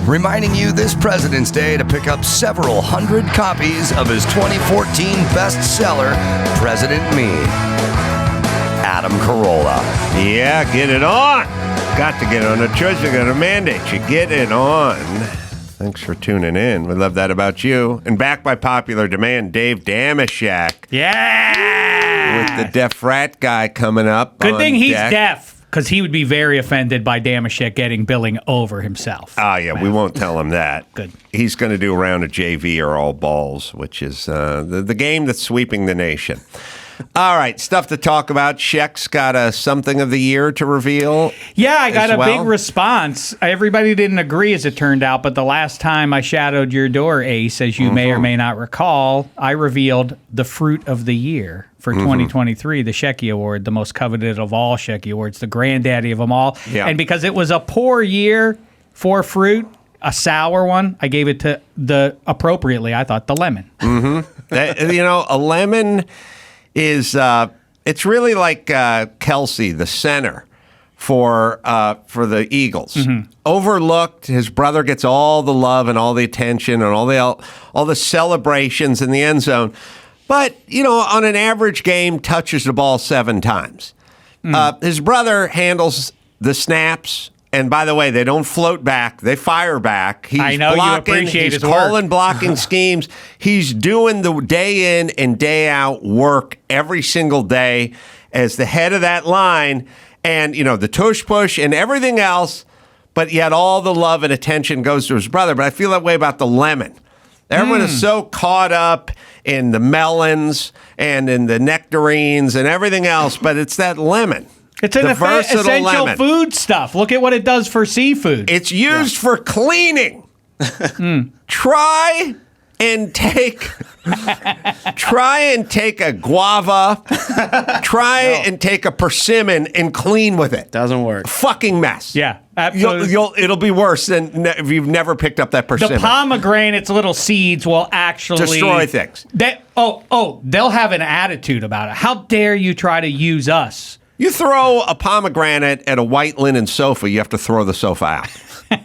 reminding you this President's Day to pick up several hundred copies of his 2014 bestseller, President Me. Adam Carolla. Yeah, get it on. Got to get on. The choice are going to mandate you get it on. Thanks for tuning in. We love that about you. And back by popular demand, Dave Dameshek. Yeah! With the deaf frat guy coming up. Good thing he's deck. deaf, because he would be very offended by Dameshek getting billing over himself. Oh, yeah, we won't tell him that. Good. He's going to do a round of JV or all balls, which is the game that's sweeping the nation. All right, stuff to talk about. Shek's got a something of the year to reveal. Yeah, I got a big response. Everybody didn't agree, as it turned out, but the last time I shadowed your door, Ace, as you may or may not recall, I revealed the fruit of the year for 2023, the Sheky Award, the most coveted of all Sheky Awards, the granddaddy of them all. Yeah. And because it was a poor year for fruit, a sour one, I gave it to appropriately, I thought, the lemon. A lemon is it's really like Kelce, the center for the Eagles. Overlooked. His brother gets all the love and all the attention and all the celebrations in the end zone. But, on an average game, touches the ball 7 times. His brother handles the snaps. And by the way, they don't float back; they fire back. He's I know blocking, you appreciate he's his calling work. blocking schemes. He's doing the day in and day out work every single day as the head of that line, and the tush push and everything else. But yet, all the love and attention goes to his brother. But I feel that way about the lemon. Everyone is so caught up in the melons and in the nectarines and everything else, but it's that lemon. It's an essential food stuff. Look at what it does for seafood. It's used for cleaning. Try and take a guava. And take a persimmon and clean with it. Doesn't work. Fucking mess. Yeah, absolutely. It'll be worse than if you've never picked up that persimmon. The pomegranate's little seeds will actually destroy things. They'll have an attitude about it. How dare you try to use us? You throw a pomegranate at a white linen sofa, you have to throw the sofa out.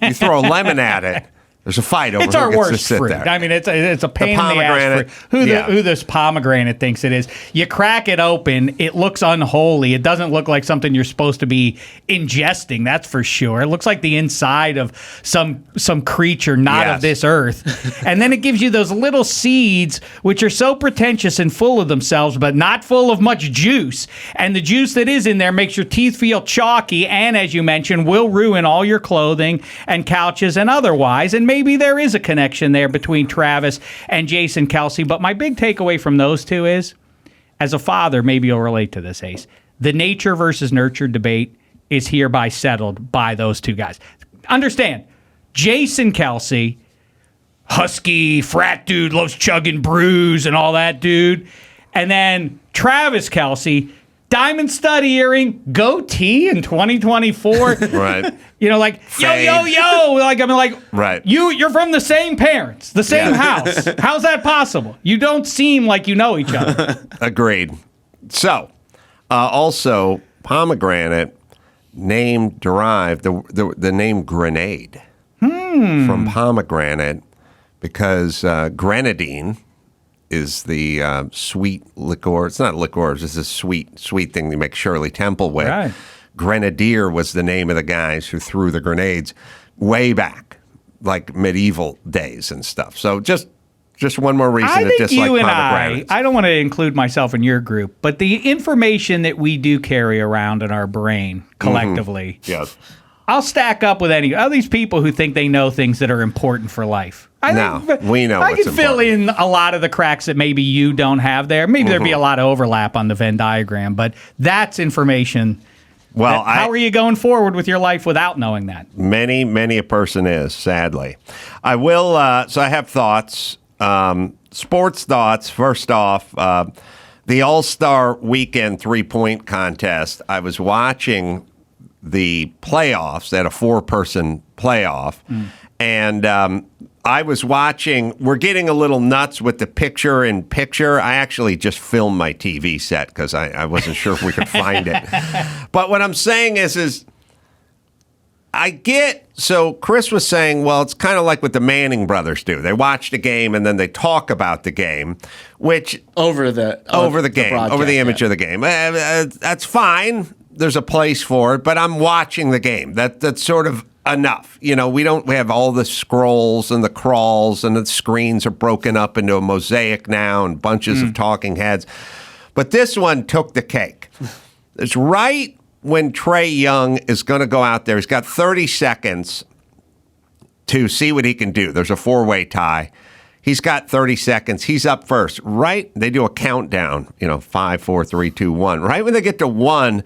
You throw a lemon at it, there's a fight over it's who our gets to worst sit fruit. there. I mean, it's a pain in the ass for who this pomegranate thinks it is. You crack it open, it looks unholy. It doesn't look like something you're supposed to be ingesting, that's for sure. It looks like the inside of some creature not of this earth. And then it gives you those little seeds, which are so pretentious and full of themselves, but not full of much juice. And the juice that is in there makes your teeth feel chalky and, as you mentioned, will ruin all your clothing and couches and otherwise. And maybe there is a connection there between Travis and Jason Kelce. But my big takeaway from those two is, as a father, maybe you'll relate to this, Ace, the nature versus nurture debate is hereby settled by those two guys. Understand, Jason Kelce, husky, frat dude, loves chugging brews and all that dude. And then Travis Kelce, diamond stud earring, goatee in 2024. Right. Like, yo. Right. You're from the same parents, the same house. How's that possible? You don't seem like you know each other. Agreed. So, also, pomegranate name derived, the name grenade from pomegranate, because grenadine is the sweet liqueur. It's not liqueur. It's just a sweet thing they make Shirley Temple with. Right. Grenadier was the name of the guys who threw the grenades way back, like medieval days and stuff. So just one more reason to dislike pomegranates. I don't want to include myself in your group, but the information that we do carry around in our brain collectively, yes, I'll stack up with any of these people who think they know things that are important for life. We know I what's can fill in a lot of the cracks that maybe you don't have there. Maybe there'd be a lot of overlap on the Venn diagram, but that's information. Well, how are you going forward with your life without knowing that? Many a person is, sadly. I will, so I have thoughts, sports thoughts. First off, the All-Star Weekend three-point contest. I was watching the playoffs. They had a 4-person playoff, and I was watching. We're getting a little nuts with the picture-in-picture. I actually just filmed my TV set because I wasn't sure if we could find it. But what I'm saying is I get, so Chris was saying, well, it's kind of like what the Manning brothers do. They watch the game and then they talk about the game, which over the game, over the image of the game. That's fine. There's a place for it, but I'm watching the game. That's sort of enough. We have all the scrolls and the crawls, and the screens are broken up into a mosaic now and bunches of talking heads. But this one took the cake. It's right when Trae Young is going to go out there. He's got 30 seconds to see what he can do. There's a 4-way tie. He's got 30 seconds. He's up first. Right? They do a countdown, 5, 4, 3, 2, 1. Right when they get to 1,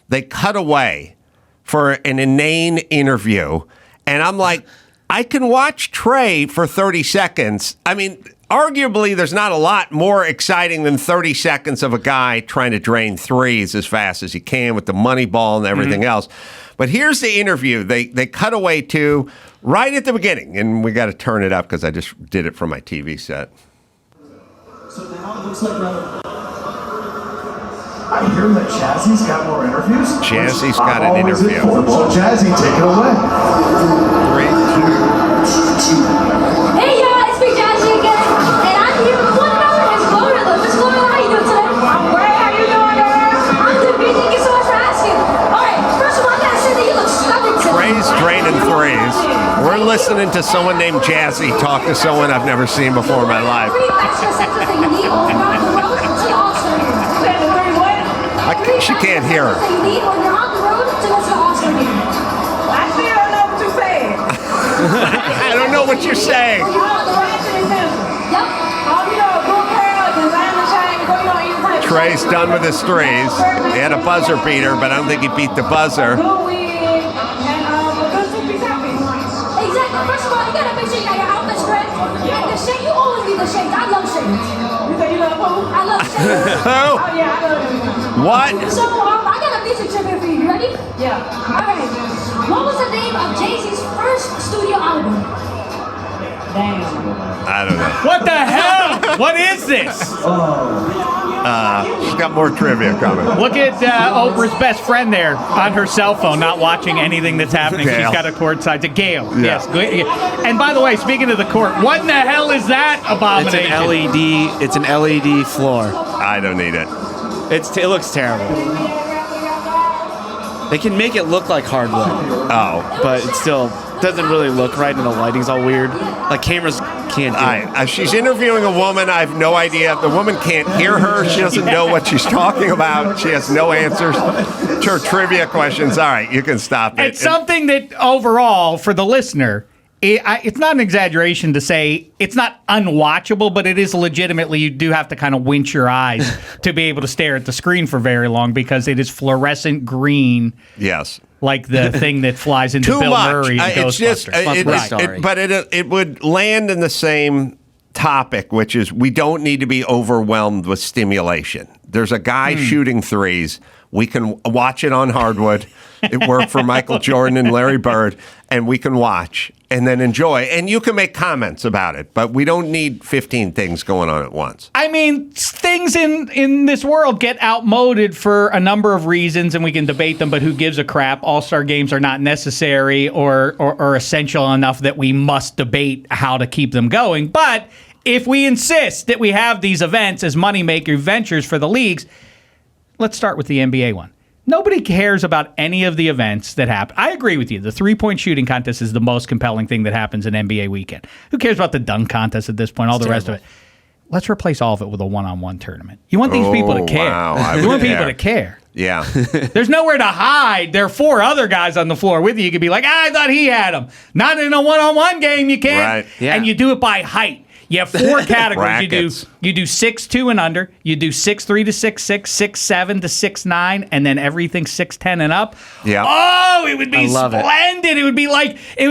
they cut away for an inane interview. And I'm like, I can watch Trae for 30 seconds. I mean, arguably, there's not a lot more exciting than 30 seconds of a guy trying to drain threes as fast as he can with the money ball and everything else. But here's the interview. They cut away to right at the beginning. And we got to turn it up because I just did it from my TV set. So now it looks like I hear that Jazzy's got more interviews. Jazzy's got an interview. So Jazzy, take it away. 3, 2. Hey y'all, it's me Jazzy again, and I'm here with one another in Florida. What's going on? How you doing today? I'm great. How you doing, girl? I'm doing great. Thank you so much for asking. All right, first of all, I gotta say that you look stunning today. Trae's draining threes. We're listening to someone named Jazzy talk to someone I've never seen before in my life. 3 extra seconds that you need on the road to the All-Star game. She can't hear her. That you need when you're on the road to go to the All-Star game. I still don't know what you're saying. I don't know what you're saying. When you're on the road. Yep. Trae's done with his threes. He had a buzzer beater, but I don't think he beat the buzzer. Exactly. First of all, you gotta make sure you got your outfits correct. And the Shek, you always be the Shek. I love Shek. You say you love who? I love Shek. Oh, Oh yeah, I love you. what? So, I got a music trivia for you. You ready? Yeah. Alright. What was the name of Jay-Z's first studio album? Damn. I don't know. What the hell? What is this? She's got more trivia coming. Look at Oprah's best friend there on her cell phone, not watching anything that's happening. Gail. She's got a courtside to Gail. Yeah. Yes. And by the way, speaking of the court, what in the hell is that It's abomination? an LED. It's an LED floor. I don't need it. It looks terrible. They can make it look like hardwood, Oh. but it still doesn't really look right, and the lighting's all weird. Like cameras can't do it. She's interviewing a woman. I have no idea. The woman can't hear her. She doesn't know what she's talking about. She has no answers to her trivia questions. All right, you can stop it. It's something that overall, for the listener, it's not an exaggeration to say it's not unwatchable, but it is legitimately, you do have to kind of winch your eyes to be able to stare at the screen for very long because it is fluorescent green. Yes. Like the thing that flies into Too Bill much. Murray and It's just, Ghostbusters. but it would land in the same topic, which is we don't need to be overwhelmed with stimulation. There's a guy shooting threes. We can watch it on hardwood. It worked for Michael Jordan and Larry Bird, and we can watch and then enjoy. And you can make comments about it, but we don't need 15 things going on at once. I mean, things in this world get outmoded for a number of reasons, and we can debate them, but who gives a crap? All-star games are not necessary or essential enough that we must debate how to keep them going. But if we insist that we have these events as moneymaker ventures for the leagues, let's start with the NBA one. Nobody cares about any of the events that happen. I agree with you. The three-point shooting contest is the most compelling thing that happens in NBA weekend. Who cares about the dunk contest at this point, all the rest of it? Let's replace all of it with a one-on-one tournament. You want these people to care. Wow. You want people to care. Yeah. There's nowhere to hide. There are 4 other guys on the floor with you. You could be like, I thought he had him. Not in a one-on-one game, you can't. Right. Yeah. And you do it by height. You have 4 categories. Brackets. You do 6'2" and under. You do 6'3" to 6'6", 6'7" to 6'9", and then everything 6'10" and up. Yeah. Oh, it would be I love it. splendid. It would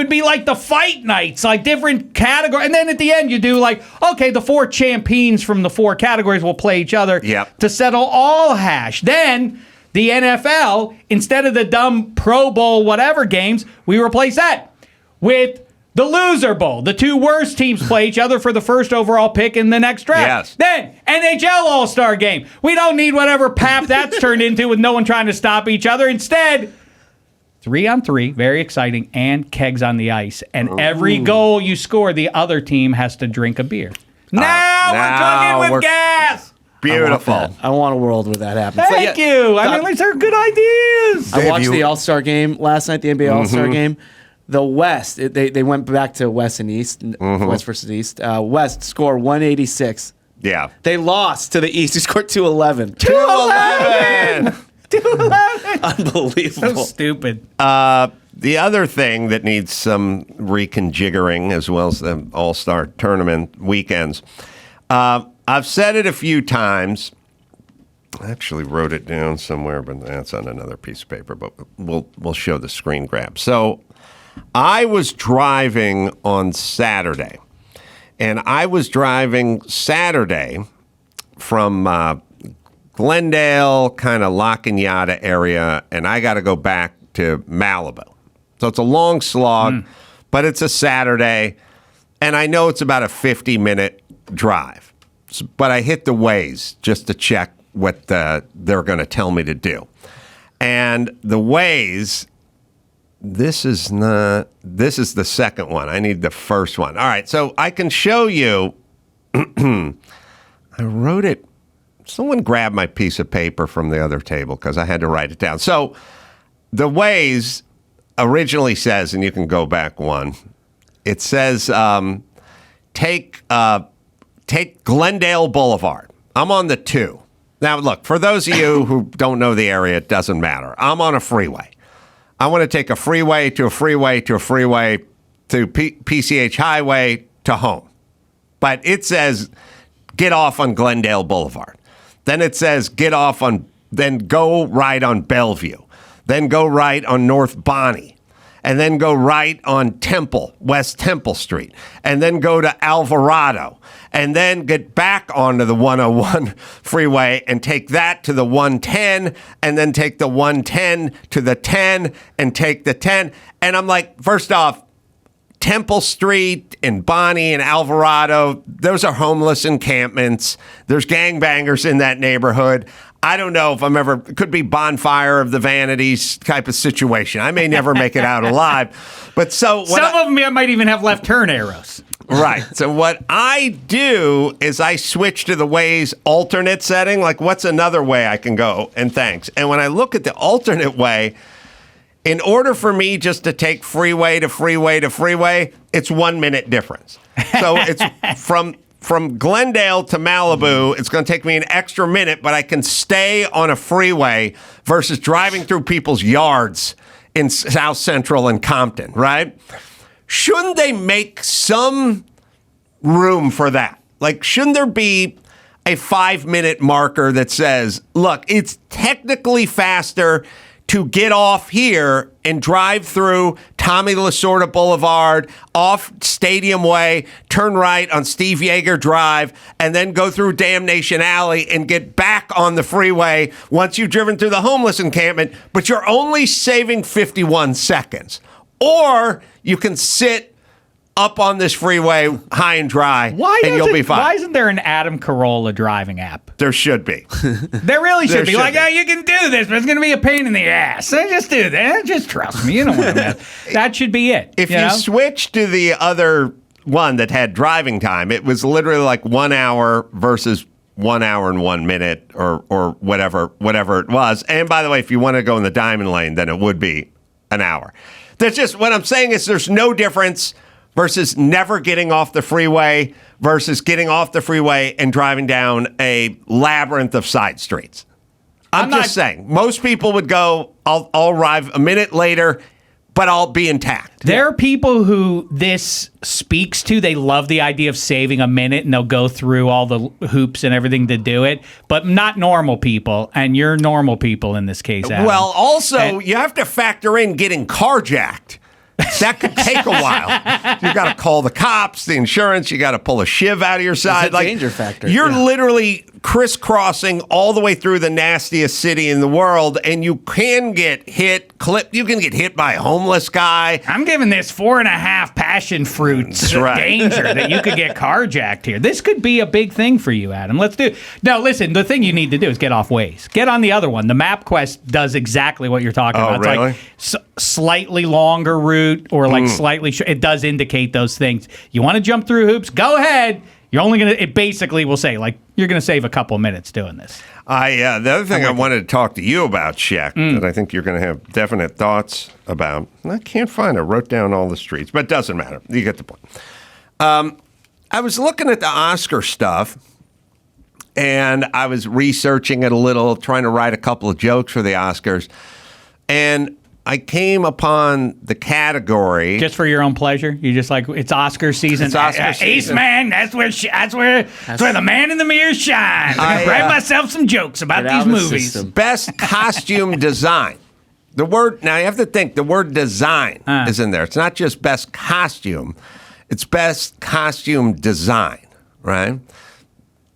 be like the fight nights, like different categories. And then at the end, you do like, okay, the 4 champions from the 4 categories will play each other to settle all hash. Then the NFL, instead of the dumb Pro Bowl whatever games, we replace that with the Loser Bowl. The 2 worst teams play each other for the first overall pick in the next draft. Yes. Then, NHL All-Star Game. We don't need whatever pap that's turned into with no one trying to stop each other. Instead, 3-on-3, very exciting, and kegs on the ice. And every goal you score, the other team has to drink a beer. Now we're cooking with gas. Beautiful. I want a world where that happens. Thank you. I mean, these are good ideas. I watched the All-Star game last night, the NBA All-Star game. The West, they went back to West and East, West versus East. West scored 186. Yeah. They lost to the East. He scored 211. 211. 211. Unbelievable. So stupid. The other thing that needs some reconjiggering, as well as the All-Star tournament weekends, I've said it a few times. I actually wrote it down somewhere, but that's on another piece of paper. But we'll show the screen grab. So I was driving on Saturday, and I was driving Saturday from Glendale, kind of La Cañada area, and I got to go back to Malibu. So it's a long slog, but it's a Saturday, and I know it's about a 50-minute drive. But I hit the Waze just to check what they're going to tell me to do. And the Waze, this is the second one. I need the first one. All right, so I can show you. I wrote it. Someone grabbed my piece of paper from the other table because I had to write it down. So the Waze originally says, and you can go back one, it says take Glendale Boulevard. I'm on the 2. Now, look, for those of you who don't know the area, it doesn't matter. I'm on a freeway. I want to take a freeway to a freeway to a freeway to PCH Highway to home. But it says get off on Glendale Boulevard. Then it says then go right on Bellevue. Then go right on North Bonnie. And then go right on West Temple Street. And then go to Alvarado. And then get back onto the 101 freeway and take that to the 110. And then take the 110 to the 10 and take the 10. And I'm like, first off, Temple Street and Bonnie and Alvarado, those are homeless encampments. There's gangbangers in that neighborhood. I don't know if it could be Bonfire of the Vanities type of situation. I may never make it out alive. But so some of them might even have left turn arrows. Right. So what I do is I switch to the Waze alternate setting. Like, what's another way I can go? And thanks. And when I look at the alternate way, in order for me just to take freeway to freeway to freeway, it's 1 minute difference. So it's from Glendale to Malibu, it's going to take me an extra minute, but I can stay on a freeway versus driving through people's yards in South Central and Compton, right? Shouldn't they make some room for that? Like, shouldn't there be a 5-minute marker that says, look, it's technically faster to get off here and drive through Tommy Lasorda Boulevard, off Stadium Way, turn right on Steve Yeager Drive, and then go through Damnation Alley and get back on the freeway once you've driven through the homeless encampment, but you're only saving 51 seconds. Or you can sit up on this freeway high and dry, and you'll be fine. Why isn't there an Adam Carolla driving app? There should be. There really should be. Like, you can do this, but it's going to be a pain in the ass. So just do that. Just trust me. You don't want to mess. That should be it. If you switch to the other one that had driving time, it was literally like 1 hour versus 1 hour and 1 minute or whatever it was. And by the way, if you want to go in the diamond lane, then it would be an hour. That's just what I'm saying is there's no difference versus never getting off the freeway versus getting off the freeway and driving down a labyrinth of side streets. I'm just saying, most people would go, I'll arrive a minute later, but I'll be intact. There are people who this speaks to. They love the idea of saving a minute, and they'll go through all the hoops and everything to do it, but not normal people, and you're normal people in this case, Adam. Well, also, you have to factor in getting carjacked. That could take a while. You got to call the cops, the insurance. You got to pull a shiv out of your side. It's a danger factor. You're literally crisscrossing all the way through the nastiest city in the world, and you can get hit, you can get hit by a homeless guy. I'm giving this 4.5 passion fruits danger that you could get carjacked here. This could be a big thing for you, Adam. Let's do it. No, listen, the thing you need to do is get off Waze. Get on the other one. The MapQuest does exactly what you're talking about. Really? It's like slightly longer route or like slightly it does indicate those things. You want to jump through hoops? Go ahead. You're only going to, it basically will say, like, you're going to save a couple of minutes doing this. The other thing I wanted to talk to you about, Shek, that I think you're going to have definite thoughts about. I can't find it. I wrote down all the streets, but it doesn't matter. You get the point. I was looking at the Oscar stuff, and I was researching it a little, trying to write a couple of jokes for the Oscars, and I came upon the category. Just for your own pleasure? You just like, it's Oscar season. It's Oscar season. Ace Man, that's where the man in the mirror shines. I'm going to write myself some jokes about these movies. Best costume design. The word, now you have to think, the word design is in there. It's not just best costume. It's best costume design, right?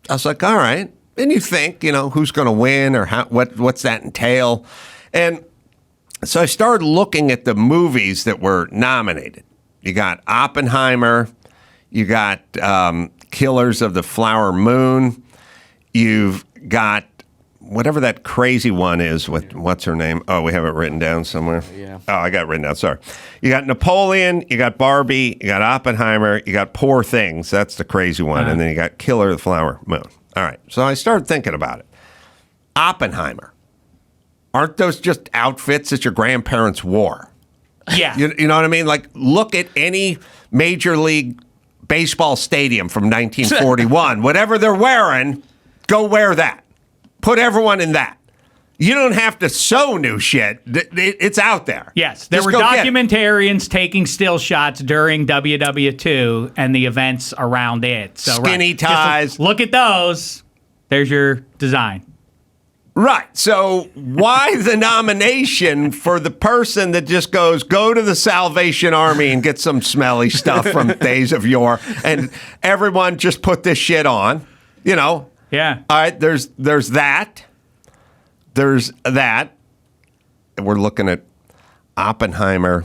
I was like, all right. And you think, who's going to win or what's that entail? And so I started looking at the movies that were nominated. You got Oppenheimer. You got Killers of the Flower Moon. You've got whatever that crazy one is with, what's her name? Oh, we have it written down somewhere. Yeah. Oh, I got it written down. Sorry. You got Napoleon. You got Barbie. You got Oppenheimer. You got Poor Things. That's the crazy one. And then you got Killer of the Flower Moon. All right. So I started thinking about it. Oppenheimer. Aren't those just outfits that your grandparents wore? Yeah. You know what I mean? Like, look at any Major League Baseball stadium from 1941. Whatever they're wearing, go wear that. Put everyone in that. You don't have to sew new shit. It's out there. Yes. There were documentarians taking still shots during WW2 and the events around it. So, Skinny ties. Just look at those. There's your design. Right. So why the nomination for the person that just goes, go to the Salvation Army and get some smelly stuff from days of yore, and everyone just put this shit on, Yeah. All right. There's that. There's that. We're looking at Oppenheimer.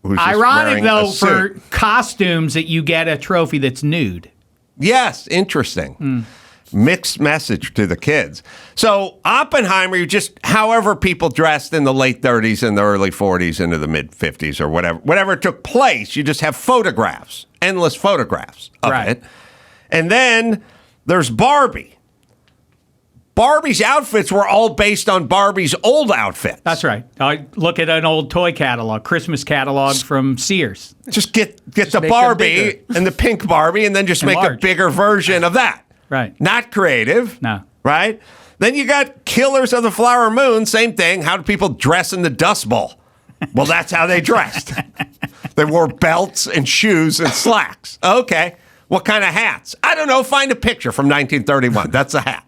Who's ironic, though, just wearing for costumes that you get a trophy that's nude. Yes. Interesting. Mixed message to the kids. So Oppenheimer, you just however people dressed in the late 30s and the early 40s into the mid 50s or whatever took place, you just have photographs, endless photographs of it. And then there's Barbie. Barbie's outfits were all based on Barbie's old outfits. That's right. I look at an old toy catalog, Christmas catalog from Sears. Just get the Barbie and the pink Barbie and then just make a bigger version of that. Right. Not creative. No. Right? Then you got Killers of the Flower Moon. Same thing. How do people dress in the Dust Bowl? Well, that's how they dressed. They wore belts and shoes and slacks. Okay. What kind of hats? I don't know. Find a picture from 1931. That's a hat.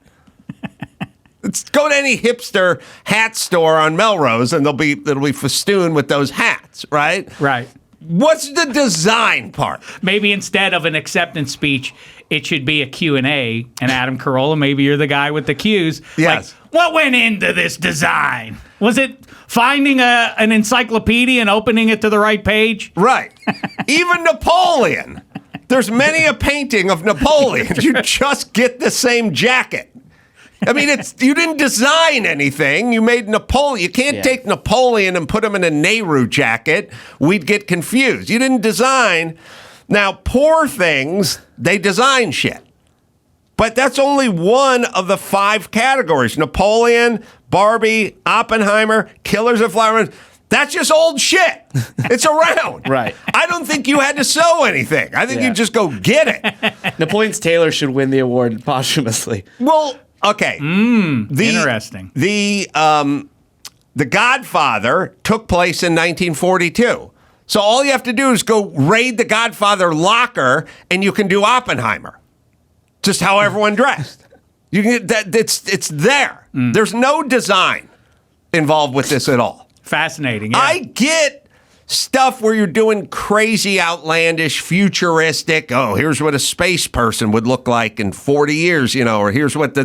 Go to any hipster hat store on Melrose, and it'll be festooned with those hats, right? Right. What's the design part? Maybe instead of an acceptance speech, it should be a Q&A, and Adam Carolla, maybe you're the guy with the Q's. Yes. Like, what went into this design? Was it finding an encyclopedia and opening it to the right page? Right. Even Napoleon. There's many a painting of Napoleon. You just get the same jacket. I mean, you didn't design anything. You made Napoleon. You can't take Napoleon and put him in a Nehru jacket. We'd get confused. You didn't design. Now, Poor Things, they design shit. But that's only one of the 5 categories. Napoleon, Barbie, Oppenheimer, Killers of Flower Moon. That's just old shit. It's around. Right. I don't think you had to sew anything. I think you just go get it. Napoleon's Taylor should win the award posthumously. Well, okay. Interesting. The Godfather took place in 1942. So all you have to do is go raid the Godfather locker, and you can do Oppenheimer. Just how everyone dressed. You can it's there. There's no design involved with this at all. Fascinating. Yeah. I get stuff where you're doing crazy, outlandish, futuristic. Oh, here's what a space person would look like in 40 years, or here's what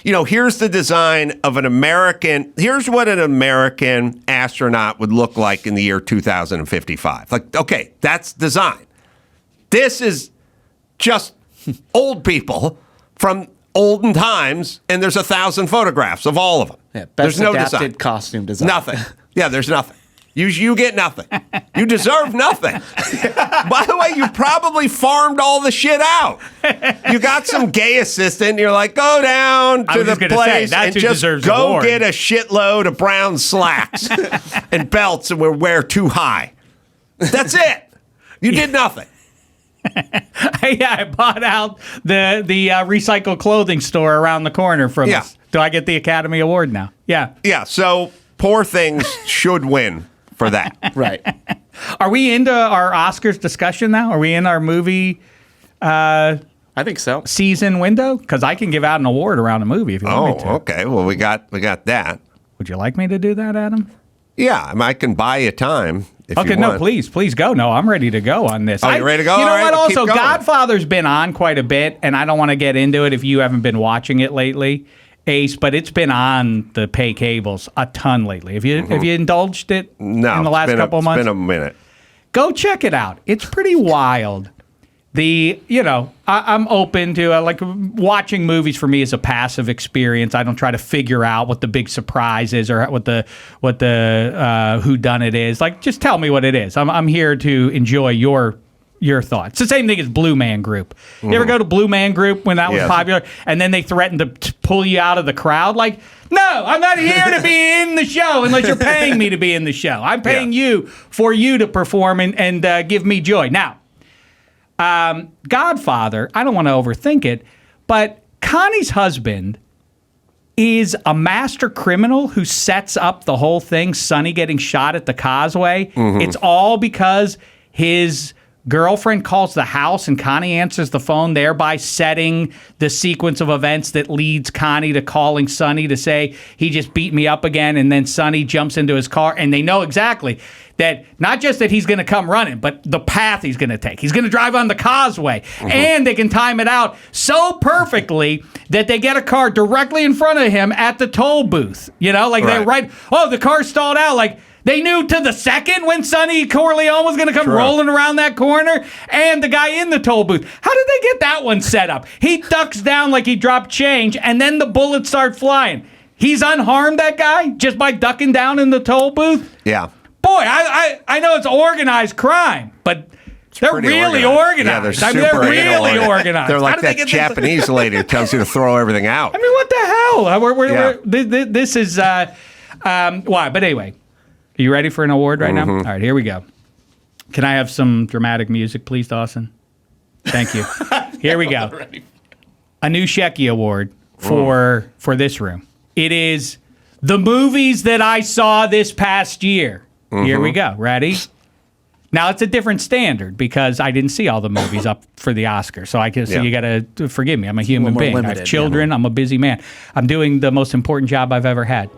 here's the design of here's what an American astronaut would look like in the year 2055. Like, okay, that's design. This is just old people from olden times, and there's 1,000 photographs of all of them. Yeah, best there's no adapted design. costume design. Nothing. Yeah, there's nothing. You get nothing. You deserve nothing. By the way, you probably farmed all the shit out. You got some gay assistant, and you're like, go down to the place and just go get a shitload of brown slacks and belts and we'll wear too high. That's it. You did nothing. Yeah, I bought out the recycled clothing store around the corner from us. Do I get the Academy Award now? Yeah. Yeah, so Poor Things should win for that. Right. Are we into our Oscars discussion now? Are we in our movie I think so. season window? Because I can give out an award around a movie if you want me to. Okay. Well, we got that. Would you like me to do that, Adam? Yeah, I can buy you time if Okay, you no, want. please go. No, I'm ready to go on this. Oh, you ready to go? You know All right, what? well, keep Also, going. Godfather's been on quite a bit, and I don't want to get into it if you haven't been watching it lately, Ace. But it's been on the pay cables a ton lately. Have you indulged it No, in the last couple of months? It's been a minute. Go check it out. It's pretty wild. I'm open to like watching movies. For me is a passive experience. I don't try to figure out what the big surprise is or what the whodunit is. Like, just tell me what it is. I'm here to enjoy your thoughts. It's the same thing as Blue Man Group. You ever go to Blue Man Group when that was popular, and then they threatened to pull you out of the crowd? Like, no, I'm not here to be in the show unless you're paying me to be in the show. I'm paying you for you to perform and give me joy. Now, Godfather, I don't want to overthink it, but Connie's husband is a master criminal who sets up the whole thing, Sonny getting shot at the causeway. It's all because his girlfriend calls the house and Connie answers the phone, thereby setting the sequence of events that leads Connie to calling Sonny to say, he just beat me up again. And then Sonny jumps into his car, and they know exactly that not just that he's going to come running, but the path he's going to take. He's going to drive on the causeway, and they can time it out so perfectly that they get a car directly in front of him at the toll booth. They're right. Oh, the car stalled out. Like, they knew to the second when Sonny Corleone was going to come rolling around that corner, and the guy in the toll booth. How did they get that one set up? He ducks down like he dropped change, and then the bullets start flying. He's unharmed, that guy, just by ducking down in the toll booth? Yeah. Boy, I know it's organized crime, but they're really organized. Yeah, they're really organized. They're like that Japanese lady who tells you to throw everything out. I mean, what the hell? This is why. But anyway, are you ready for an award right now? All right, here we go. Can I have some dramatic music, please, Dawson? Thank you. Here we go. A new Sheky award for this room. It is the movies that I saw this past year. Here we go. Ready? Now, it's a different standard because I didn't see all the movies up for the Oscars. So you got to forgive me. I'm a human being. Limited, I have children. I'm a busy man. I'm doing the most important job I've ever had,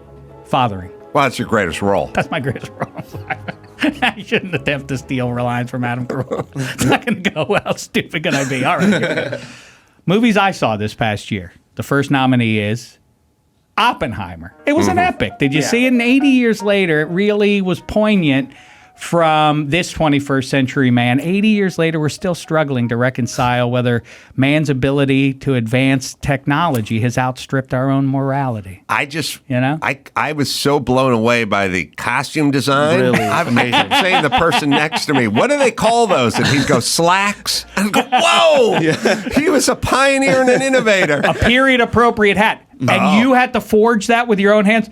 fathering. Well, that's your greatest role. That's my greatest role. I shouldn't attempt to steal Reliance from Adam Carolla. It's not going to go. How stupid can I be? All right. Movies I saw this past year. The first nominee is Oppenheimer. It was an epic. Did you see it? And 80 years later, it really was poignant from this 21st century man. 80 years later, we're still struggling to reconcile whether man's ability to advance technology has outstripped our own morality. I was so blown away by the costume design. Really I'm saying the person next to me, what do they call those? And he'd go, slacks. I go, whoa! He was a pioneer and an innovator. A period appropriate hat. And you had to forge that with your own hands?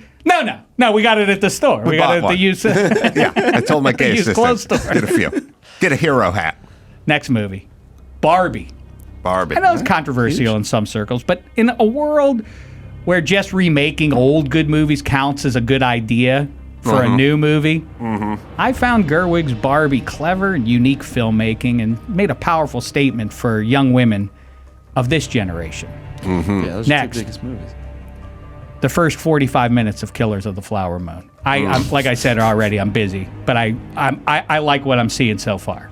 No, we got it at the store. We got it at the used. Yeah, I told my gay assistant, get a few. Get a hero hat. Next movie, Barbie. I know it's controversial in some circles, but in a world where just remaking old good movies counts as a good idea for a new movie, I found Gerwig's Barbie clever and unique filmmaking and made a powerful statement for young women of this generation. Yeah, those Next. are the two biggest movies. The first 45 minutes of Killers of the Flower Moon. I'm like I said already, I'm busy, but I like what I'm seeing so far.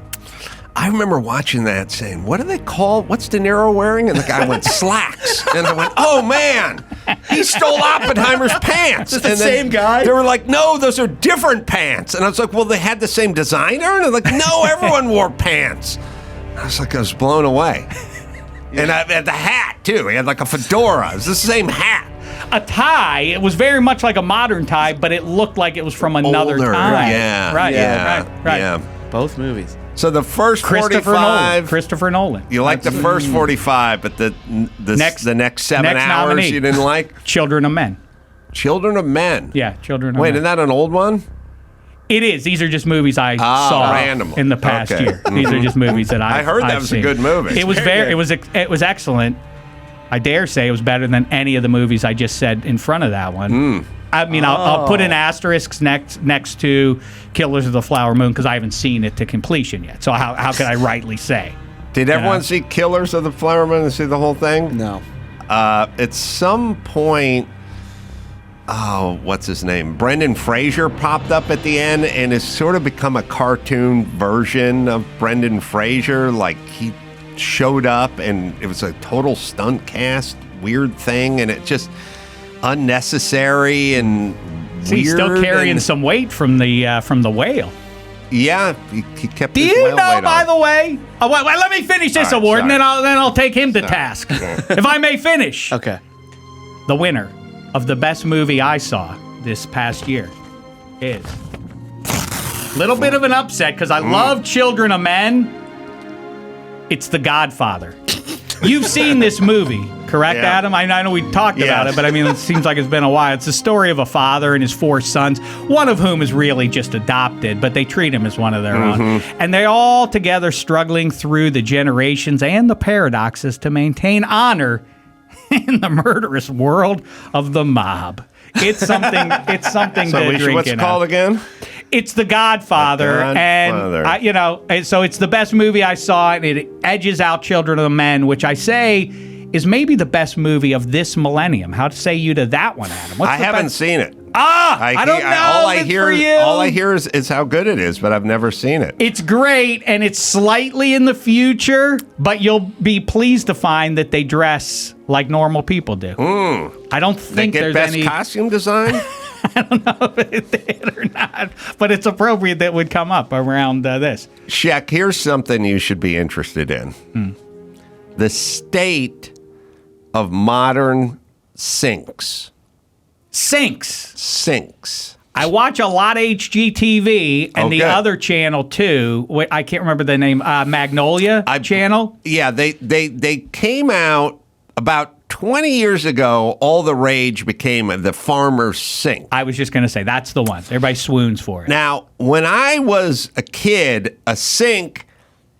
I remember watching that saying, what do they call, what's De Niro wearing? And the guy went, slacks. And I went, oh man, he stole Oppenheimer's pants. Is it the same guy? They were like, no, those are different pants. And I was like, well, they had the same designer? And they're like, no, everyone wore pants. I was blown away. And I had the hat too. He had like a fedora. It was the same hat. A tie. It was very much like a modern tie, but it looked like it was from another Older, time. yeah. Right. Yeah. Right. Yeah. Both movies. So the first Christopher 45. Christopher Nolan. You like the first 45, but the next 7 next hours nominee. you didn't like? Children of Men. Children of Men. Yeah, Children of Wait, Men. isn't that an old one? It is. These are just movies I saw randomly. in the past Okay. year. These are just movies that I heard that was a good movie. It was it was excellent. I dare say it was better than any of the movies I just said in front of that one. I mean, I'll put an asterisk next to Killers of the Flower Moon because I haven't seen it to completion yet. So how could I rightly say? Did everyone see Killers of the Flower Moon and see the whole thing? No. At some point, what's his name? Brendan Fraser popped up at the end and has sort of become a cartoon version of Brendan Fraser. Like he showed up and it was a total stunt cast, weird thing, and it just unnecessary and So he's still carrying some weight from the whale. Yeah, he kept. Do his you whale know, weight by on. the way? Oh, well, let me finish this All right, award, and sorry. then I'll take him to task, if I may finish. Okay. The winner of the best movie I saw this past year is a little bit of an upset because I love Children of Men. It's The Godfather. You've seen this movie, correct, Yeah. Adam? I know we talked about Yes. it, but I mean, it seems like it's been a while. It's the story of a father and his 4 sons, one of whom is really just adopted, but they treat him as one of their own. And they're all together struggling through the generations and the paradoxes to maintain honor in the murderous world of the mob. It's something. It's something So to we should, drink what's it in. called again? It's The Godfather, The Godfather. and so it's the best movie I saw, and it edges out Children of the Men, which I say is maybe the best movie of this millennium. How to say you to that one, Adam? I haven't seen it. I don't know. All I It's hear, for you. all I hear is how good it is, but I've never seen it. It's great, and it's slightly in the future, but you'll be pleased to find that they dress like normal people do. I don't They think get there's best any. costume design. I don't know if it did or not, but it's appropriate that would come up around this. Shek, here's something you should be interested in: the state of modern sinks. Sinks. I watch a lot of HGTV and the Okay. other channel too. I can't remember the name. Magnolia channel. Yeah, they came out about 20 years ago. All the rage became the farmer's sink. I was just going to say that's the one. Everybody swoons for it. Now, when I was a kid, a sink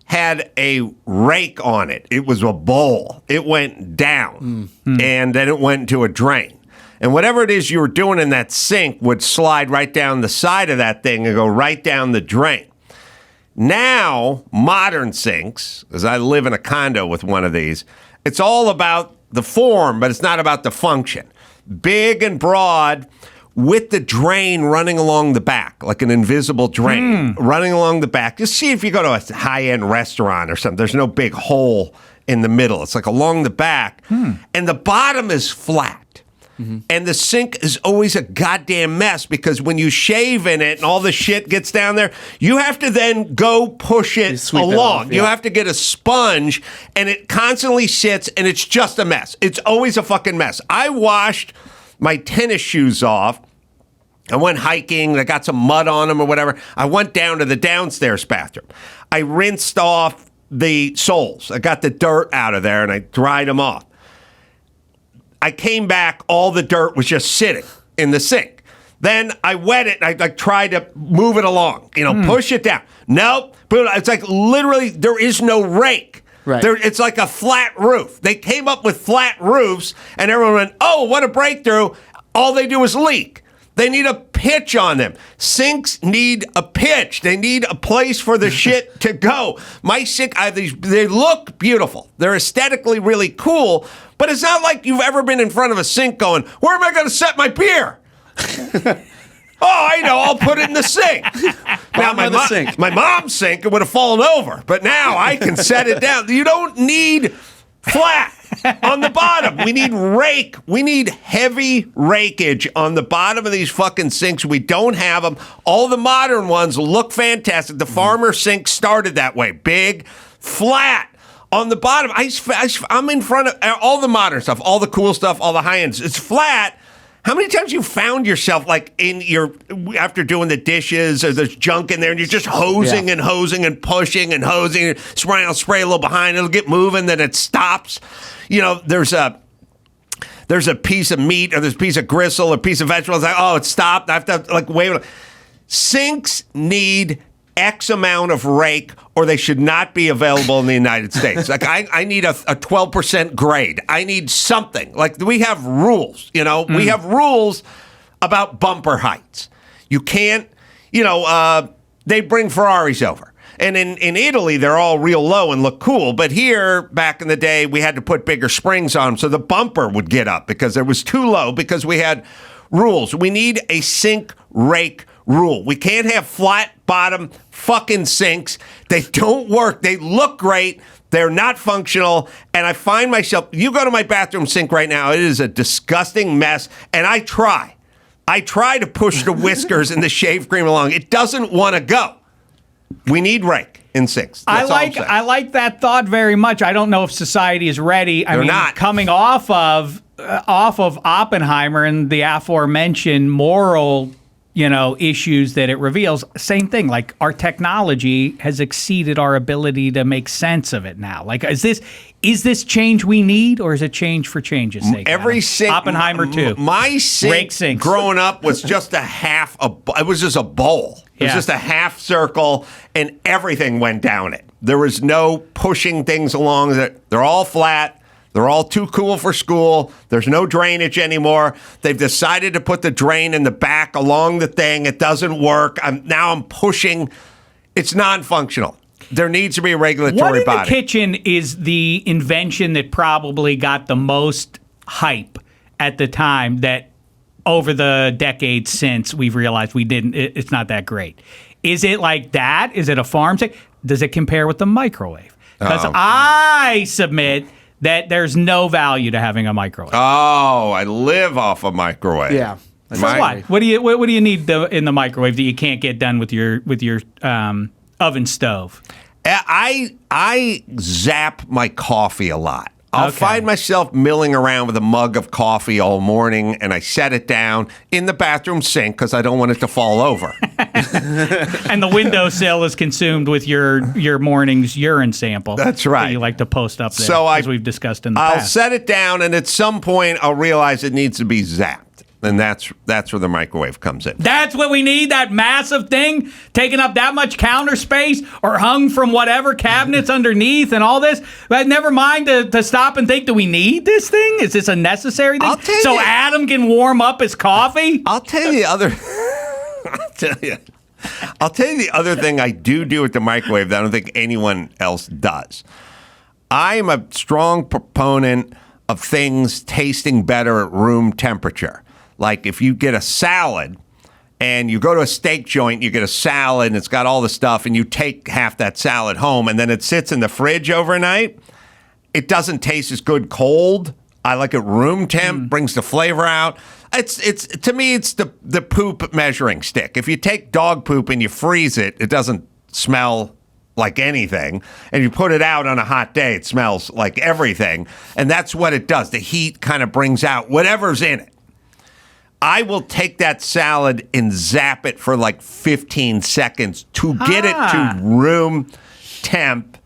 had a rake on it. It was a bowl. It went down, and then it went into a drain. And whatever it is you were doing in that sink would slide right down the side of that thing and go right down the drain. Now, modern sinks, as I live in a condo with one of these, it's all about the form, but it's not about the function. Big and broad, with the drain running along the back, like an invisible drain running along the back. Just see if you go to a high-end restaurant or something. There's no big hole in the middle. It's like along the back. And the bottom is flat. And the sink is always a goddamn mess because when you shave in it and all the shit gets down there, you have to then go push it sweep it along. off, You yeah. have to get a sponge and it constantly sits and it's just a mess. It's always a fucking mess. I washed my tennis shoes off. I went hiking. I got some mud on them or whatever. I went down to the downstairs bathroom. I rinsed off the soles. I got the dirt out of there and I dried them off. I came back, all the dirt was just sitting in the sink. Then I wet it, I tried to move it along, push it down. Nope, but it's like literally there is no rake. Right. It's like a flat roof. They came up with flat roofs and everyone went, oh, what a breakthrough. All they do is leak. They need a pitch on them. Sinks need a pitch. They need a place for the shit to go. My sink, I have these, they look beautiful. They're aesthetically really cool, but it's not like you've ever been in front of a sink going, where am I going to set my beer? Oh, I know. I'll put it in the sink. Now, my mom's sink, it would have fallen over, but now I can set it down. You don't need flat on the bottom. We need rake. We need heavy rakeage on the bottom of these fucking sinks. We don't have them. All the modern ones look fantastic. The farmer sink started that way. Big, flat. On the bottom, I'm in front of all the modern stuff, all the cool stuff, all the high ends. It's flat. How many times you found yourself like after doing the dishes or there's junk in there and you're just hosing and hosing and pushing and hosing, I'll spray a little behind, it'll get moving, then it stops. You know, there's a piece of meat or there's a piece of gristle or a piece of vegetable. It's like, oh, it stopped. I have to like wait. Sinks need X amount of rake or they should not be available in the United States. Like I need a 12% grade. I need something. Like we have rules, you know, we have rules about bumper heights. You can't, they bring Ferraris over. And in Italy, they're all real low and look cool. But here, back in the day, we had to put bigger springs on them so the bumper would get up because it was too low because we had rules. We need a sink rake rule. We can't have flat bottom fucking sinks. They don't work. They look great. They're not functional. And I find myself, you go to my bathroom sink right now, it is a disgusting mess. And I try to push the whiskers and the shave cream along. It doesn't want to go. We need rake in sinks. I like that thought very much. I don't know if society is ready. They're not. Coming off of Oppenheimer and the aforementioned moral issues that it reveals. Same thing, like our technology has exceeded our ability to make sense of it now. Like, is this change we need, or is it change for change's sake? Every sink, Oppenheimer too. My sink growing up was just it was just a bowl. It was just a half circle, and everything went down it. There was no pushing things along. They're all flat. They're all too cool for school. There's no drainage anymore. They've decided to put the drain in the back along the thing. It doesn't work. I'm pushing. It's non-functional. There needs to be a regulatory body. What in the kitchen is the invention that probably got the most hype at the time that over the decades since we've realized it's not that great? Is it like that? Is it a farm thing? Does it compare with the microwave? Because I submit that there's no value to having a microwave. Oh, I live off a microwave. Yeah. So what? What do you need in the microwave that you can't get done with your oven stove? I zap my coffee a lot. I'll find myself milling around with a mug of coffee all morning, and I set it down in the bathroom sink because I don't want it to fall over. And the windowsill is consumed with your morning's urine sample. That's right. That you like to post up there, so as we've discussed in the past. I'll set it down, and at some point, I'll realize it needs to be zapped. And that's where the microwave comes in. That's what we need, that massive thing taking up that much counter space or hung from whatever cabinets underneath and all this. But never mind to stop and think, do we need this thing? Is this a necessary thing? So Adam can warm up his coffee? I'll tell you the other thing I do at the microwave that I don't think anyone else does. I am a strong proponent of things tasting better at room temperature. Like if you get a salad and you go to a steak joint, you get a salad and it's got all the stuff and you take half that salad home and then it sits in the fridge overnight, it doesn't taste as good cold. I like it room temp, brings the flavor out. It's to me, it's the poop measuring stick. If you take dog poop and you freeze it, it doesn't smell like anything. And you put it out on a hot day, it smells like everything. And that's what it does. The heat kind of brings out whatever's in it. I will take that salad and zap it for like 15 seconds to get it to room temp,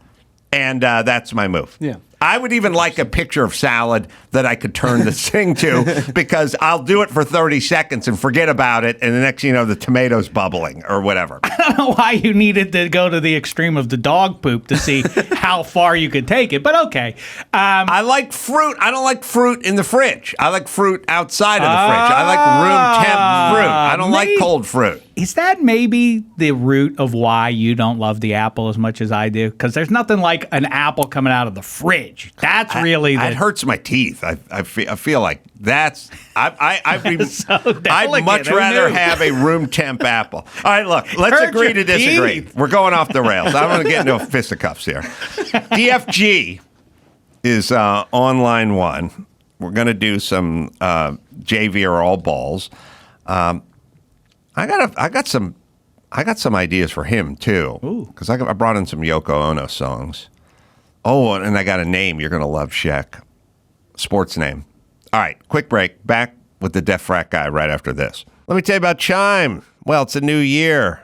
and that's my move. Yeah. I would even like a picture of salad that I could turn this thing to, because I'll do it for 30 seconds and forget about it, and the next thing you know, the tomato's bubbling or whatever. I don't know why you needed to go to the extreme of the dog poop to see how far you could take it, but okay. I like fruit. I don't like fruit in the fridge. I like fruit outside of the fridge. I like room temp fruit. I don't like cold fruit. Is that maybe the root of why you don't love the apple as much as I do? Because there's nothing like an apple coming out of the fridge. That's really it hurts my teeth. I feel like that's I'd much rather have a room temp apple. All right, look, let's agree to disagree. We're going off the rails. I'm going to get into fisticuffs here. DFG is on line one. We're going to do some JV or all balls. I got some ideas for him too, because I brought in some Yoko Ono songs. Oh, and I got a name you're gonna love, Shek. Sports name. All right, quick break. Back with the Deaf Frat Guy right after this. Let me tell you about Chime. Well, it's a new year.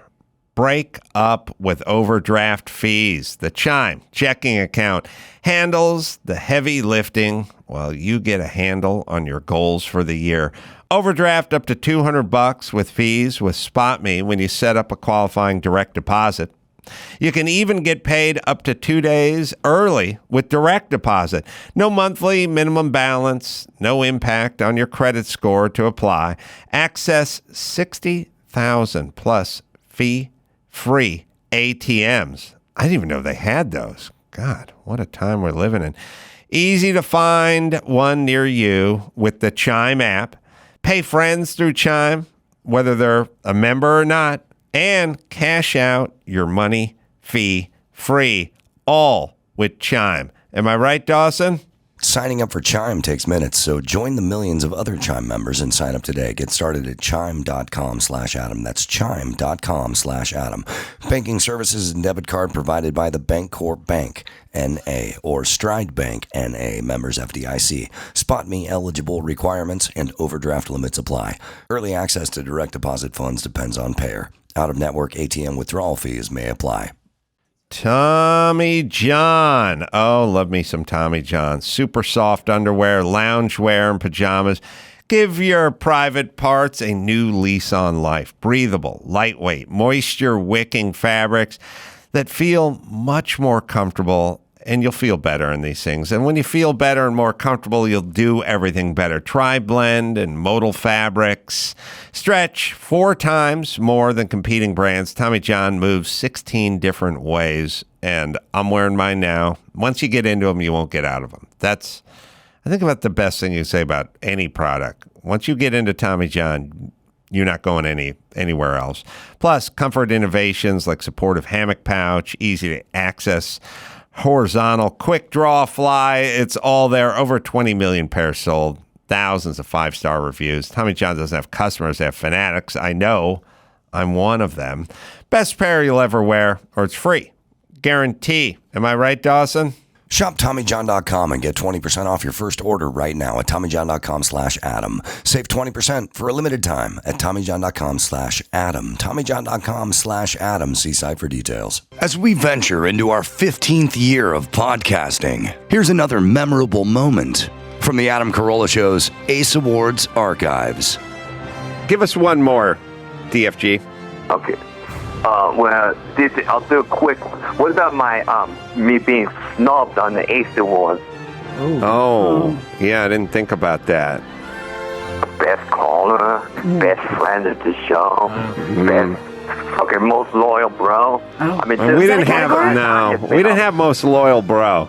Break up with overdraft fees. The Chime checking account handles the heavy lifting while you get a handle on your goals for the year. Overdraft up to $200 with fees with SpotMe when you set up a qualifying direct deposit. You can even get paid up to 2 days early with direct deposit. No monthly minimum balance, no impact on your credit score to apply. Access 60,000 plus fee-free ATMs. I didn't even know they had those. God, what a time we're living in. Easy to find one near you with the Chime app. Pay friends through Chime, whether they're a member or not, and cash out your money fee-free, all with Chime. Am I right, Dawson? Signing up for Chime takes minutes, so join the millions of other Chime members and sign up today. Get started at chime.com/Adam. That's chime.com/Adam. Banking services and debit card provided by the Bancorp Bank, N.A. or Stride Bank, N.A. Members FDIC. SpotMe eligible requirements and overdraft limits apply. Early access to direct deposit funds depends on payer. Out-of-network ATM withdrawal fees may apply. Tommy John. Oh, love me some Tommy John. Super soft underwear, loungewear, and pajamas. Give your private parts a new lease on life. Breathable, lightweight, moisture-wicking fabrics that feel much more comfortable, and you'll feel better in these things. And when you feel better and more comfortable, you'll do everything better. Tri-blend and modal fabrics. Stretch 4 times more than competing brands. Tommy John moves 16 different ways, and I'm wearing mine now. Once you get into them, you won't get out of them. That's, I think, about the best thing you can say about any product. Once you get into Tommy John, you're not going anywhere else. Plus, comfort innovations like supportive hammock pouch, easy to access, horizontal, quick draw fly. It's all there. Over 20 million pairs sold. Thousands of 5-star reviews. Tommy John doesn't have customers. They have fanatics. I know. I'm one of them. Best pair you'll ever wear, or it's free. Guarantee. Am I right, Dawson? Shop TommyJohn.com and get 20% off your first order right now at TommyJohn.com/Adam. Save 20% for a limited time at TommyJohn.com/Adam. TommyJohn.com/Adam. See site for details. As we venture into our 15th year of podcasting, here's another memorable moment from the Adam Carolla Show's Ace Awards archives. Give us one more, DFG. Okay. Well, I'll do a quick. What about my me being snubbed on the Ace Awards? Oh, yeah, I didn't think about that. Best caller, best friend of the show, best fucking most loyal bro. I mean, we didn't have most loyal bro.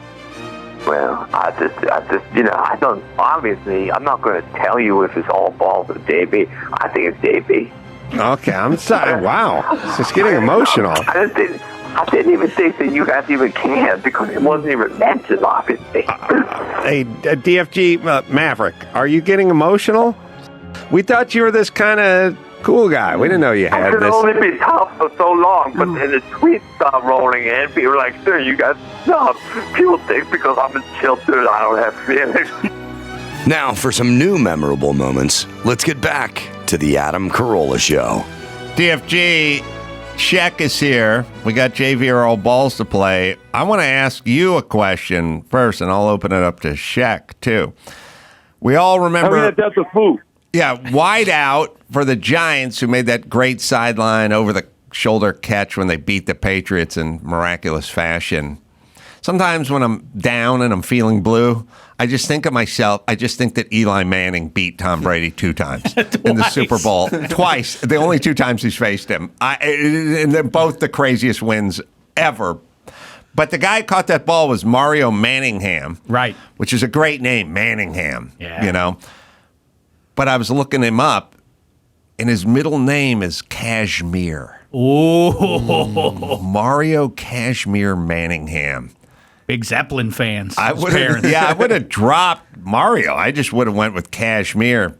Well, I just, I don't. Obviously, I'm not going to tell you if it's all balls or Davey. I think it's Davey. Okay, I'm sorry. Wow, it's just getting emotional. I didn't even think that you guys even cared because it wasn't even mentioned, obviously. Hey, DFG Maverick, are you getting emotional? We thought you were this kind of cool guy. We didn't know you had this. I could only be tough for so long, but then the tweets start rolling in. People are like, sir, you got snubbed. People think because I'm a chill dude, I don't have feelings. Now, for some new memorable moments, let's get back to the Adam Carolla Show. DFG, Shek is here. We got JV Earl balls to play. I want to ask you a question first, and I'll open it up to Shek, too. We all remember... that's a food. Yeah, wide out for the Giants, who made that great sideline over-the-shoulder catch when they beat the Patriots in miraculous fashion. Sometimes when I'm down and I'm feeling blue, I just think of myself. I just think that Eli Manning beat Tom Brady 2 times in the Super Bowl. Twice. The only 2 times he's faced him. And they're both the craziest wins ever. But the guy who caught that ball was Mario Manningham. Right. Which is a great name, Manningham. Yeah. You know. But I was looking him up, and his middle name is Kashmir. Ooh. Mario Kashmir Manningham. Big Zeppelin fans. I would have dropped Mario. I just would have went with Kashmir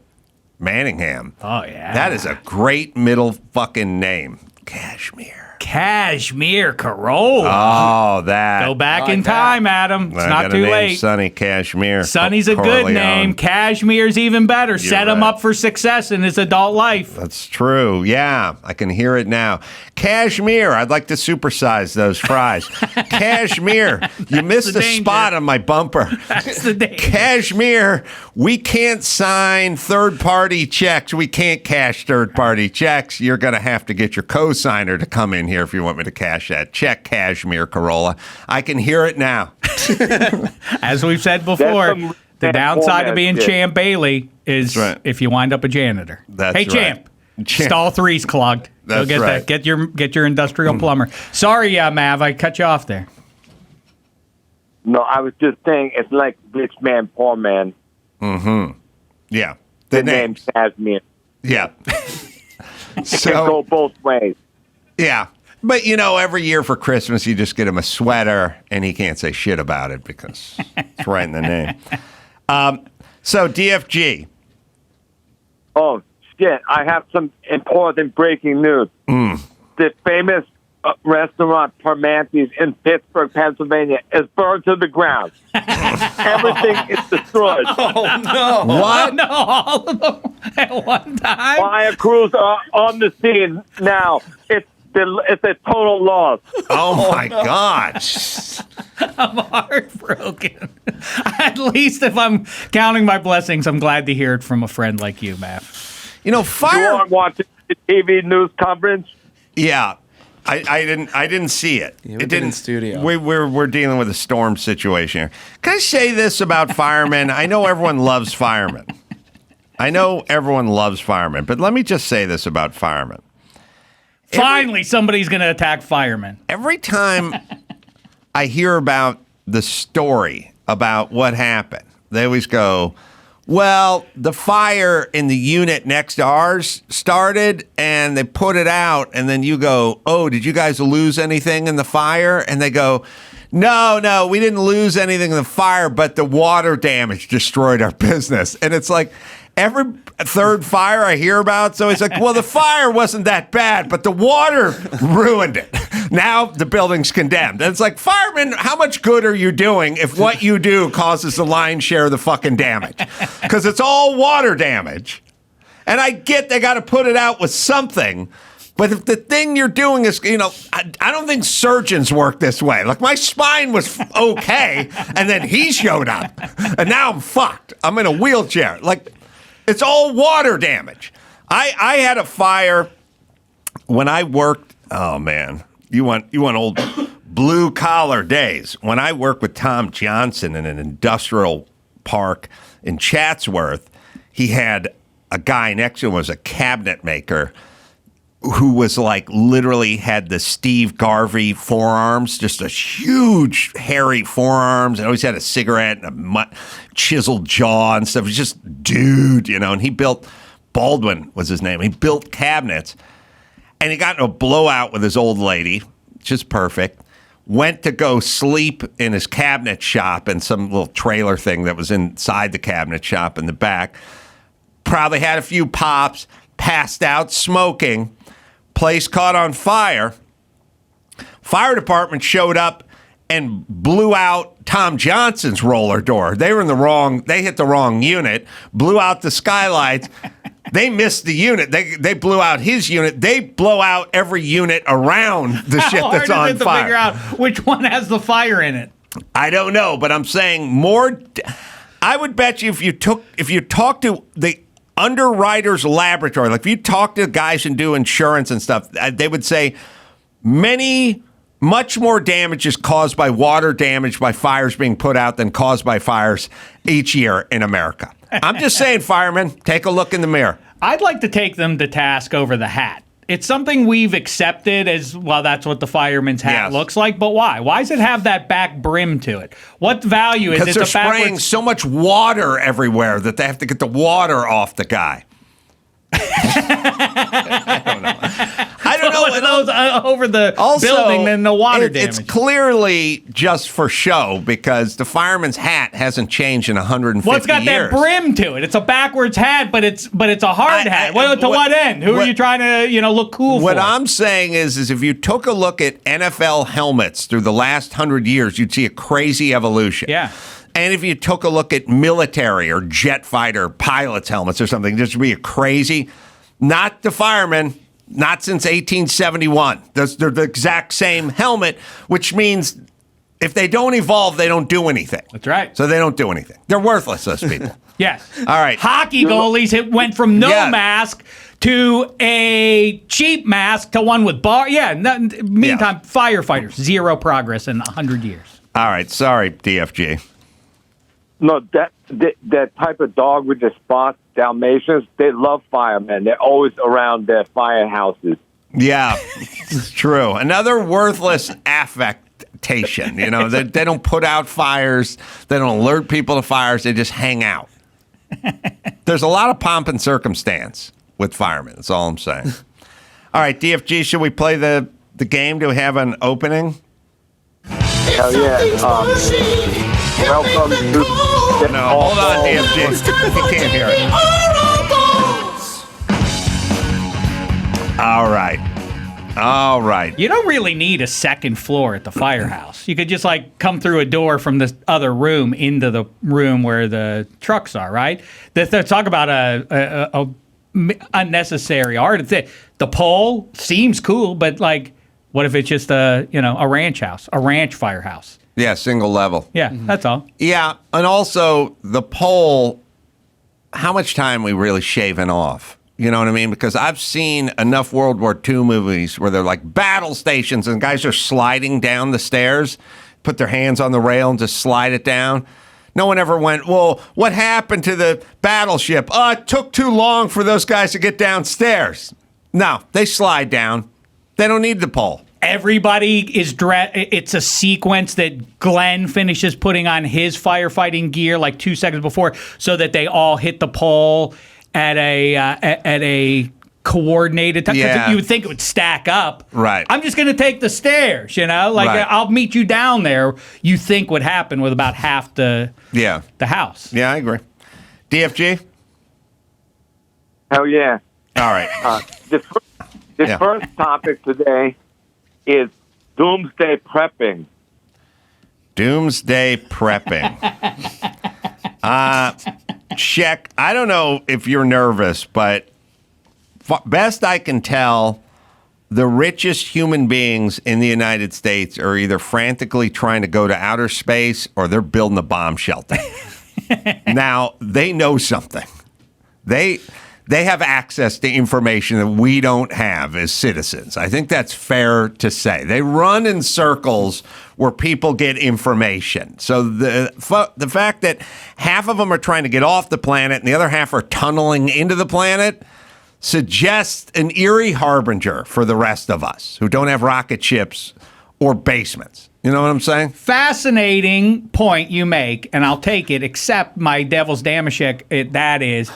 Manningham. Oh, yeah. That is a great middle fucking name. Cashmere Carolla. Oh, that. Go back in time, Adam. It's not too late. Sonny Kashmir. Sonny's a good name. Cashmere's even better. Set him right. up for success in his adult life. That's true. Yeah, I can hear it now. Kashmir, I'd like to supersize those fries. Kashmir, you missed a spot on my bumper. That's the danger. Kashmir, we can't sign third-party checks. We can't cash third-party checks. You're going to have to get your co-signer to come in here if you want me to cash that check, Kashmir Carolla. I can hear it now. As we've said before, the downside of being Champ Bailey is if you wind up a janitor. That's hey, right. Champ, stall 3's clogged. Go That's get right. that. Get your industrial plumber. Sorry, Mav, I cut you off there. No, I was just saying it's like rich man, poor man. Mm-hmm. Yeah. The name's Kashmir. Yeah. So go both ways. Yeah. But, you know, every year for Christmas, you just get him a sweater, and he can't say shit about it because it's right in the name. So, DFG. Oh, shit. I have some important breaking news. The famous restaurant Pomegranate in Pittsburgh, Pennsylvania is burned to the ground. Everything is destroyed. Oh, no. What? No, all of them at one time? Fire crews are on the scene now. It's a total loss. Oh, my God. I'm heartbroken. At least if I'm counting my blessings, I'm glad to hear it from a friend like you, Matt. You know, You aren't watching the TV news coverage? Yeah. I didn't see it. Yeah, it didn't. in studio. We're dealing with a storm situation here. Can I say this about firemen? I know everyone loves firemen. But let me just say this about firemen. Finally, somebody's going to attack firemen. Every time I hear about the story about what happened, they always go, well, the fire in the unit next to ours started and they put it out. And then you go, oh, did you guys lose anything in the fire? And they go, no, we didn't lose anything in the fire, but the water damage destroyed our business. And it's like every third fire I hear about, so it's like, well, the fire wasn't that bad, but the water ruined it. Now the building's condemned. And it's like, firemen, how much good are you doing if what you do causes the lion's share of the fucking damage? Because it's all water damage. And I get they got to put it out with something. But if the thing you're doing is, you know, I don't think surgeons work this way. Like, my spine was okay, and then he showed up. And now I'm fucked. I'm in a wheelchair. Like, it's all water damage. I had a fire when I worked. Oh, man. You want old blue-collar days. When I worked with Tom Johnson in an industrial park in Chatsworth, he had a guy next to him was a cabinet maker who was like literally had the Steve Garvey forearms, just a huge hairy forearms, and always had a cigarette and a chiseled jaw and stuff. He was just dude, you know, and he built, Baldwin was his name. He built cabinets, and he got in a blowout with his old lady, just perfect. Went to go sleep in his cabinet shop in some little trailer thing that was inside the cabinet shop in the back. Probably had a few pops, passed out smoking. Place caught on fire. Fire department showed up and blew out Tom Johnson's roller door. They hit the wrong unit, blew out the skylights, They missed the unit. They blew out his unit. They blow out every unit around the shit that's How hard on is it to fire. figure out which one has the fire in it? I don't know, but I'm saying more. I would bet you if you talk to the underwriters laboratory, like if you talk to guys who do insurance and stuff, they would say much more damage is caused by water damage by fires being put out than caused by fires each year in America. I'm just saying, firemen, take a look in the mirror. I'd like to take them to task over the hat. It's something we've accepted as, well, that's what the fireman's hat looks like, but why? Why does it have that back brim to it? What value is it? Because they're spraying so much water everywhere that they have to get the water off the guy. I don't know. Those over the building, then the water damage. It's clearly just for show because the fireman's hat hasn't changed in 150 well, it's got years. that brim to it. It's a backwards hat, but it's a hard hat. To what end? Who are you trying to look cool for? What I'm saying is if you took a look at NFL helmets through the last 100 years, you'd see a crazy evolution. Yeah. And if you took a look at military or jet fighter pilots' helmets or something, this would be a crazy. Not the firemen. Not since 1871. They're the exact same helmet, which means if they don't evolve, they don't do anything. That's right. So they don't do anything. They're worthless, those people. Yes. All right. Hockey goalies went from no mask to a cheap mask to one with bar. Yeah. Meantime, firefighters, zero progress in 100 years. All right. Sorry, DFG. No, that type of dog with the spots, Dalmatians, they love firemen. They're always around their firehouses. Yeah, it's true. Another worthless affectation. They don't put out fires. They don't alert people to fires. They just hang out. There's a lot of pomp and circumstance with firemen. That's all I'm saying. All right, DFG, should we play the game? Do we have an opening? Hell yeah. Welcome to... No, hold on, DFG. He can't hear it. All right. You don't really need a second floor at the firehouse. You could just come through a door from this other room into the room where the trucks are, right? Talk about a unnecessary art. The pole seems cool, but what if it's just a ranch house, a ranch firehouse? Yeah, single level. Yeah, that's all. Yeah, and also the pole, how much time we really shaving off? You know what I mean? Because I've seen enough World War II movies where they're like battle stations and guys are sliding down the stairs, put their hands on the rail and just slide it down. No one ever went, well, what happened to the battleship? It took too long for those guys to get downstairs. No, they slide down. They don't need the pole. Everybody is it's a sequence that Glenn finishes putting on his firefighting gear 2 seconds before, so that they all hit the pole at a coordinated time. Yeah. You would think it would stack up. Right. I'm just going to take the stairs. Right. I'll meet you down there. You think would happen with about half the house. Yeah, I agree. DFG. Hell yeah. All right. The first topic today is doomsday prepping. Doomsday prepping. Shek, I don't know if you're nervous, but best I can tell, the richest human beings in the United States are either frantically trying to go to outer space or they're building a bomb shelter. Now, they know something. They have access to information that we don't have as citizens. I think that's fair to say. They run in circles where people get information. So the fact that half of them are trying to get off the planet and the other half are tunneling into the planet suggests an eerie harbinger for the rest of us who don't have rocket ships or basements. You know what I'm saying? Fascinating point you make, and I'll take it, except my Devil's Dameshek,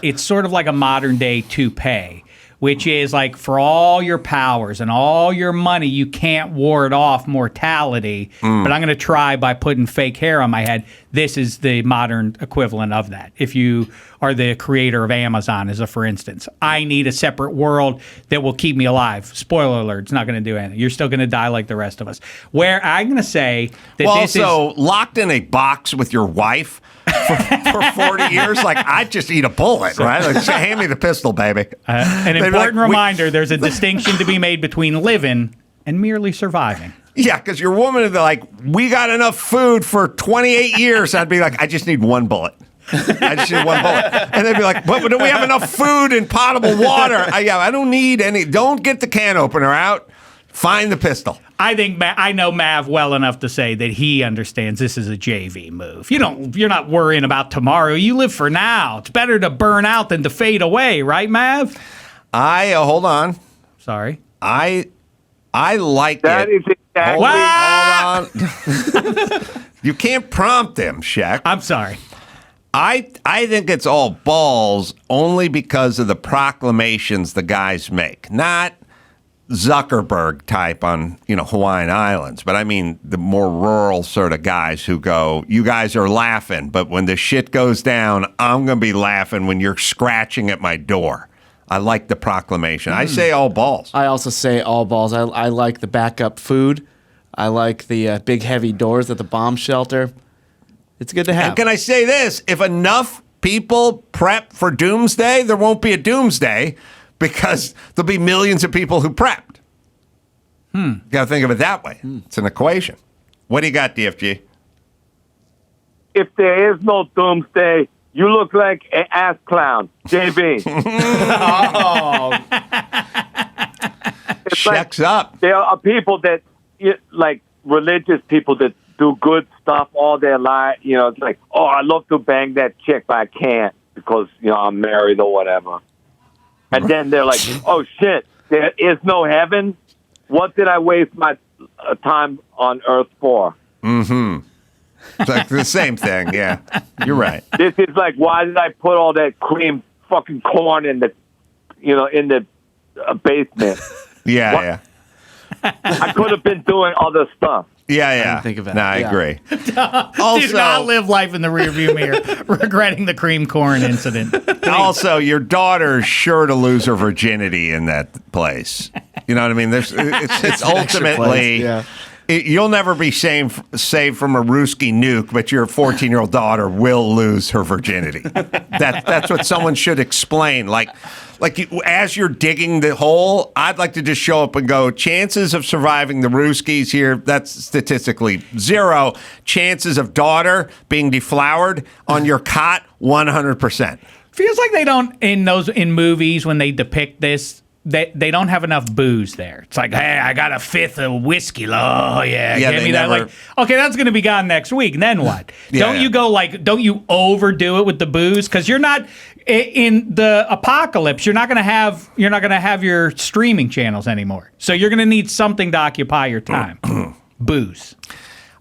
it's sort of like a modern day toupee, which is for all your powers and all your money, you can't ward off mortality, but I'm going to try by putting fake hair on my head. this is the modern equivalent of that. If you are the creator of Amazon, as a for instance, I need a separate world that will keep me alive. Spoiler alert, it's not going to do anything. You're still going to die like the rest of us. Where I'm going to say that this is locked in a box with your wife for 40 years, like, I'd just eat a bullet, right? Like, hand me the pistol, baby. An important reminder, there's a distinction to be made between living and merely surviving. Yeah, because your woman would be like, we got enough food for 28 years. I'd be like, I just need one bullet. I just need one bullet. And they'd be like, but do we have enough food and potable water? I don't need any. Don't get the can opener out. Find the pistol. I think I know Mav well enough to say that he understands this is a JV move. You're not worrying about tomorrow. You live for now. It's better to burn out than to fade away, right, Mav? Hold on. Sorry. I like That it. is exactly. Hold on. You can't prompt him, Shek. I'm sorry. I think it's all balls only because of the proclamations the guys make, not Zuckerberg type on Hawaiian Islands, but I mean the more rural sort of guys who go, you guys are laughing, but when the shit goes down, I'm gonna be laughing when you're scratching at my door. I like the proclamation. I say all balls. I also say all balls. I like the backup food. I like the big heavy doors at the bomb shelter. It's good to have. And can I say this? If enough people prep for Doomsday, there won't be a Doomsday because there'll be millions of people who prepped. You got to think of it that way. It's an equation. What do you got, DFG? If there is no Doomsday, you look like an ass clown, JB. It's Shek's up. There are people that, like religious people that do good stuff all their life. It's like, oh, I love to bang that chick, but I can't because, I'm married or whatever. And then they're like, oh, shit, there is no heaven? What did I waste my time on earth for? Mm-hmm. It's like the same thing, yeah. You're right. This is like, why did I put all that cream fucking corn in the, in the basement? Yeah. I could have been doing other stuff. Yeah. I didn't think of that. No, I agree. Do not live life in the rearview mirror, regretting the cream corn incident. Also, your daughter's sure to lose her virginity in that place. You know what I mean? It's ultimately, you'll never be saved from a Ruski nuke, but your 14-year-old daughter will lose her virginity. That's what someone should explain. Like as you're digging the hole, I'd like to just show up and go, chances of surviving the Ruskies here, that's statistically 0. Chances of daughter being deflowered on your cot, 100%. Feels like they don't, in movies when they depict this, they don't have enough booze there. It's like, hey, I got a fifth of whiskey. Oh, yeah. Give me that. Like, okay, that's going to be gone next week. And then what? Don't you overdo it with the booze? Because you're not, in the apocalypse, you're not going to have your streaming channels anymore. So you're going to need something to occupy your time. Booze.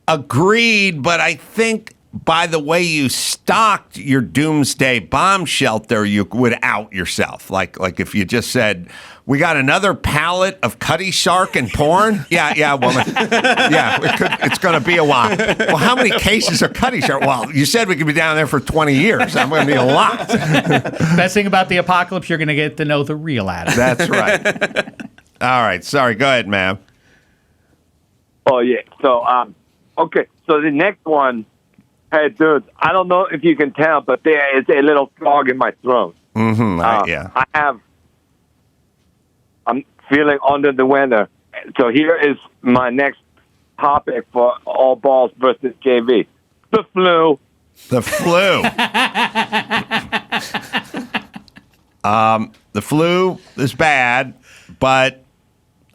Agreed, but I think by the way you stocked your Doomsday bomb shelter, you would out yourself. Like if you just said, we got another pallet of Cutty Shark and porn. Yeah, woman. Yeah, it's going to be a while. Well, how many cases of Cutty Shark? Well, you said we could be down there for 20 years. I'm going to need a lot. Best thing about the apocalypse, you're going to get to know the real Adam. That's right. All right. Sorry. Go ahead, ma'am. Oh, yeah. So, okay. So the next one, hey, dude, I don't know if you can tell, but there is a little frog in my throat. Mm-hmm. Yeah. I'm feeling under the weather. So here is my next topic for All Balls versus JV. The flu. The flu. The flu is bad, but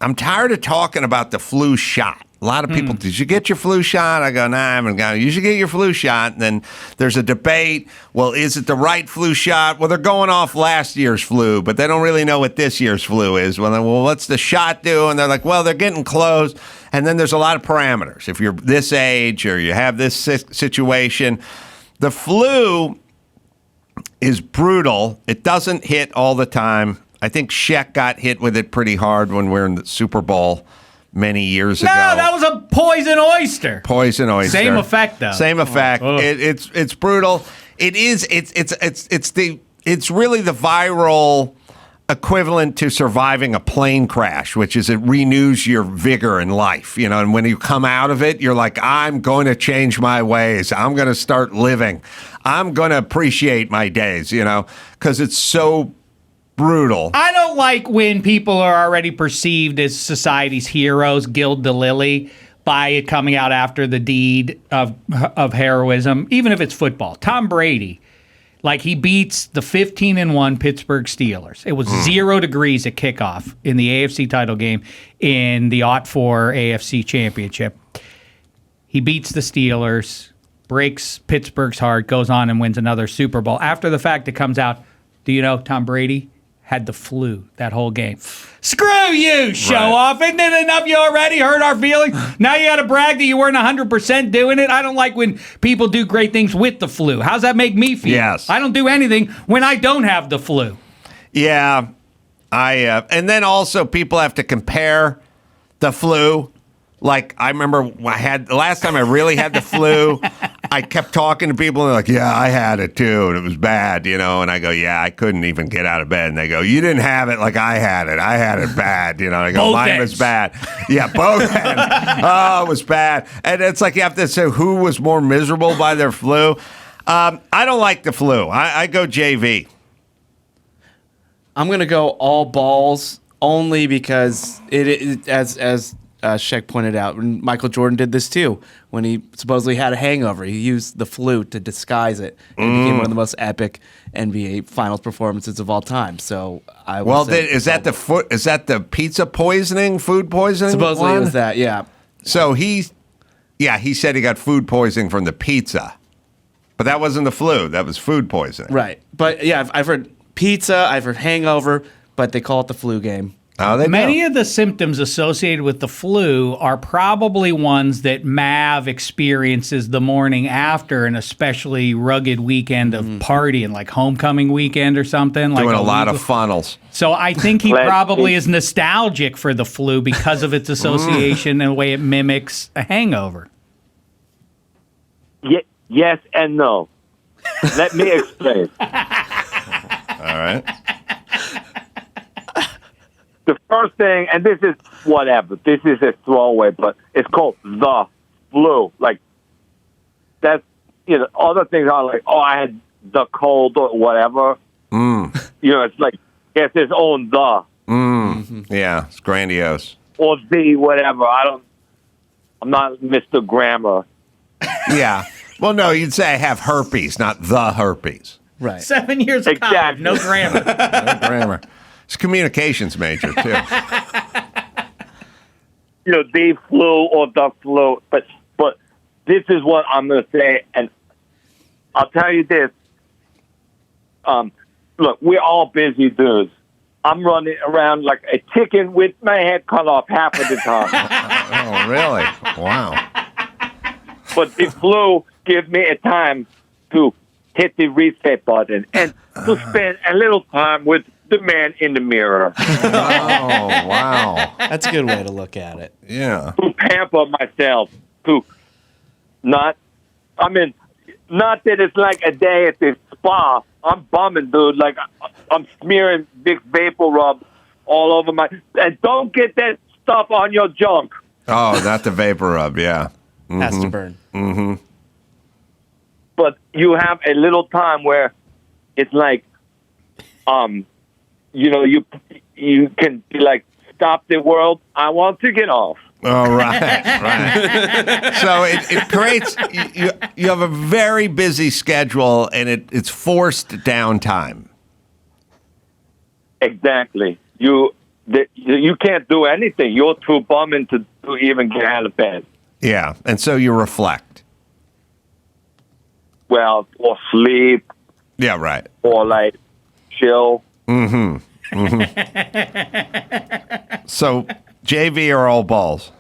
I'm tired of talking about the flu shot. A lot of people, did you get your flu shot? I go, nah, I haven't got it. You should get your flu shot. And then there's a debate. Well, is it the right flu shot? Well, they're going off last year's flu, but they don't really know what this year's flu is. Well, what's the shot do? And they're like, well, they're getting close. And then there's a lot of parameters. If you're this age or you have this situation, the flu is brutal. It doesn't hit all the time. I think Shek got hit with it pretty hard when we were in the Super Bowl. many years No, ago. that was a poison oyster. Poison oyster. Same effect, though. Same effect. Oh. It's brutal. It is. It's really the viral equivalent to surviving a plane crash, which is it renews your vigor in life. You know, and when you come out of it, you're like, I'm going to change my ways. I'm going to start living. I'm going to appreciate my days. You know, because it's so brutal. I don't like when people are already perceived as society's heroes, gild the lily, by it coming out after the deed of heroism, even if it's football. Tom Brady, like he beats the 15-1 Pittsburgh Steelers. It was 0 degrees at kickoff in the AFC title game in the 04 AFC Championship. He beats the Steelers, breaks Pittsburgh's heart, goes on and wins another Super Bowl. After the fact, it comes out, do you know Tom Brady had the flu that whole game? Screw you, show off. Isn't it enough you already hurt our feelings? Now you got to brag that you weren't 100% doing it? I don't like when people do great things with the flu. How's that make me feel? Yes. I don't do anything when I don't have the flu. Yeah. And then also people have to compare the flu. Like, I remember the last time I really had the flu, I kept talking to people and they're like, yeah, I had it too. And it was bad, you know? And I go, yeah, I couldn't even get out of bed. And they go, you didn't have it like I had it. I had it bad, you know? And I go, Both mine ends. was bad. Yeah, both ends. Oh, it was bad. And it's like you have to say who was more miserable by their flu. I don't like the flu. I go JV. I'm gonna go all balls only because it as Shek pointed out, and Michael Jordan did this too when he supposedly had a hangover. He used the flu to disguise it, and it became one of the most epic NBA Finals performances of all time. So I would Well, say is that the pizza poisoning, food poisoning? supposedly one? it was that, yeah. So he said he got food poisoning from the pizza, but that wasn't the flu. That was food poisoning. Right, but yeah, I've heard pizza, I've heard hangover, but they call it the flu game. Oh, they Many do. of the symptoms associated with the flu are probably ones that Mav experiences the morning after an especially rugged weekend of partying, like homecoming weekend or something. Doing like a lot of funnels. So I think he Let's probably see. is nostalgic for the flu because of its association and the way it mimics a hangover. Yes and no. Let me explain. All right. The first thing, and this is whatever, this is a throwaway, but it's called the flu. Like, that's, you know, other things are like, oh, I had the cold or whatever. You know, it's like, it's its own the. Yeah, it's grandiose. Or the whatever. I'm not Mr. Grammar. Yeah. Well, no, you'd say I have herpes, not the herpes. Right. 7 years of college, Exactly. no grammar. No grammar. It's a communications major, too. You know, the flu or the flu. But this is what I'm going to say, and I'll tell you this. Look, we're all busy dudes. I'm running around like a chicken with my head cut off half of the time. Oh, really? Wow. But the flu gives me a time to hit the reset button and to spend a little time with the man in the mirror, Oh, wow. That's a good way to look at it. Yeah. to pamper myself, not that it's like a day at the spa. I'm bumming, dude. Like, I'm smearing big vapor rub all over and don't get that stuff on your junk. Oh, not the vapor rub, yeah. Has to burn. But you have a little time where it's like, you know, you can be like, stop the world. I want to get off. Oh, right. So it creates, you have a very busy schedule and it's forced downtime. Exactly. You can't do anything. You're too bumming to even get out of bed. Yeah. And so you reflect. Well, or sleep, Yeah, right. or like chill. So JV are all balls.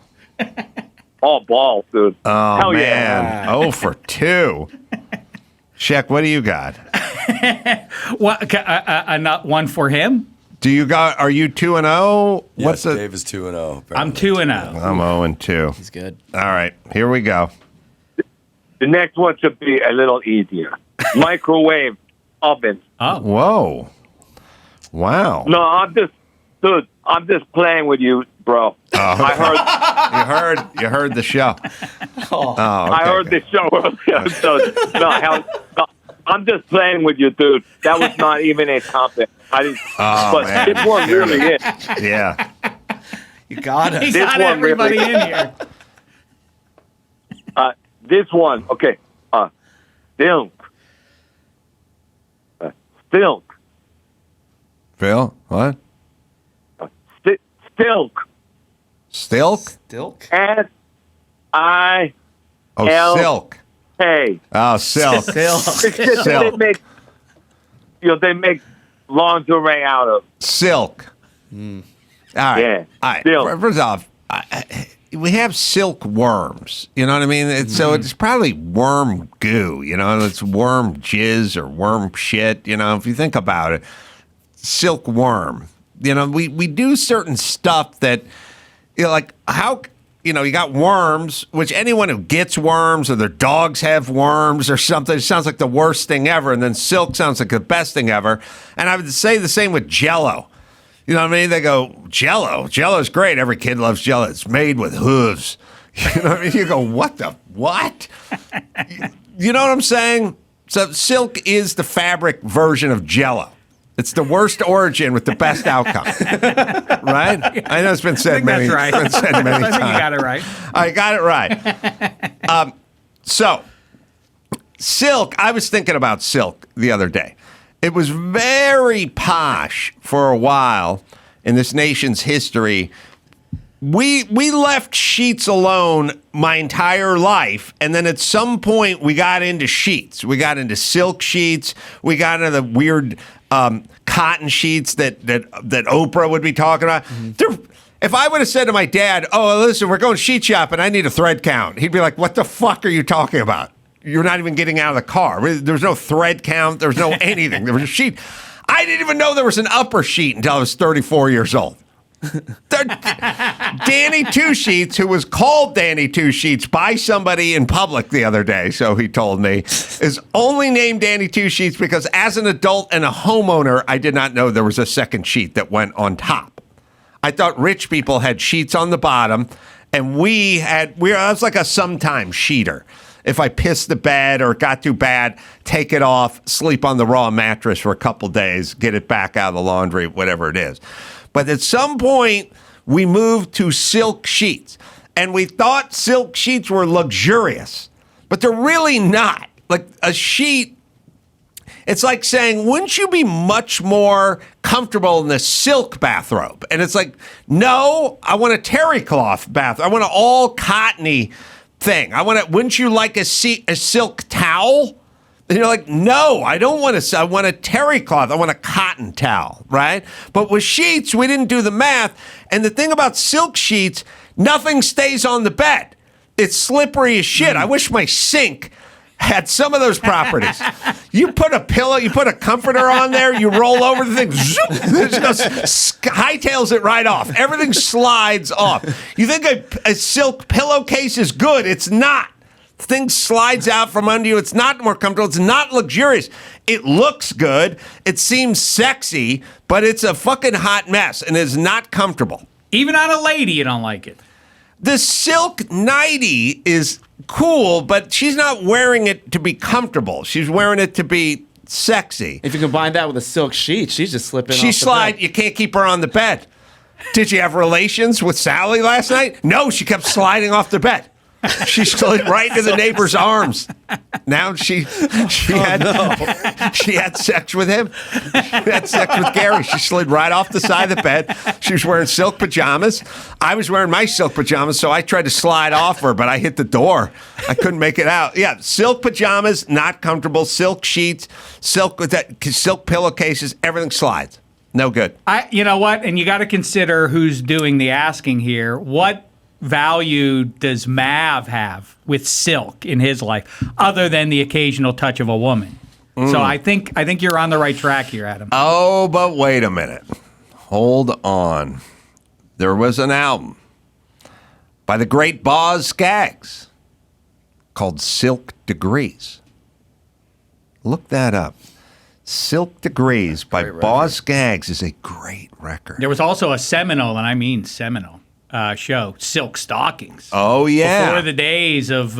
All balls, dude. Oh, Hell man. yeah. Oh, for 2. Shek, what do you got? Not one for him? Do you got? Are you 2-0? Yes, Dave is 2-0. I'm 2-0. I'm 0-2. He's good. All right, here we go. The next one should be a little easier. Microwave oven. Oh, Whoa! Wow! No, I'm just playing with you, bro. I heard You heard the show. Oh, I okay, heard okay. the show earlier. So, no, I'm just playing with you, dude. That was not even a topic. I didn't. But man. this one really is. Yeah. You got he us. This got one everybody really- in here. This one, okay. Silk. Silk. Phil, what? Silk. Stilk? Dilk? S-I-L-K. Oh, silk. Hey, Oh, silk. they make, they make lingerie out of. Silk. All right. Yeah, All right. silk. First off, we have silk worms. You know what I mean? So it's probably worm goo. You know, it's worm jizz or worm shit. You know, if you think about it, silk worm. You know, we do certain stuff that, like how. You know, you got worms, which anyone who gets worms or their dogs have worms or something, it sounds like the worst thing ever. And then silk sounds like the best thing ever. And I would say the same with Jell-O. You know what I mean? They go, Jell-O. Jell-O's great. Every kid loves Jell-O. It's made with hooves. You know what I mean? You go, what? You know what I'm saying? So silk is the fabric version of Jell-O. It's the worst origin with the best outcome, right? I know it's been said many times. I think you got it right. I got it right. So, silk, I was thinking about silk the other day. It was very posh for a while in this nation's history. We left sheets alone my entire life, and then at some point we got into sheets. We got into silk sheets. We got into the weird cotton sheets that Oprah would be talking about. If I would have said to my dad, "Oh, listen, we're going sheet shopping. I need a thread count," he'd be like, "What the fuck are you talking about? You're not even getting out of the car. There's no thread count. There's no anything. There was a sheet. I didn't even know there was an upper sheet until I was 34 years old." Danny Two Sheets, who was called Danny Two Sheets by somebody in public the other day, so he told me, is only named Danny Two Sheets because as an adult and a homeowner, I did not know there was a second sheet that went on top. I thought rich people had sheets on the bottom, and I was like a sometime sheeter. If I pissed the bed or it got too bad, take it off, sleep on the raw mattress for a couple days, get it back out of the laundry, whatever it is. But at some point, we moved to silk sheets. And we thought silk sheets were luxurious. But they're really not. Like a sheet, it's like saying, wouldn't you be much more comfortable in the silk bathrobe? And it's like, no, I want a terry cloth bath. I want an all cottony thing. Wouldn't you like a silk towel? And you're like, no, I don't want I want a terry cloth. I want a cotton towel, right? But with sheets, we didn't do the math. And the thing about silk sheets, nothing stays on the bed. It's slippery as shit. I wish my sink had some of those properties. You put a pillow, you put a comforter on there, you roll over the thing, zoop, it just hightails it right off. Everything slides off. You think a silk pillowcase is good? It's not. Thing slides out from under you. It's not more comfortable. It's not luxurious. It looks good. It seems sexy, but it's a fucking hot mess and is not comfortable. Even on a lady, you don't like it. The silk nightie is cool, but she's not wearing it to be comfortable. She's wearing it to be sexy. If you combine that with a silk sheet, she's just slipping She off the slide. bed. You can't keep her on the bed. Did you have relations with Sally last night? No, she kept sliding off the bed. She slid right into the neighbor's arms. Now she had sex with him. She had sex with Gary. She slid right off the side of the bed. She was wearing silk pajamas. I was wearing my silk pajamas, so I tried to slide off her, but I hit the door. I couldn't make it out. Yeah, silk pajamas, not comfortable. Silk sheets, silk pillowcases, everything slides. No good. You know what? And you got to consider who's doing the asking here. What value does Mav have with silk in his life, other than the occasional touch of a woman? So I think you're on the right track here, Adam. Oh, but wait a minute. Hold on. There was an album by the great Boz Scaggs called Silk Degrees. Look that up. Silk Degrees by Boz Scaggs is a great record. There was also a seminal, and I mean seminal, show, Silk Stockings. Oh, yeah. Before the days of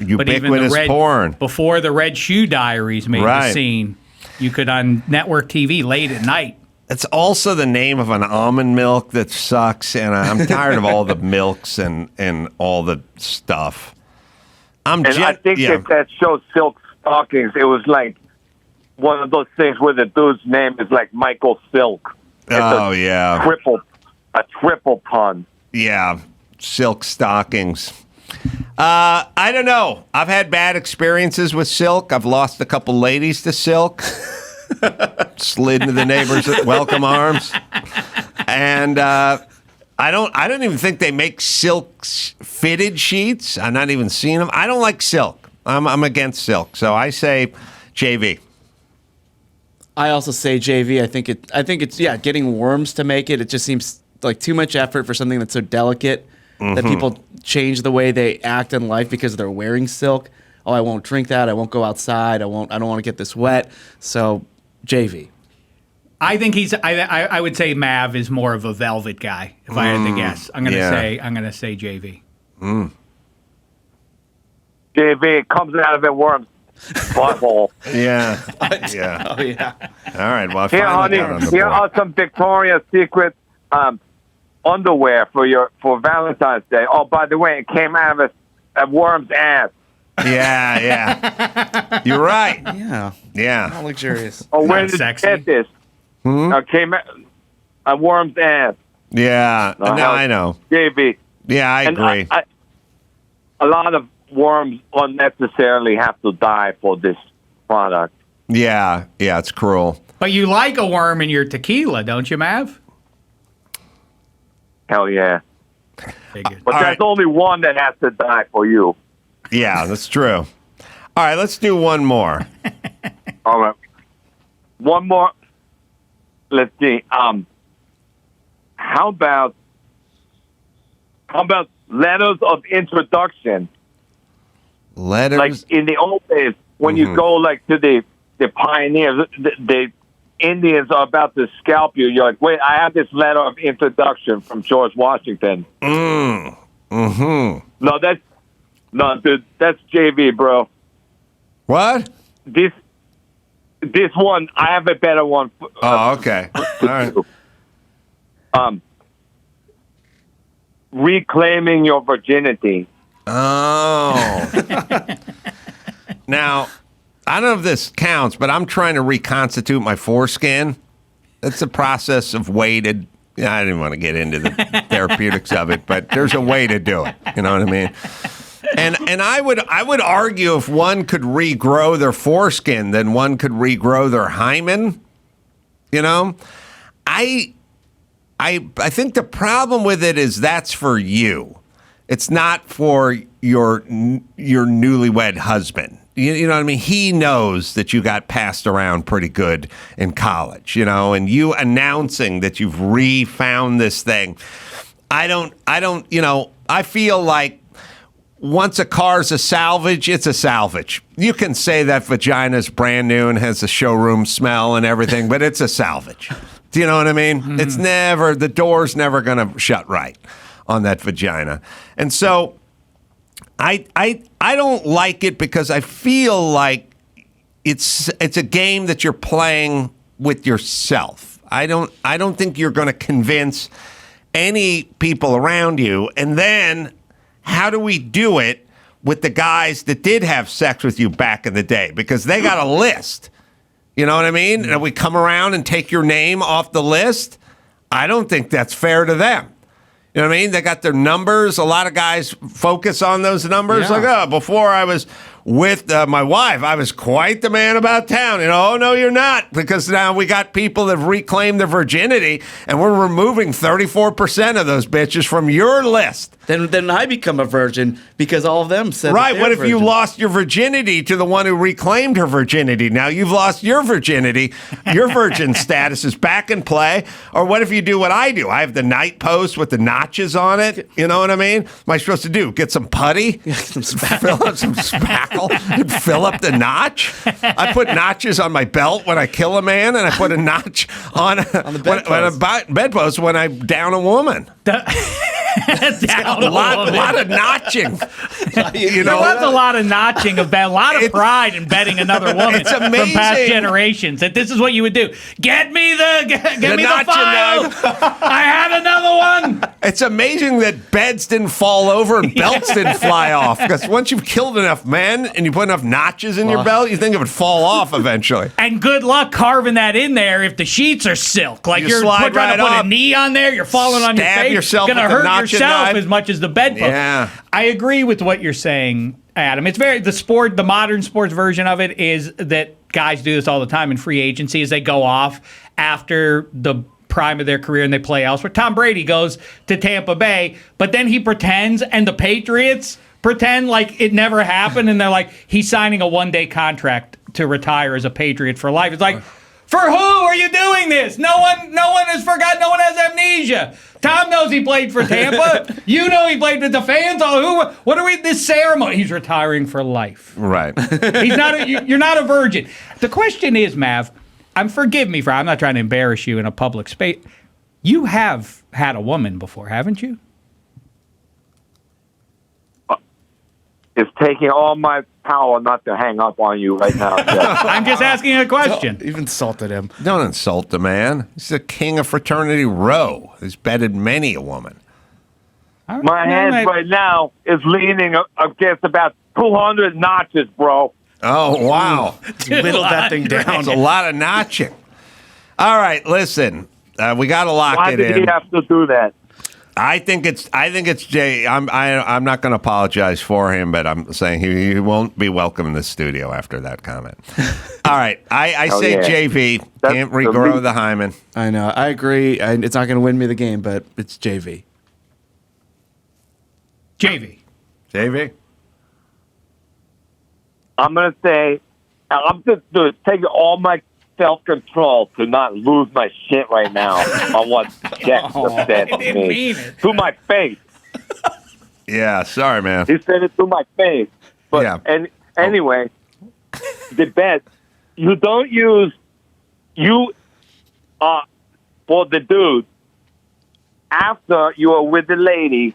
ubiquitous porn. Before the Red Shoe Diaries made the scene. You could on network TV late at night. It's also the name of an almond milk that sucks, and I'm tired of all the milks and all the stuff. I think that show Silk Stockings, it was like one of those things where the dude's name is like Michael Silk. It's a triple pun. Yeah, Silk Stockings. I don't know. I've had bad experiences with Silk. I've lost a couple ladies to Silk. Slid into the neighbors' welcome arms. And I don't even think they make silk fitted sheets. I'm not even seeing them. I don't like Silk. I'm against Silk. So I say JV. I also say JV. I think it's getting worms to make it. It just seems like too much effort for something that's so delicate that people change the way they act in life because they're wearing silk. Oh, I won't drink that. I won't go outside. I don't want to get this wet. So JV. I think I would say Mav is more of a velvet guy. If I had to guess, I'm gonna say JV. JV comes out of it worms. Butthole. Yeah. Oh yeah. All right. Well, here, honey, here are some Victoria's Secret underwear for Valentine's Day. Oh, by the way, it came out of a worm's ass. Yeah. You're right. Yeah. How luxurious. Oh, where did you get this? Came out a worm's ass. Yeah. No, I know. JV. Yeah, I agree. A lot of worms unnecessarily have to die for this product. Yeah, it's cruel. But you like a worm in your tequila, don't you, Mav? Hell yeah. Figured. But there's only one that has to die for you. Yeah, that's true. All right, let's do one more. All right. One more. Let's see. How about letters of introduction? Letters? Like in the old days, when you go like to the pioneers, the Indians are about to scalp you. You're like, wait, I have this letter of introduction from George Washington. No, dude, that's JV, bro. What? This one, I have a better one. Okay. All right. Reclaiming your virginity. Oh. Now, I don't know if this counts, but I'm trying to reconstitute my foreskin. It's a process of weighted. I didn't want to get into the therapeutics of it, but there's a way to do it. You know what I mean? And I would argue if one could regrow their foreskin, then one could regrow their hymen. You know, I think the problem with it is that's for you. It's not for your newlywed husband. You know what I mean? He knows that you got passed around pretty good in college, you know, and you announcing that you've refound this thing. I don't, you know, I feel like once a car's a salvage, it's a salvage. You can say that vagina's brand new and has a showroom smell and everything, but it's a salvage. Do you know what I mean? Mm-hmm. It's never, the door's never going to shut right on that vagina. And so I don't like it because I feel like it's a game that you're playing with yourself. I don't think you're going to convince any people around you. And then how do we do it with the guys that did have sex with you back in the day? Because they got a list. You know what I mean? And we come around and take your name off the list. I don't think that's fair to them. You know what I mean? They got their numbers. A lot of guys focus on those numbers. Yeah. Like, oh, before I was with my wife, I was quite the man about town. Oh, no, you're not, because now we got people that have reclaimed their virginity, and we're removing 34% of those bitches from your list. Then I become a virgin because all of them said Right. that What they're if you virgins. lost your virginity to the one who reclaimed her virginity? Now you've lost your virginity. Your virgin status is back in play. Or what if you do what I do? I have the night post with the notches on it. You know what I mean? What am I supposed to do? Get some putty? Fill up some spackle and fill up the notch? I put notches on my belt when I kill a man, and I put a notch on the bedpost when I down a woman. A lot of notching. There was a lot of notching of a lot of pride in betting another woman It's from amazing. past generations. That this is what you would do. Get me the notching file. knife. I had another one. It's amazing that beds didn't fall over and belts didn't fly off. Because once you've killed enough men and you put enough notches in your belt, you think it would fall off eventually. And good luck carving that in there if the sheets are silk. Like You you're slide trying to right put up. a knee on there, you're falling on your Stab face. yourself Gonna with the hurt notching yourself knife. as much as the bedpost. Yeah. I agree with what you're saying, Adam. It's the modern sports version of it is that guys do this all the time in free agency as they go off after the prime of their career and they play elsewhere. Tom Brady goes to Tampa Bay, but then he pretends, and the Patriots pretend like it never happened, and they're like, he's signing a one-day contract to retire as a Patriot for life. It's like, for who are you doing this? No one has forgotten. No one has amnesia. Tom knows he played for Tampa. You know he played with the fans. What are we? This ceremony? He's retiring for life. Right. He's not. You're not a virgin. The question is, Mav. Forgive me for. I'm not trying to embarrass you in a public space. You have had a woman before, haven't you? It's taking all my power not to hang up on you right now. Jeff. I'm just asking a question. You've insulted him. Don't insult the man. He's the king of fraternity row. He's bedded many a woman. My hand right now is leaning against about 200 notches, bro. Oh, wow. Whittle that thing down. That's a lot of notching. All right, listen. We got to lock Why it did in. he have to do that? I think it's Jay. I'm not going to apologize for him, but I'm saying he won't be welcome in the studio after that comment. All right, I say yeah. JV. That's Can't the regrow least- the hymen. I know. I agree. It's not going to win me the game, but it's JV. JV. JV. I'm going to say, I'm just taking all my self-control to not lose my shit right now on what Shek just said to didn't me. mean it. To my face. Yeah, sorry, man. He said it to my face. But Yeah. and anyway, the bet, you don't use, for the dude, after you are with the lady,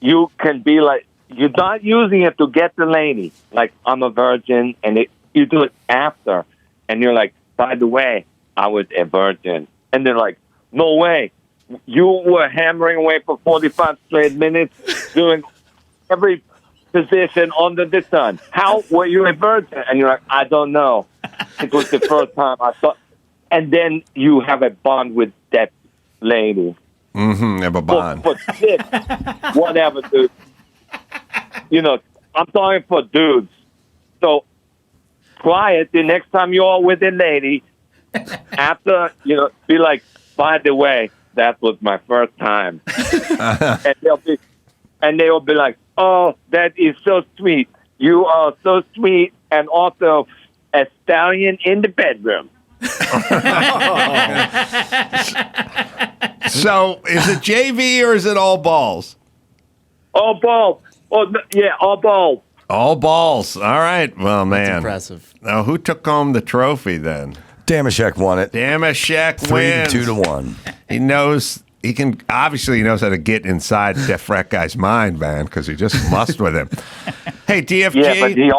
you can be like, you're not using it to get the lady. Like, I'm a virgin, and you do it after. And you're like, by the way, I was a virgin. And they're like, no way. You were hammering away for 45 straight minutes doing every position under the sun. How were you a virgin? And you're like, I don't know. It was the first time I thought. And then you have a bond with that lady. Mm-hmm. Have a bond. For shit, whatever, dude. I'm talking for dudes. So try it the next time you're with a lady. After, be like, by the way, that was my first time. and they'll be like, oh, that is so sweet. You are so sweet and also a stallion in the bedroom. So, is it JV or is it all balls? All balls. Oh, yeah, all balls. All balls. All right. Well, man. That's impressive. Now, who took home the trophy then? Dameshek won it. Dameshek wins. 3-2-1. He knows he knows how to get inside that frat guy's mind, man, because he just must with him. Hey, DFG. Yeah, but he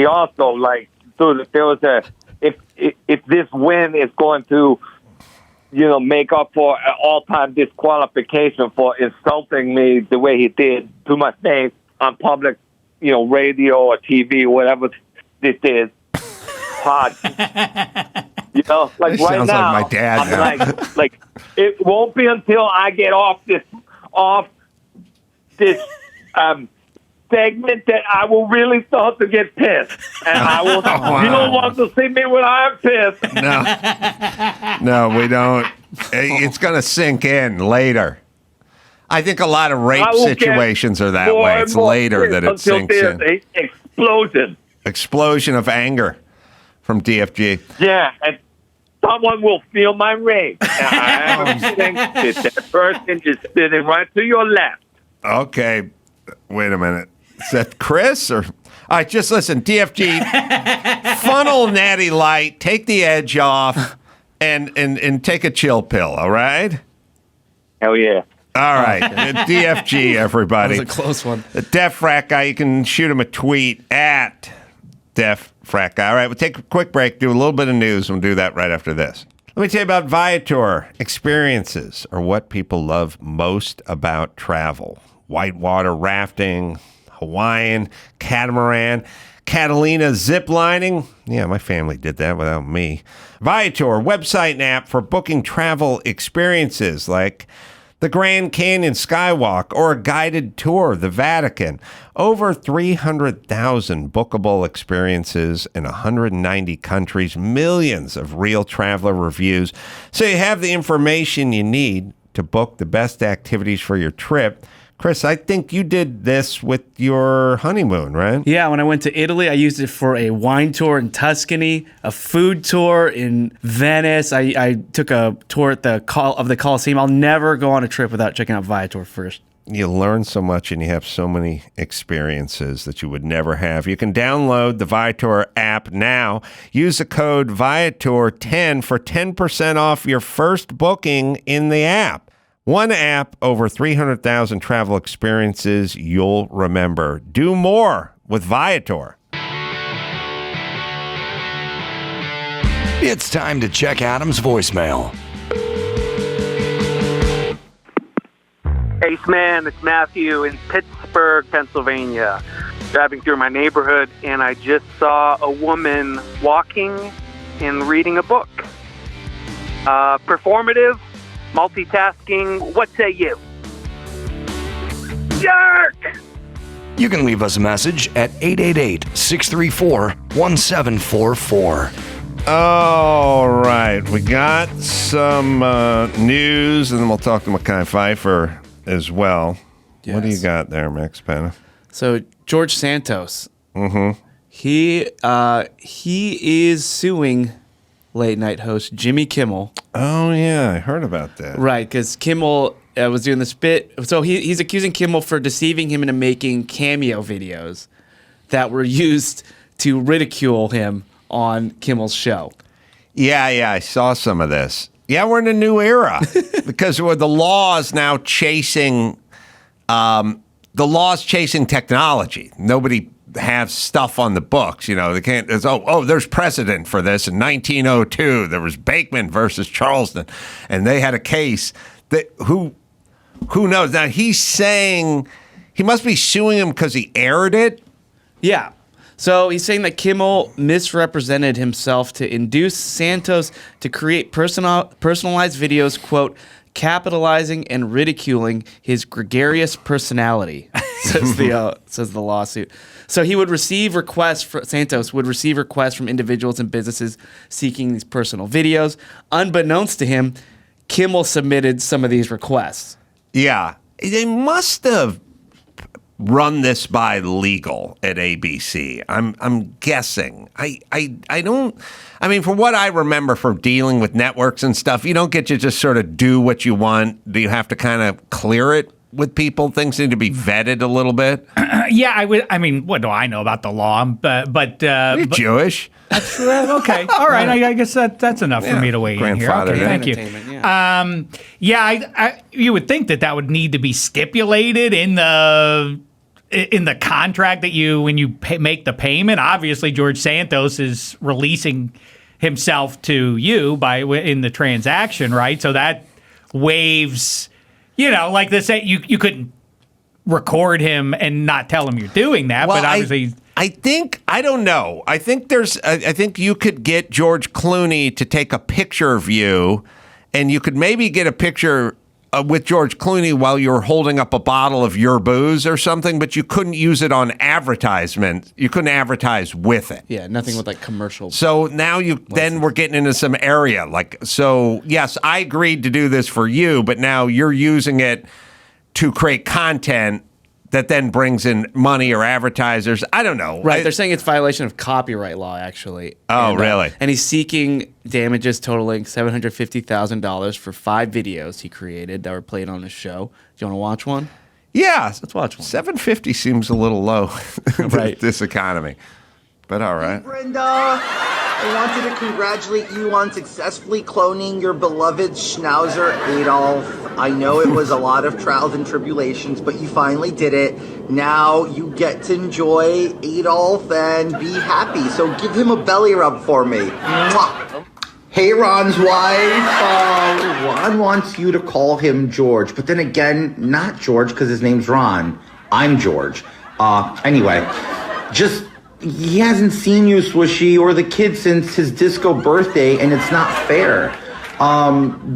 also, like, dude, if there was if this win is going to, make up for an all-time disqualification for insulting me the way he did to my face on public, radio or TV, whatever this is, pod. Like This right sounds now, like my dad I'm now. like, it won't be until I get off this segment that I will really start to get pissed. And I will. You don't want to see me when I'm pissed. No, we don't. It's going to sink in later. I think a lot of rape situations are that way. It's later that it sinks in. An explosion. Explosion of anger from DFG. Yeah, and someone will feel my rage. I think that person is sitting right to your left. Okay, wait a minute. Is that Chris or? All right, just listen. DFG, funnel Natty Light, take the edge off, and take a chill pill. All right. Hell yeah. All right, DFG, everybody. That was a close one. The Def Frat Guy, you can shoot him a tweet at Def Frat Guy. All right, we'll take a quick break, do a little bit of news, and we'll do that right after this. Let me tell you about Viator. Experiences are what people love most about travel. Whitewater rafting, Hawaiian, catamaran, Catalina zip lining. Yeah, my family did that without me. Viator, website and app for booking travel experiences like the Grand Canyon Skywalk, or a guided tour of the Vatican. Over 300,000 bookable experiences in 190 countries, millions of real traveler reviews. So you have the information you need to book the best activities for your trip. Chris, I think you did this with your honeymoon, right? Yeah, when I went to Italy, I used it for a wine tour in Tuscany, a food tour in Venice. I took a tour at the Colosseum. I'll never go on a trip without checking out Viator first. You learn so much and you have so many experiences that you would never have. You can download the Viator app now. Use the code Viator10 for 10% off your first booking in the app. One app, over 300,000 travel experiences you'll remember. Do more with Viator. It's time to check Adam's voicemail. Ace Man, it's Matthew in Pittsburgh, Pennsylvania. Driving through my neighborhood, and I just saw a woman walking and reading a book. Performative, multitasking, what say you? Yerk! You can leave us a message at 888-634-1744. All right. We got some news, and then we'll talk to Mekhi Phifer as well. Yes. What do you got there, Max Penna? So George Santos, he is suing late night host Jimmy Kimmel. Oh yeah, I heard about that. Right, because Kimmel was doing this bit. So he's accusing Kimmel for deceiving him into making cameo videos that were used to ridicule him on Kimmel's show. Yeah, I saw some of this. Yeah, we're in a new era because the law is now chasing technology. Nobody has stuff on the books. You know, they can't. There's precedent for this. In 1902, there was Bakeman versus Charleston, and they had a case that who knows. Now he's saying he must be suing him because he aired it. Yeah. So he's saying that Kimmel misrepresented himself to induce Santos to create personalized videos, quote, capitalizing and ridiculing his gregarious personality, says the lawsuit. So he would receive Santos would receive requests from individuals and businesses seeking these personal videos. Unbeknownst to him, Kimmel submitted some of these requests. Yeah, they must have run this by legal at ABC. I'm guessing. I don't. I mean, from what I remember from dealing with networks and stuff, you don't get to just sort of do what you want. Do you have to kind of clear it with people? Things need to be vetted a little bit. Yeah, I would. I mean, what do I know about the law? But you're Jewish. That's okay. All right. I guess that's enough for me to weigh in here. Okay, thank you. Yeah. You would think that would need to be stipulated in the contract that when you make the payment. Obviously, George Santos is releasing himself to you in the transaction, right? So that waives. Like this, you couldn't record him and not tell him you're doing that. Well, but obviously, I don't know. I think you could get George Clooney to take a picture of you, and you could maybe get a picture with George Clooney while you were holding up a bottle of your booze or something, but you couldn't use it on advertisement. You couldn't advertise with it. Yeah, nothing with like commercials. So now then we're getting into some area. So yes, I agreed to do this for you, but now you're using it to create content that then brings in money or advertisers. I don't know. Right, they're saying it's violation of copyright law, actually. Oh, really? And he's seeking damages totaling $750,000 for 5 videos he created that were played on his show. Do you want to watch one? Yeah. Let's watch one. $750 seems a little low Right. this economy. But all right. Brenda, I wanted to congratulate you on successfully cloning your beloved Schnauzer Adolf. I know it was a lot of trials and tribulations, but you finally did it. Now you get to enjoy Adolf and be happy. So give him a belly rub for me. Mwah. Hey, Ron's wife. Ron wants you to call him George, but then again, not George because his name's Ron. I'm George. Anyway, he hasn't seen you, Swishy, or the kid since his disco birthday, and it's not fair.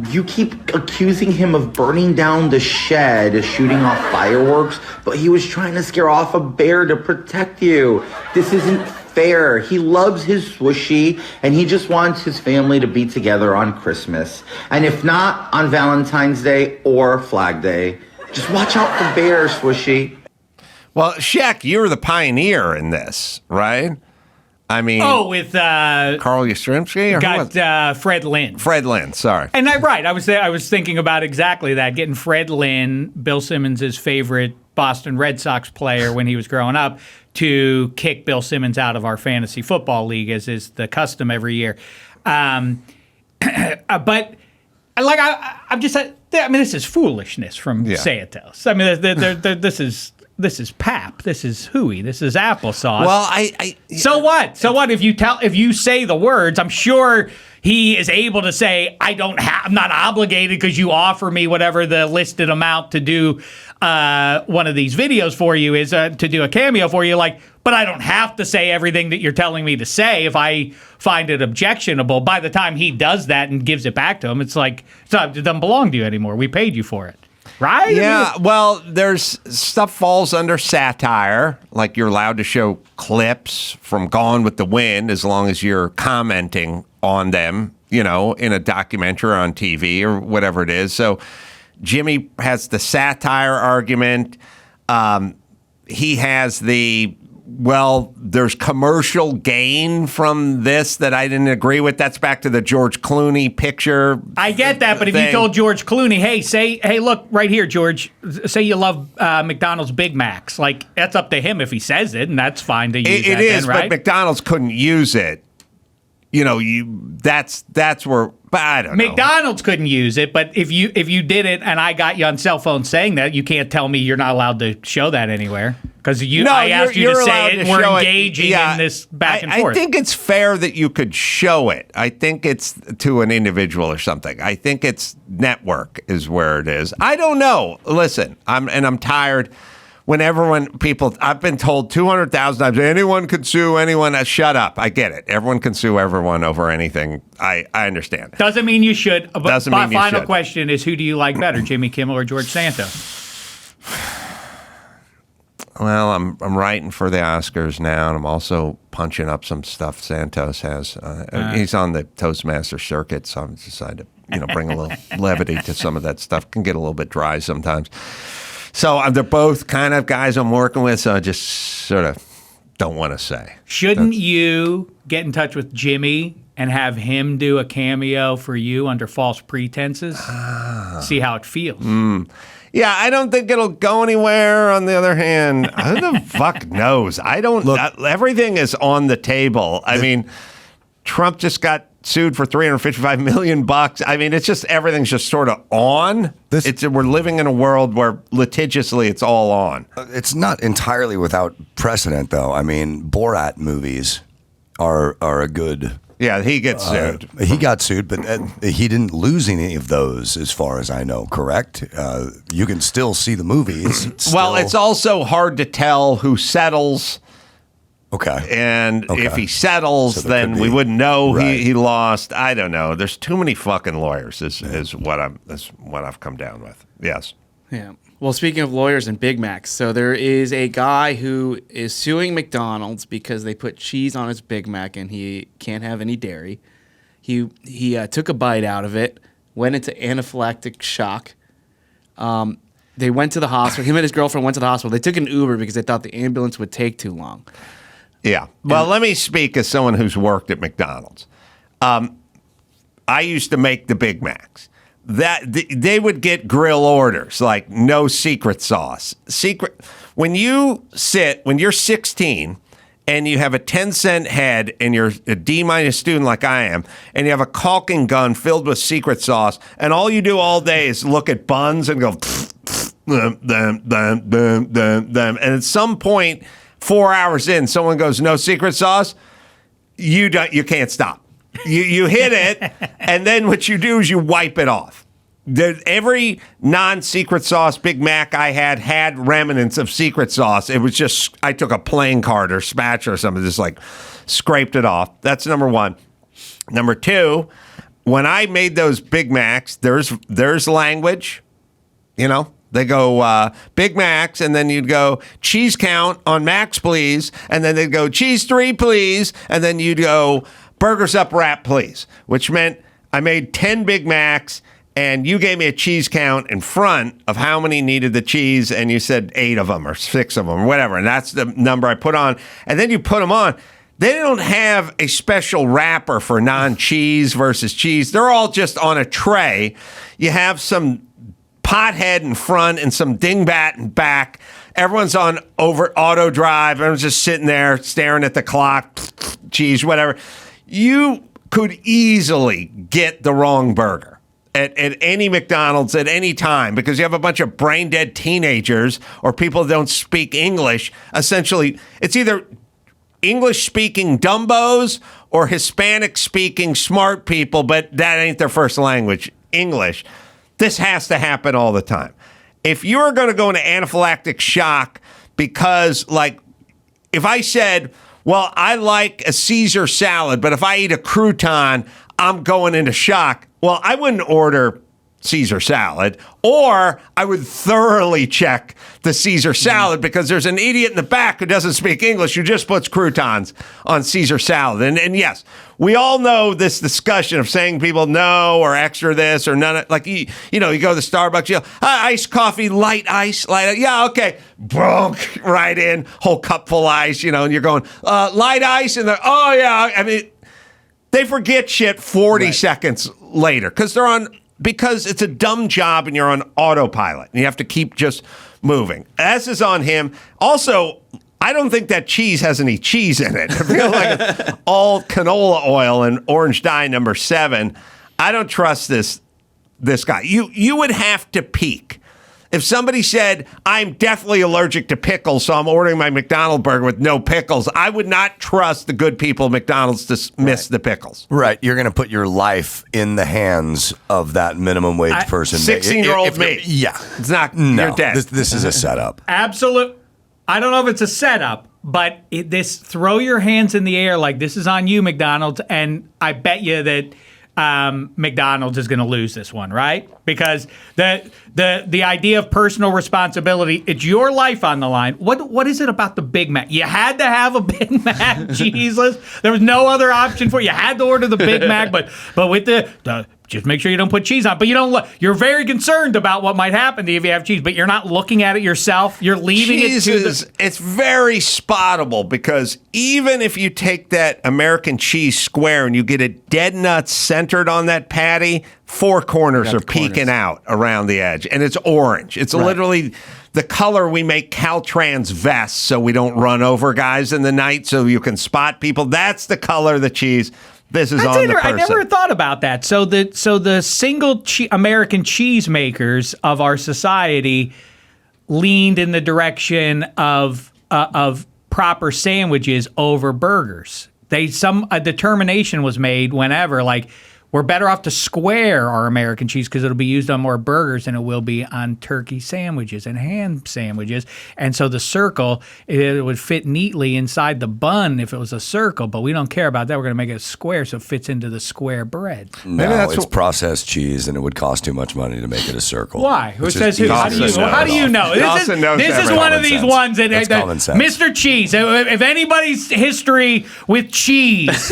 You keep accusing him of burning down the shed, shooting off fireworks, but he was trying to scare off a bear to protect you. This isn't fair. He loves his Swishy, and he just wants his family to be together on Christmas. And if not, on Valentine's Day or Flag Day. Just watch out for bears, Swishy. Well, Shek, you were the pioneer in this, right? I mean, with Carl Yastrzemski or got Fred Lynn. Fred Lynn, sorry. And I was thinking about exactly that, getting Fred Lynn, Bill Simmons' favorite Boston Red Sox player when he was growing up, to kick Bill Simmons out of our fantasy football league, as is the custom every year. But I'm just, this is foolishness from Santos. I mean, this is pap. This is hooey. This is applesauce. Well, So what? So what if you say the words? I'm sure he is able to say, I'm not obligated because you offer me whatever the listed amount to do one of these videos for you is, to do a cameo for you. But I don't have to say everything that you're telling me to say if I find it objectionable. By the time he does that and gives it back to him, it doesn't belong to you anymore. We paid you for it. Right? Yeah, well, there's stuff falls under satire, like you're allowed to show clips from Gone with the Wind as long as you're commenting on them, in a documentary or on TV or whatever it is. So Jimmy has the satire argument. He has there's commercial gain from this that I didn't agree with. That's back to the George Clooney picture. I get that, but if you told George Clooney, hey, look, right here, George, say you love McDonald's Big Macs. That's up to him if he says it, and that's fine to use it is, right? but McDonald's couldn't use it. That's where, but I don't know. McDonald's couldn't use it, but if you did it and I got you on cell phone saying that, you can't tell me you're not allowed to show that anywhere. Because I asked you to say it, and we're engaging in this back and forth. I think it's fair that you could show it. I think it's to an individual or something. I think it's network is where it is. I don't know. Listen, I'm tired. I've been told 200,000 times, anyone could sue anyone. Shut up. I get it. Everyone can sue everyone over anything. I understand. Doesn't mean you should. Doesn't mean you final should. question is, who do you like better, Jimmy Kimmel or George Santos? Well, I'm writing for the Oscars now, and I'm also punching up some stuff Santos has. He's on the Toastmaster circuit, so I'm decided to bring a little levity to some of that stuff. Can get a little bit dry sometimes. So they're both kind of guys I'm working with, so I just sort of don't want to say. Shouldn't you get in touch with Jimmy and have him do a cameo for you under false pretenses? See how it feels. Yeah, I don't think it'll go anywhere. On the other hand, who the fuck knows? I don't. Look, everything is on the table. I mean, Trump just got sued for $355 million. I mean, it's just everything's just sort of on. We're living in a world where litigiously it's all on. It's not entirely without precedent, though. I mean, Borat movies are a good. Yeah, he gets sued. He got sued, but he didn't lose any of those, as far as I know. Correct? You can still see the movies. Well, it's also hard to tell who settles Okay. And Okay. if he settles, So there then could we be- wouldn't know Right. he lost. I don't know. There's too many fucking lawyers. Is what I've come down with. Yes. Yeah. Well, speaking of lawyers and Big Macs, so there is a guy who is suing McDonald's because they put cheese on his Big Mac and he can't have any dairy. He took a bite out of it, went into anaphylactic shock. They went to the hospital. Him and his girlfriend went to the hospital. They took an Uber because they thought the ambulance would take too long. Yeah. Well, let me speak as someone who's worked at McDonald's. I used to make the Big Macs. They would get grill orders like no secret sauce. When you're 16 and you have a 10-cent head and you're a D- student like I am, and you have a caulking gun filled with secret sauce, and all you do all day is look at buns and go, and at some point, 4 hours in, someone goes, no secret sauce, you can't stop. You hit it, and then what you do is you wipe it off. Every non-secret sauce Big Mac I had remnants of secret sauce. It was just, I took a playing card or spatula or something, just like scraped it off. That's number one. Number two, when I made those Big Macs, there's language, They go Big Macs, and then you'd go cheese count on Macs, please. And then they'd go cheese 3, please. And then you'd go burgers up wrap, please, which meant I made 10 Big Macs, and you gave me a cheese count in front of how many needed the cheese, and you said 8 of them or 6 of them or whatever. And that's the number I put on. And then you put them on. They don't have a special wrapper for non-cheese versus cheese. They're all just on a tray. You have some pothead in front and some dingbat in back. Everyone's on auto drive. Everyone's just sitting there staring at the clock, cheese, whatever. You could easily get the wrong burger at any McDonald's at any time because you have a bunch of brain dead teenagers or people that don't speak English. Essentially, it's either English speaking dumbos or Hispanic speaking smart people, but that ain't their first language, English. This has to happen all the time. If you're going to go into anaphylactic shock because, if I said, well, I like a Caesar salad, but if I eat a crouton, I'm going into shock. Well, I wouldn't order Caesar salad, or I would thoroughly check the Caesar salad because there's an idiot in the back who doesn't speak English who just puts croutons on Caesar salad. And yes, we all know this discussion of saying people no or extra this or none. You go to the Starbucks, you go, iced coffee, light ice, yeah, okay, bonk, right in, whole cup full ice, and you're going, light ice, and they're, oh yeah, I mean, they forget shit 40 seconds later because it's a dumb job and you're on autopilot and you have to keep just moving. This is on him. Also, I don't think that cheese has any cheese in it. I feel like it's all canola oil and orange dye number 7. I don't trust this guy. You would have to peek. If somebody said, I'm definitely allergic to pickles, so I'm ordering my McDonald's burger with no pickles, I would not trust the good people at McDonald's to miss the pickles. Right. You're going to put your life in the hands of that minimum wage person. 16-year-old me. Yeah. It's not, No, you're dead. this is a setup. Absolute. I don't know if it's a setup, but this throw your hands in the air like this is on you, McDonald's, and I bet you that McDonald's is going to lose this one, right? Because the idea of personal responsibility, it's your life on the line. What is it about the Big Mac? You had to have a Big Mac, cheeseless. There was no other option for it. You had to order the Big Mac, but with the just make sure you don't put cheese on. But you don't look. You're very concerned about what might happen to you if you have cheese, but you're not looking at it yourself. You're leaving it to it's very spottable because even if you take that American cheese square and you get it dead nuts centered on that patty, 4 corners are peeking out around the edge, and it's orange. It's literally the color we make Caltrans vests so we don't run over guys in the night so you can spot people. That's the color of the cheese. This is on the person. I never thought about that. So the single American cheese makers of our society leaned in the direction of proper sandwiches over burgers. A determination was made whenever we're better off to square our American cheese because it'll be used on more burgers than it will be on turkey sandwiches and ham sandwiches. And so the circle, it would fit neatly inside the bun if it was a circle, but we don't care about that. We're going to make it a square so it fits into the square bread. No, it's processed cheese, and it would cost too much money to make it a circle. Why? Who Which says is who? How do you know? This is one of these ones that Mr. Cheese. If anybody's history with cheese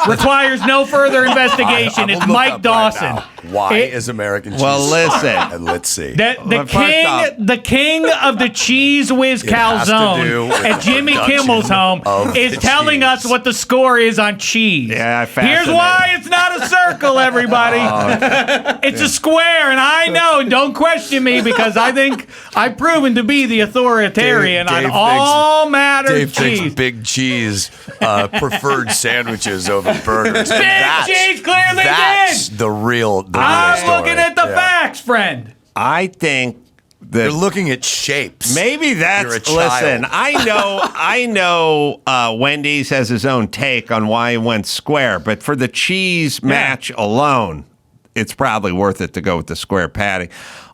requires no further investigation, it's Mike Dawson. Right, why is American cheese? Well, listen, and let's see. The king of the cheese whiz calzone at Jimmy Kimmel's home is telling us what the score is on cheese. Yeah, here's why it's not a circle, everybody. It's a square, and I know. Don't question me because I think I've proven to be the authoritarian on all matters Dave cheese. thinks big cheese preferred sandwiches over burgers. Big cheese clearly that's did. The real I'm story. looking at the facts, friend. I think that you're looking at shapes. Maybe that's You're a child. listen. I know. Wendy's has his own take on why he went square, but for the cheese match alone, it's probably worth it to go with the square patty.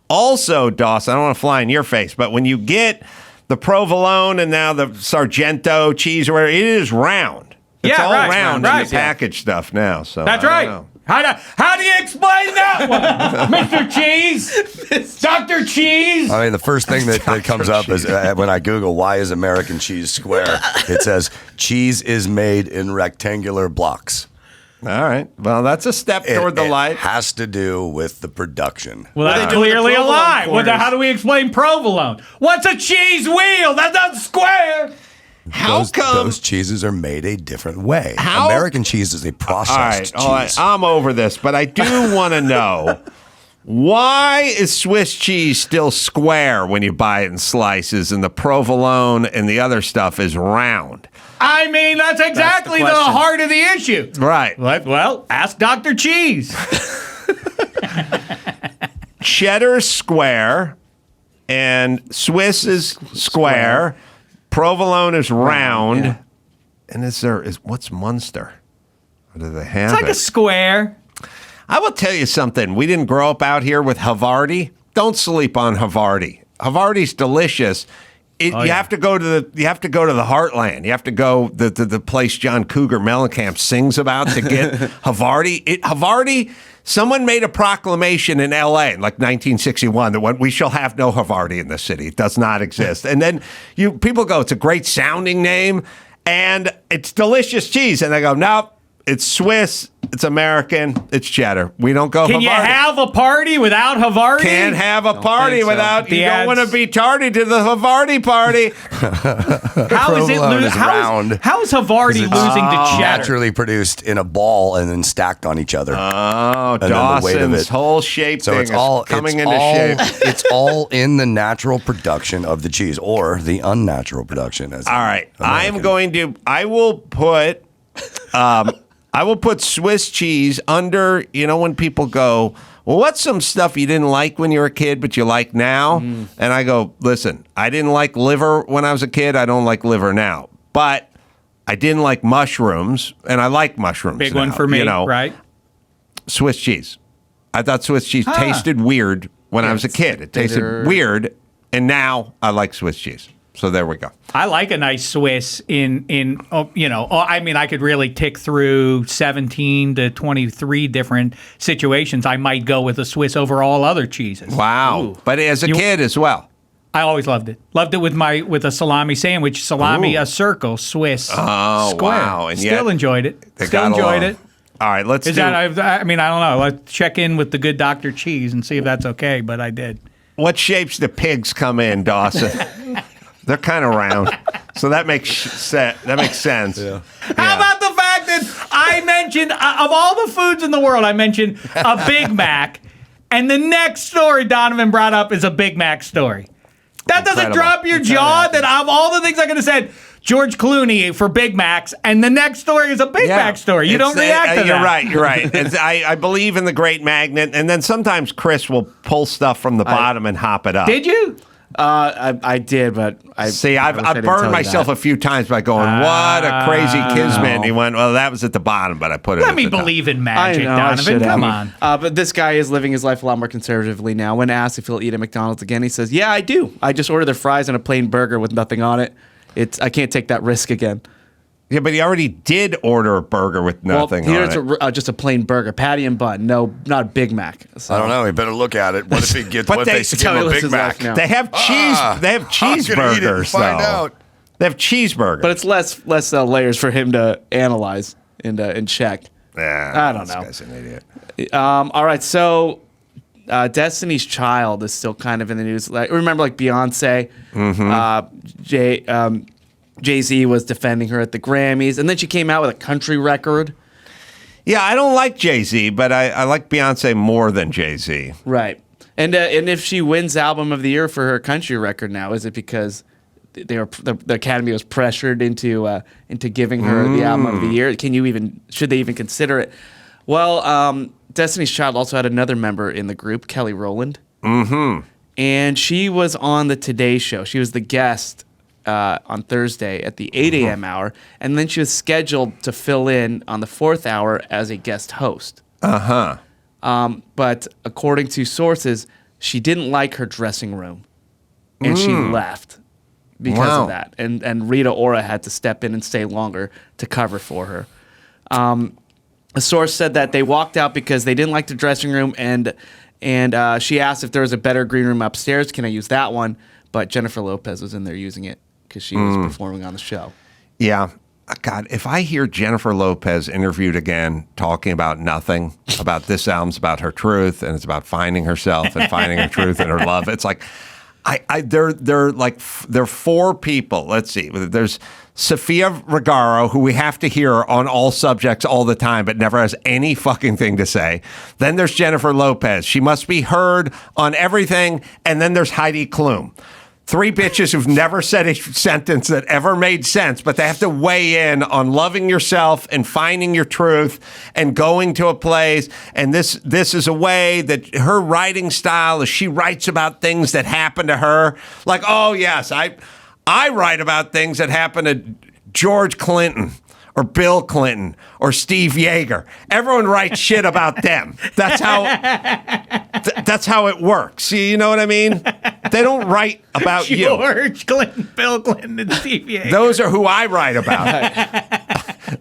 Also, Dawson, I don't want to fly in your face, but when you get the provolone and now the Sargento cheese, or whatever, it is round. It's all round in the package stuff now. So that's I right. don't know. How do you explain that one, Mr. Cheese, Dr. Cheese? I mean, the first thing that comes up is when I Google why is American cheese square, it says cheese is made in rectangular blocks. All right. Well, that's a step toward the light. It has to do with the production. Well, that's clearly a lie. How do we explain provolone? What's a cheese wheel? That's not square. How come those cheeses are made a different way? American cheese is a processed cheese. All right, I'm over this, but I do want to know why is Swiss cheese still square when you buy it in slices, and the provolone and the other stuff is round? I mean, that's exactly the heart of the issue. Right. Well, ask Dr. Cheese. Cheddar square and Swiss is square. Provolone is round. Yeah. And what's Munster? What do they have? It's like a square. I will tell you something. We didn't grow up out here with Havarti. Don't sleep on Havarti. Havarti's delicious. You have to go to the heartland. You have to go to the place John Cougar Mellencamp sings about to get Havarti. Havarti. Someone made a proclamation in L.A. in like 1961 that we shall have no Havarti in the city. It does not exist. And then people go, it's a great sounding name and it's delicious cheese. And they go, nope, it's Swiss, it's American, it's cheddar. We don't go Havarti. Can you have a party without Havarti? Can't have a party without, you don't want to be tardy to the Havarti party. How is it round? How is Havarti losing to cheddar? Naturally produced in a ball and then stacked on each other. Oh, Dawson's whole shape thing is coming into shape. It's all in the natural production of the cheese or the unnatural production. All right. I will put Swiss cheese under, when people go, well, what's some stuff you didn't like when you were a kid, but you like now? And I go, listen, I didn't like liver when I was a kid. I don't like liver now. But I didn't like mushrooms, and I like mushrooms Big now, one for me, right? Swiss cheese. I thought Swiss cheese tasted weird when I was a kid. It tasted weird, and now I like Swiss cheese. So there we go. I like a nice Swiss I could really tick through 17 to 23 different situations. I might go with a Swiss over all other cheeses. Wow. Ooh. But as a kid as well. I always loved it. Loved it with a salami sandwich. Salami, a circle, Swiss, square. Wow. And Still enjoyed it. Still enjoyed it. All right, let's I don't know. Let's check in with the good Dr. Cheese and see if that's okay, but I did. What shapes do pigs come in, Dawson? They're kind of round, so that makes sense. Yeah. How about the fact that I mentioned, of all the foods in the world, I mentioned a Big Mac, and the next story Donovan brought up is a Big Mac story. That doesn't drop your jaw that of all the things I could have said, George Clooney for Big Macs, and the next story is a Big Mac story. You don't react to that. You're right. I believe in the great magnet, and then sometimes Chris will pull stuff from the bottom and hop it up. Did you? I did, but I See, I wish I I've didn't burned tell you myself that. a few times by going, what a crazy kismet. And he went, well, that was at the bottom, but I put it Let at me the top. believe in I magic, know, I Donovan. should Come have. on. But this guy is living his life a lot more conservatively now. When asked if he'll eat at McDonald's again, he says, "Yeah, I do. I just order their fries and a plain burger with nothing on it. I can't take that risk again." Yeah, but he already did order a burger with nothing well, on it. here's just a plain burger, patty and bun. No, not a Big Mac. So. I don't know. You better look at it. What if he gets? But What they- if they skip Tell me a what's Big his Mac? life now. They have They have I'm gonna eat it and cheeseburgers, find though. out. They have cheeseburgers. But it's less layers for him to analyze and check. I don't know. This guy's an idiot. All right, so Destiny's Child is still kind of in the news. Like, remember, Beyonce, Jay-Z was defending her at the Grammys, and then she came out with a country record. Yeah, I don't like Jay-Z, but I like Beyonce more than Jay-Z. Right. And if she wins Album of the Year for her country record now, is it because the Academy was pressured into giving her the Album of the Year? Should they even consider it? Well, Destiny's Child also had another member in the group, Kelly Rowland. Mm-hmm. And she was on the Today Show. She was the guest on Thursday at the 8 a.m. hour, and then she was scheduled to fill in on the 4th hour as a guest host. But according to sources, she didn't like her dressing room, and she left because of that. And Rita Ora had to step in and stay longer to cover for her. A source said that they walked out because they didn't like the dressing room, and she asked if there was a better green room upstairs. Can I use that one? But Jennifer Lopez was in there using it because she was performing on the show. Yeah. God, if I hear Jennifer Lopez interviewed again talking about nothing, about this album's about her truth, and it's about finding herself and finding her truth and her love, it's like, they're four people. Let's see. There's Sofia Vergara, who we have to hear on all subjects all the time, but never has any fucking thing to say. Then there's Jennifer Lopez. She must be heard on everything. And then there's Heidi Klum. Three bitches who've never said a sentence that ever made sense, but they have to weigh in on loving yourself and finding your truth and going to a place. And this is a way that her writing style is she writes about things that happen to her. Like, oh, yes, I write about things that happen to George Clinton or Bill Clinton or Steve Yeager. Everyone writes shit about them. That's how it works. You know what I mean? They don't write about you. George Clinton, Bill Clinton, and Steve Yeager. Those are who I write about.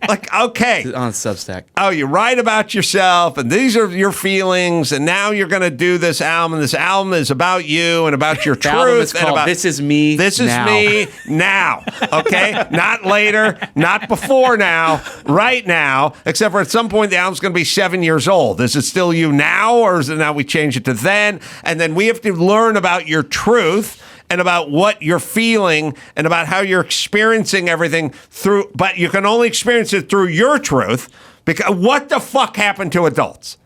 Like, okay. On Substack. Oh, you write about yourself, and these are your feelings, and now you're going to do this album, and this album is about you and about your The album is truth. And called about This Is Me This is Now. me now. Okay? Not later, not before now, right now, except for at some point the album's going to be 7 years old. Is it still you now, or is it now we change it to then? And then we have to learn about your truth and about what you're feeling and about how you're experiencing everything through, but you can only experience it through your truth, because what the fuck happened to adults?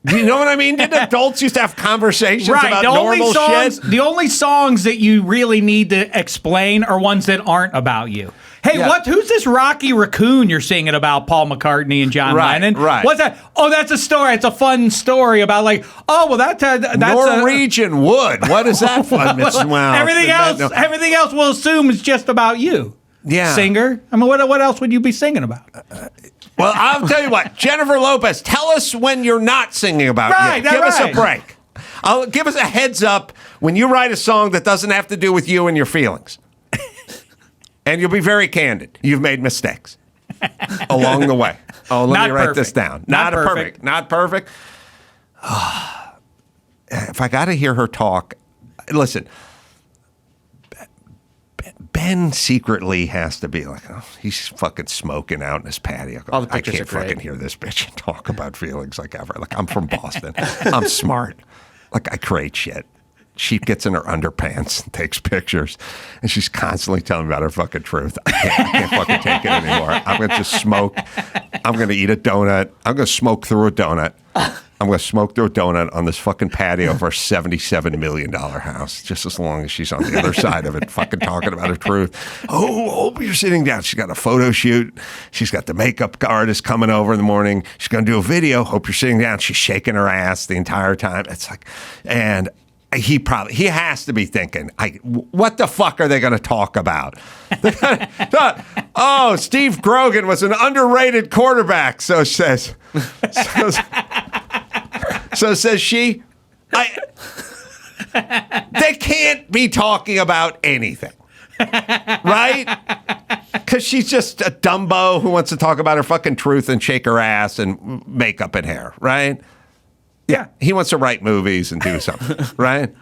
Do you know what I mean? Did adults used to have conversations about normal shit? The only songs that you really need to explain are ones that aren't about you. Hey, Yeah. who's this Rocky Raccoon you're singing about, Paul McCartney and John Right, Lennon? right. What's that? Oh, that's a story. It's a fun story about that's Norwegian wood. What is that fun? Well, everything else we'll assume is just about you. Yeah. Singer. I mean, what else would you be singing about? Well, I'll tell you what, Jennifer Lopez, tell us when you're not singing about Right, you. Give us a right. break. Give us a heads up when you write a song that doesn't have to do with you and your feelings. And you'll be very candid. You've made mistakes along the way. Oh, let Not me write this perfect. down. Not perfect. Not perfect. If I got to hear her talk, listen, Ben secretly has to be like, oh, he's fucking smoking out in his patio. All the I pictures can't are great. fucking hear this bitch talk about feelings like ever. Like, I'm from Boston. I'm smart. Like, I create shit. She gets in her underpants and takes pictures, and she's constantly telling me about her fucking truth. I can't fucking take it anymore. I'm going to just smoke. I'm going to eat a donut. I'm going to smoke through a donut. I'm going to smoke through a donut on this fucking patio of our $77 million house, just as long as she's on the other side of it, fucking talking about her truth. Oh, you're sitting down. She's got a photo shoot. She's got the makeup artist coming over in the morning. She's going to do a video. Hope you're sitting down. She's shaking her ass the entire time. It's like, and He has to be thinking, what the fuck are they going to talk about? Oh, Steve Grogan was an underrated quarterback, so says she. They can't be talking about anything, right? Because she's just a Dumbo who wants to talk about her fucking truth and shake her ass and makeup and hair, right? Yeah, he wants to write movies and do something, right?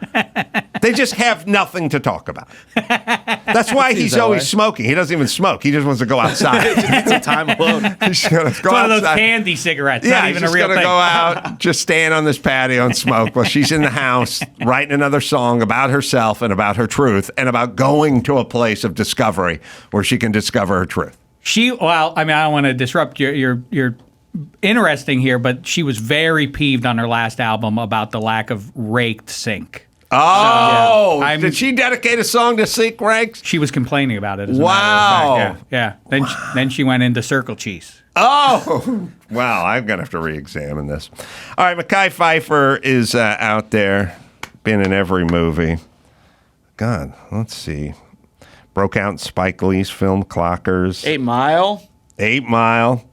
They just have nothing to talk about. That's why he's always smoking. He doesn't even smoke. He just wants to go outside. It's a time alone. He's going to go one outside. of those candy cigarettes. Yeah, not even he's a real going to thing. go out, just stand on this patio and smoke while she's in the house writing another song about herself and about her truth and about going to a place of discovery where she can discover her truth. Well, I mean, I don't want to disrupt your interesting here, but she was very peeved on her last album about the lack of raked sync. Oh, So, yeah. did she dedicate a song to sync ranks? She was complaining about it. As a Wow. matter of fact. Yeah. Then she went into circle cheese. Oh, wow. I'm going to have to re-examine this. All right, Mekhi Phifer is out there, been in every movie. God, let's see. Broke out in Spike Lee's film Clockers. 8 Mile. 8 Mile.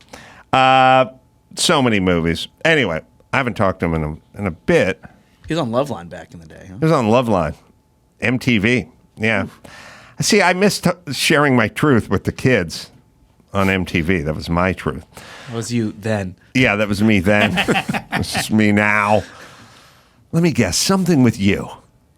So many movies. Anyway, I haven't talked to him in a bit. He was on Loveline back in the day. Huh? He was on Loveline. MTV. Yeah. See, I missed sharing my truth with the kids on MTV. That was my truth. That was you then. Yeah, that was me then. This is me now. Let me guess. Something with you.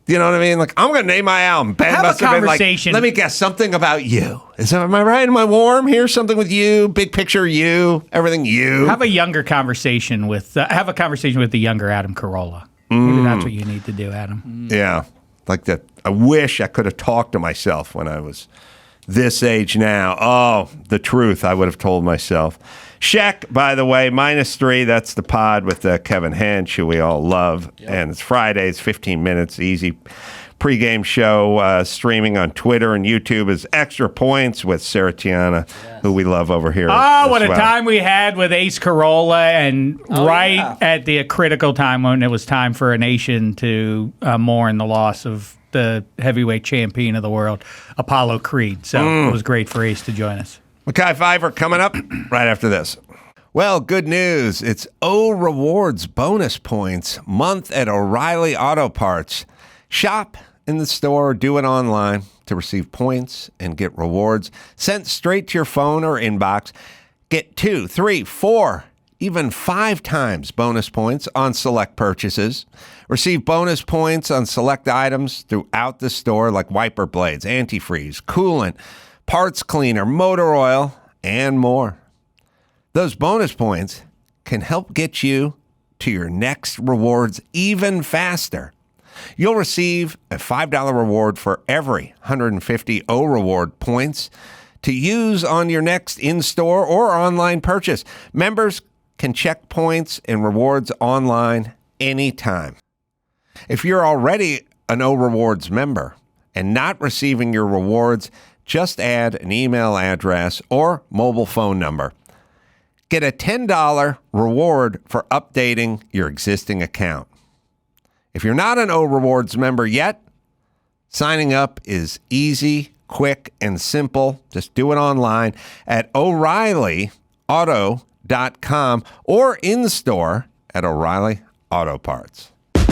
You know what I mean? Like, I'm going to name my album. Ben Have must a have been like, conversation. let me guess. Something about you. Am I right? Am I warm here? Something with you. Big picture you. Everything you. Have a conversation with the younger Adam Carolla. Maybe that's what you need to do, Adam. Yeah. Like that. I wish I could have talked to myself when I was this age now. Oh, the truth I would have told myself. Shek, by the way, -3. That's the pod with Kevin Hench, who we all love. Yep. And it's Fridays, 15 minutes, easy pregame show streaming on Twitter and YouTube is Extra Points with Sarah Tiana, who we love over here. Oh, what a time we had with Ace Carolla, and at the critical time when it was time for a nation to mourn the loss of the heavyweight champion of the world, Apollo Creed. So it was great for Ace to join us. Mekhi Phifer coming up right after this. Well, good news. It's O Rewards bonus points month at O'Reilly Auto Parts. Shop in the store or do it online to receive points and get rewards sent straight to your phone or inbox. Get 2, 3, 4, even 5 times bonus points on select purchases. Receive bonus points on select items throughout the store like wiper blades, antifreeze, coolant, parts cleaner, motor oil, and more. Those bonus points can help get you to your next rewards even faster. You'll receive a $5 reward for every 150 O Reward points to use on your next in-store or online purchase. Members can check points and rewards online anytime. If you're already an O Rewards member and not receiving your rewards, just add an email address or mobile phone number. Get a $10 reward for updating your existing account. If you're not an O Rewards member yet, signing up is easy, quick, and simple. Just do it online at O'ReillyAuto.com or in-store at O'Reilly Auto Parts.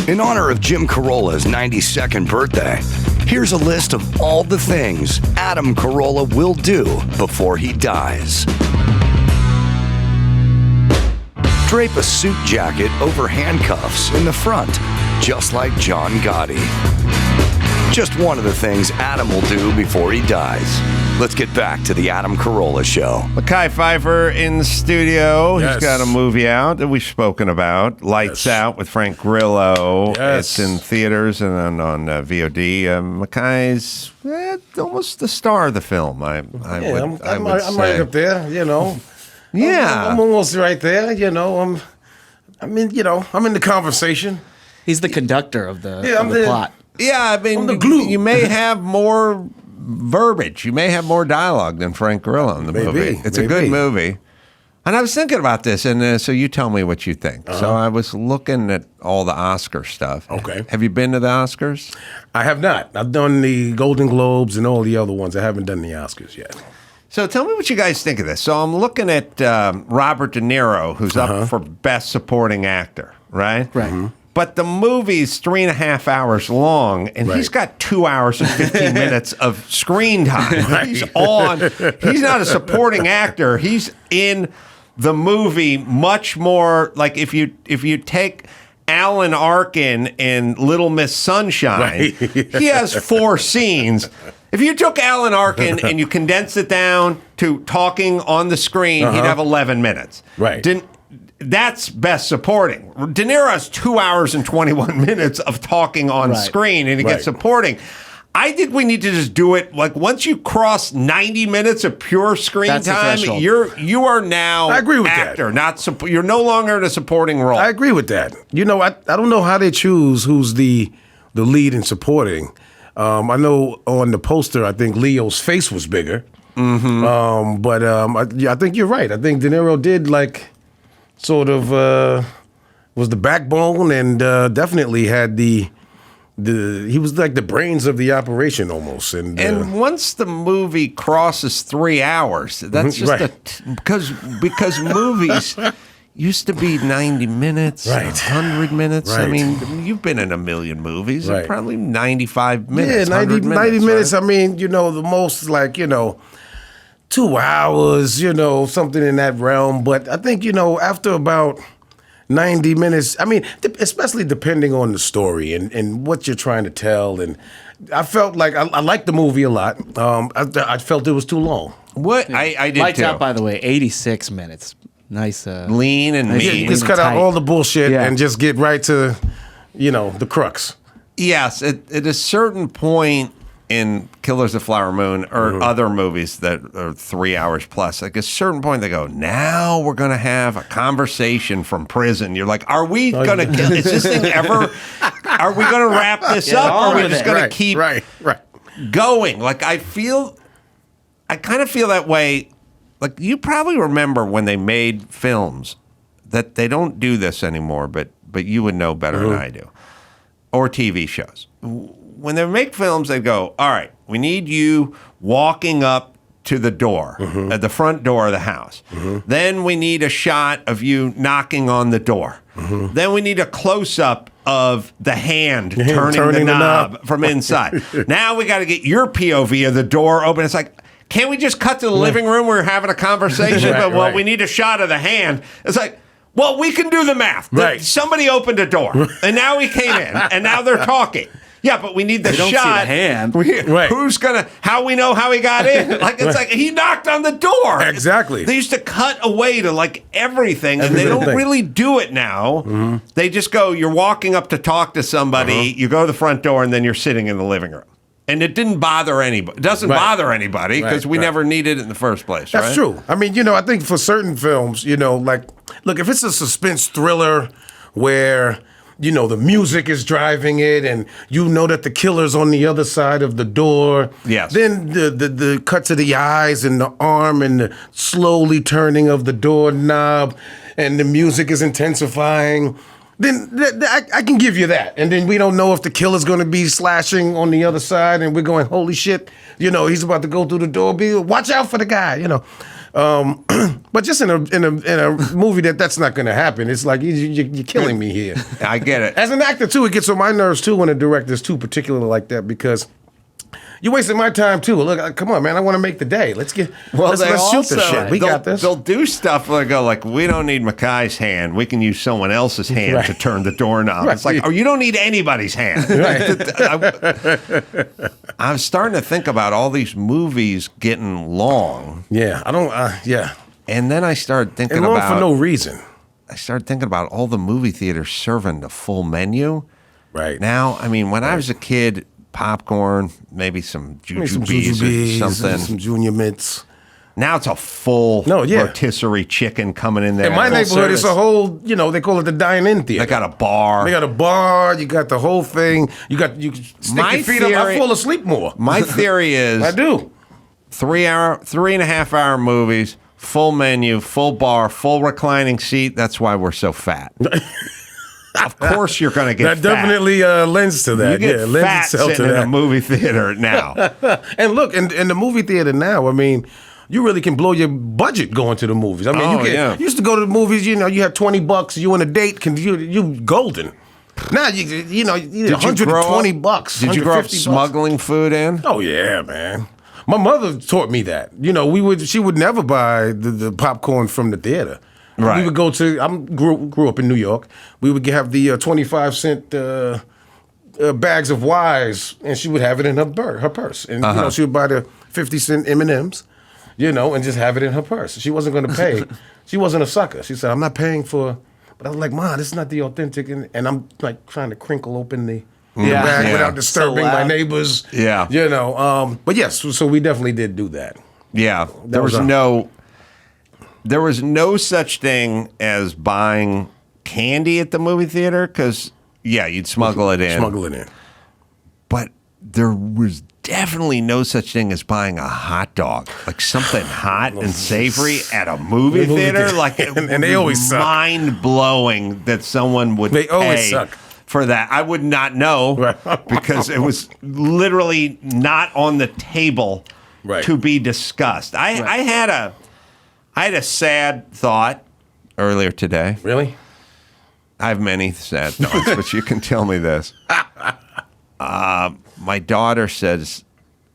In honor of Jim Carolla's 92nd birthday, here's a list of all the things Adam Carolla will do before he dies. Drape a suit jacket over handcuffs in the front, just like John Gotti. Just one of the things Adam will do before he dies. Let's get back to the Adam Carolla Show. Mekhi Phifer in the studio. Yes. He's got a movie out that we've spoken about, Lights Out with Frank Grillo. Yes. It's in theaters and on VOD. Mekhi's almost the star of the film, I would I'm say. right up there, you know. Yeah. I'm almost right there, you know. I'm in the conversation. He's the conductor of the, Yeah, I'm of the the- plot. Yeah, I mean, I'm the glue. you may have more verbiage. You may have more dialogue than Frank Grillo in the Maybe, movie. It's a good maybe. movie. And I was thinking about this, and so you tell me what you think. So I was looking at all the Oscar stuff. Okay. Have you been to the Oscars? I have not. I've done the Golden Globes and all the other ones. I haven't done the Oscars yet. So tell me what you guys think of this. So I'm looking at Robert De Niro, who's up for Best Supporting Actor, right? Right. Mm-hmm. But the movie's 3.5 hours long, and he's got 2 hours and 15 minutes of screen time. Right. He's on. He's not a supporting actor. He's in the movie much more. Like if you take Alan Arkin in Little Miss Sunshine, Right. he has 4 scenes. If you took Alan Arkin and you condensed it down to talking on the screen, he'd have 11 minutes. Right. That's Best Supporting. De Niro has 2 hours and 21 minutes of talking on screen, and he gets supporting. I think we need to just do it like once you cross 90 minutes of pure screen time, you are now I agree with actor, not you're no longer in a supporting role. I agree with that. You know, I don't know how they choose who's the lead in supporting. I know on the poster, I think Leo's face was bigger. But I think you're right. I think De Niro did sort of was the backbone and definitely had he was like the brains of the operation almost. And once the movie crosses 3 hours, that's just because movies used to be 90 minutes, 100 minutes. Right. I mean, you've been in a million movies. Right. Probably 95 minutes. Yeah, 90 minutes. Right? I mean, the most 2 hours, something in that realm. But I think, after about 90 minutes, I mean, especially depending on the story and what you're trying to tell. And I felt like I liked the movie a lot. I felt it was too long. What? I did Lights too. Out, by the way, 86 minutes. Nice. Lean and nice mean. Just cut out all the bullshit and just get right to, the crux. Yes, at a certain point in Killers of the Flower Moon or other movies that are 3 hours plus, like a certain point they go, now we're going to have a conversation from prison. You're like, are we going to kill? Is this thing ever? Are we going to wrap this up? Or are we just going to keep going? Like I kind of feel that way. Like you probably remember when they made films that they don't do this anymore, but you would know better than I do, or TV shows. When they make films, they go, all right, we need you walking up to the door, at the front door of the house. Then we need a shot of you knocking on the door. Then we need a close-up of the hand turning the knob from inside. Now we got to get your POV of the door open. It's like, can't we just cut to the living room where we're having a conversation? But we need a shot of the hand. It's like, well, we can do the math. Somebody opened a door, and now he came in, and now they're talking. Yeah, but we need the shot. See the hand. Who's gonna? How we know how he got in? Like it's like he knocked on the door. Exactly. They used to cut away to everything, and they don't really do it now. They just go. You're walking up to talk to somebody. You go to the front door, and then you're sitting in the living room. And it didn't bother anybody. It doesn't bother anybody because we never needed it in the first place. That's true. I mean, I think for certain films, look, if it's a suspense thriller where, the music is driving it and that the killer's on the other side of the door. Yes. Then the cut to the eyes and the arm and the slowly turning of the doorknob and the music is intensifying. Then I can give you that. And then we don't know if the killer's going to be slashing on the other side and we're going, holy shit, he's about to go through the door. Watch out for the guy, But just in a movie that's not going to happen. It's like, you're killing me here. I get it. As an actor, too, it gets on my nerves, too, when a director's too particular like that because you're wasting my time, too. Look, come on, man. I want to make the day. Let's shoot this shit. We got this. They'll do stuff where they go, we don't need Mekhi's hand. We can use someone else's hand to turn the doorknob. It's like, you don't need anybody's hand. I was starting to think about all these movies getting long. Yeah, I don't, And then I started thinking and long about... for no reason. I started thinking about all the movie theaters serving the full menu. Right. Now, I mean, when I was a kid... popcorn, maybe some jujubes or something. Some Junior Mints. Now it's a full rotisserie chicken coming in there. In my neighborhood, it's a whole, they call it the dine-in theater. They got a bar. You got the whole thing. You stick your feet up. I fall asleep more. My theory is... I do. 3.5 hour movies, full menu, full bar, full reclining seat. That's why we're so fat. Of course you're going to get that fat. definitely lends to that. You get lends fat itself sitting to in that. a movie theater now. And look, in the movie theater now, I mean, you really can blow your budget going to the movies. I mean, you used to go to the movies, you had $20, you and a date, you golden. Now you need $120. Did you grow up smuggling food in? Oh yeah, man. My mother taught me that. She would never buy the popcorn from the theater. Right. We would go to. Grew up in New York. We would have the 25-cent bags of Wise, and she would have it in her purse. And she would buy the 50-cent M&Ms, and just have it in her purse. She wasn't going to pay. She wasn't a sucker. She said, "I'm not paying for." But I was like, "Mom, this is not the authentic." And I'm like trying to crinkle open the bag without disturbing my neighbors. Yeah. But yes, so we definitely did do that. Yeah. There was no such thing as buying candy at the movie theater because, you'd smuggle it in. Smuggle it in. But there was definitely no such thing as buying a hot dog, like something hot and savory at a movie theater. Like, and they always suck. Mind-blowing that someone would pay for that. I would not know because it was literally not on the table to be discussed. I had a sad thought earlier today. Really? I have many sad thoughts, but you can tell me this. My daughter says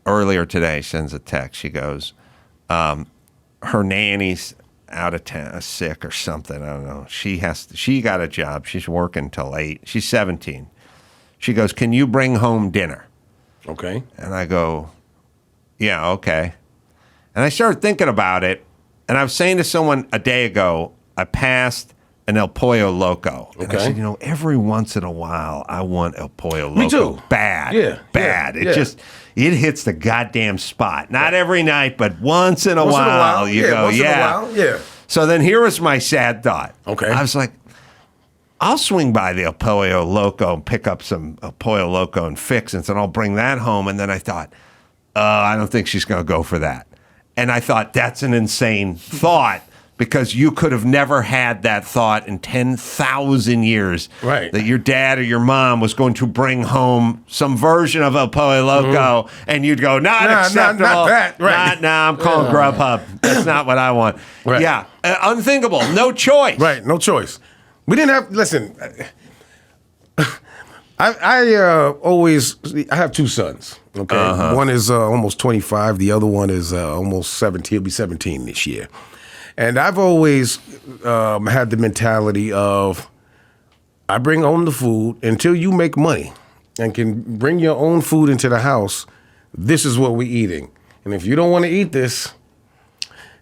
earlier today, sends a text. She goes, her nanny's out of town, sick or something. I don't know. She got a job. She's working till 8. She's 17. She goes, "Can you bring home dinner?" Okay. And I go, "Yeah, okay." And I started thinking about it. And I was saying to someone a day ago, I passed an El Pollo Loco. And I said, every once in a while, I want El Pollo Loco. Me too. Bad. Yeah. Bad. Yeah. It hits the goddamn spot. Not every night, but once in a while, you go, once in a while. Yeah. So then here was my sad thought. Okay. I was like, I'll swing by the El Pollo Loco and pick up some El Pollo Loco and fixins, and I'll bring that home. And then I thought, I don't think she's going to go for that. And I thought, that's an insane thought because you could have never had that thought in 10,000 years that your dad or your mom was going to bring home some version of El Pollo Loco and you'd go, not acceptable. Not that. Right. I'm calling Grubhub. That's not what I want. Right. Yeah. Unthinkable. No choice. Right. No choice. We didn't have, listen, I have two sons. Okay. One is almost 25. The other one is almost 17. He'll be 17 this year. And I've always had the mentality of I bring home the food until you make money and can bring your own food into the house. This is what we're eating. And if you don't want to eat this,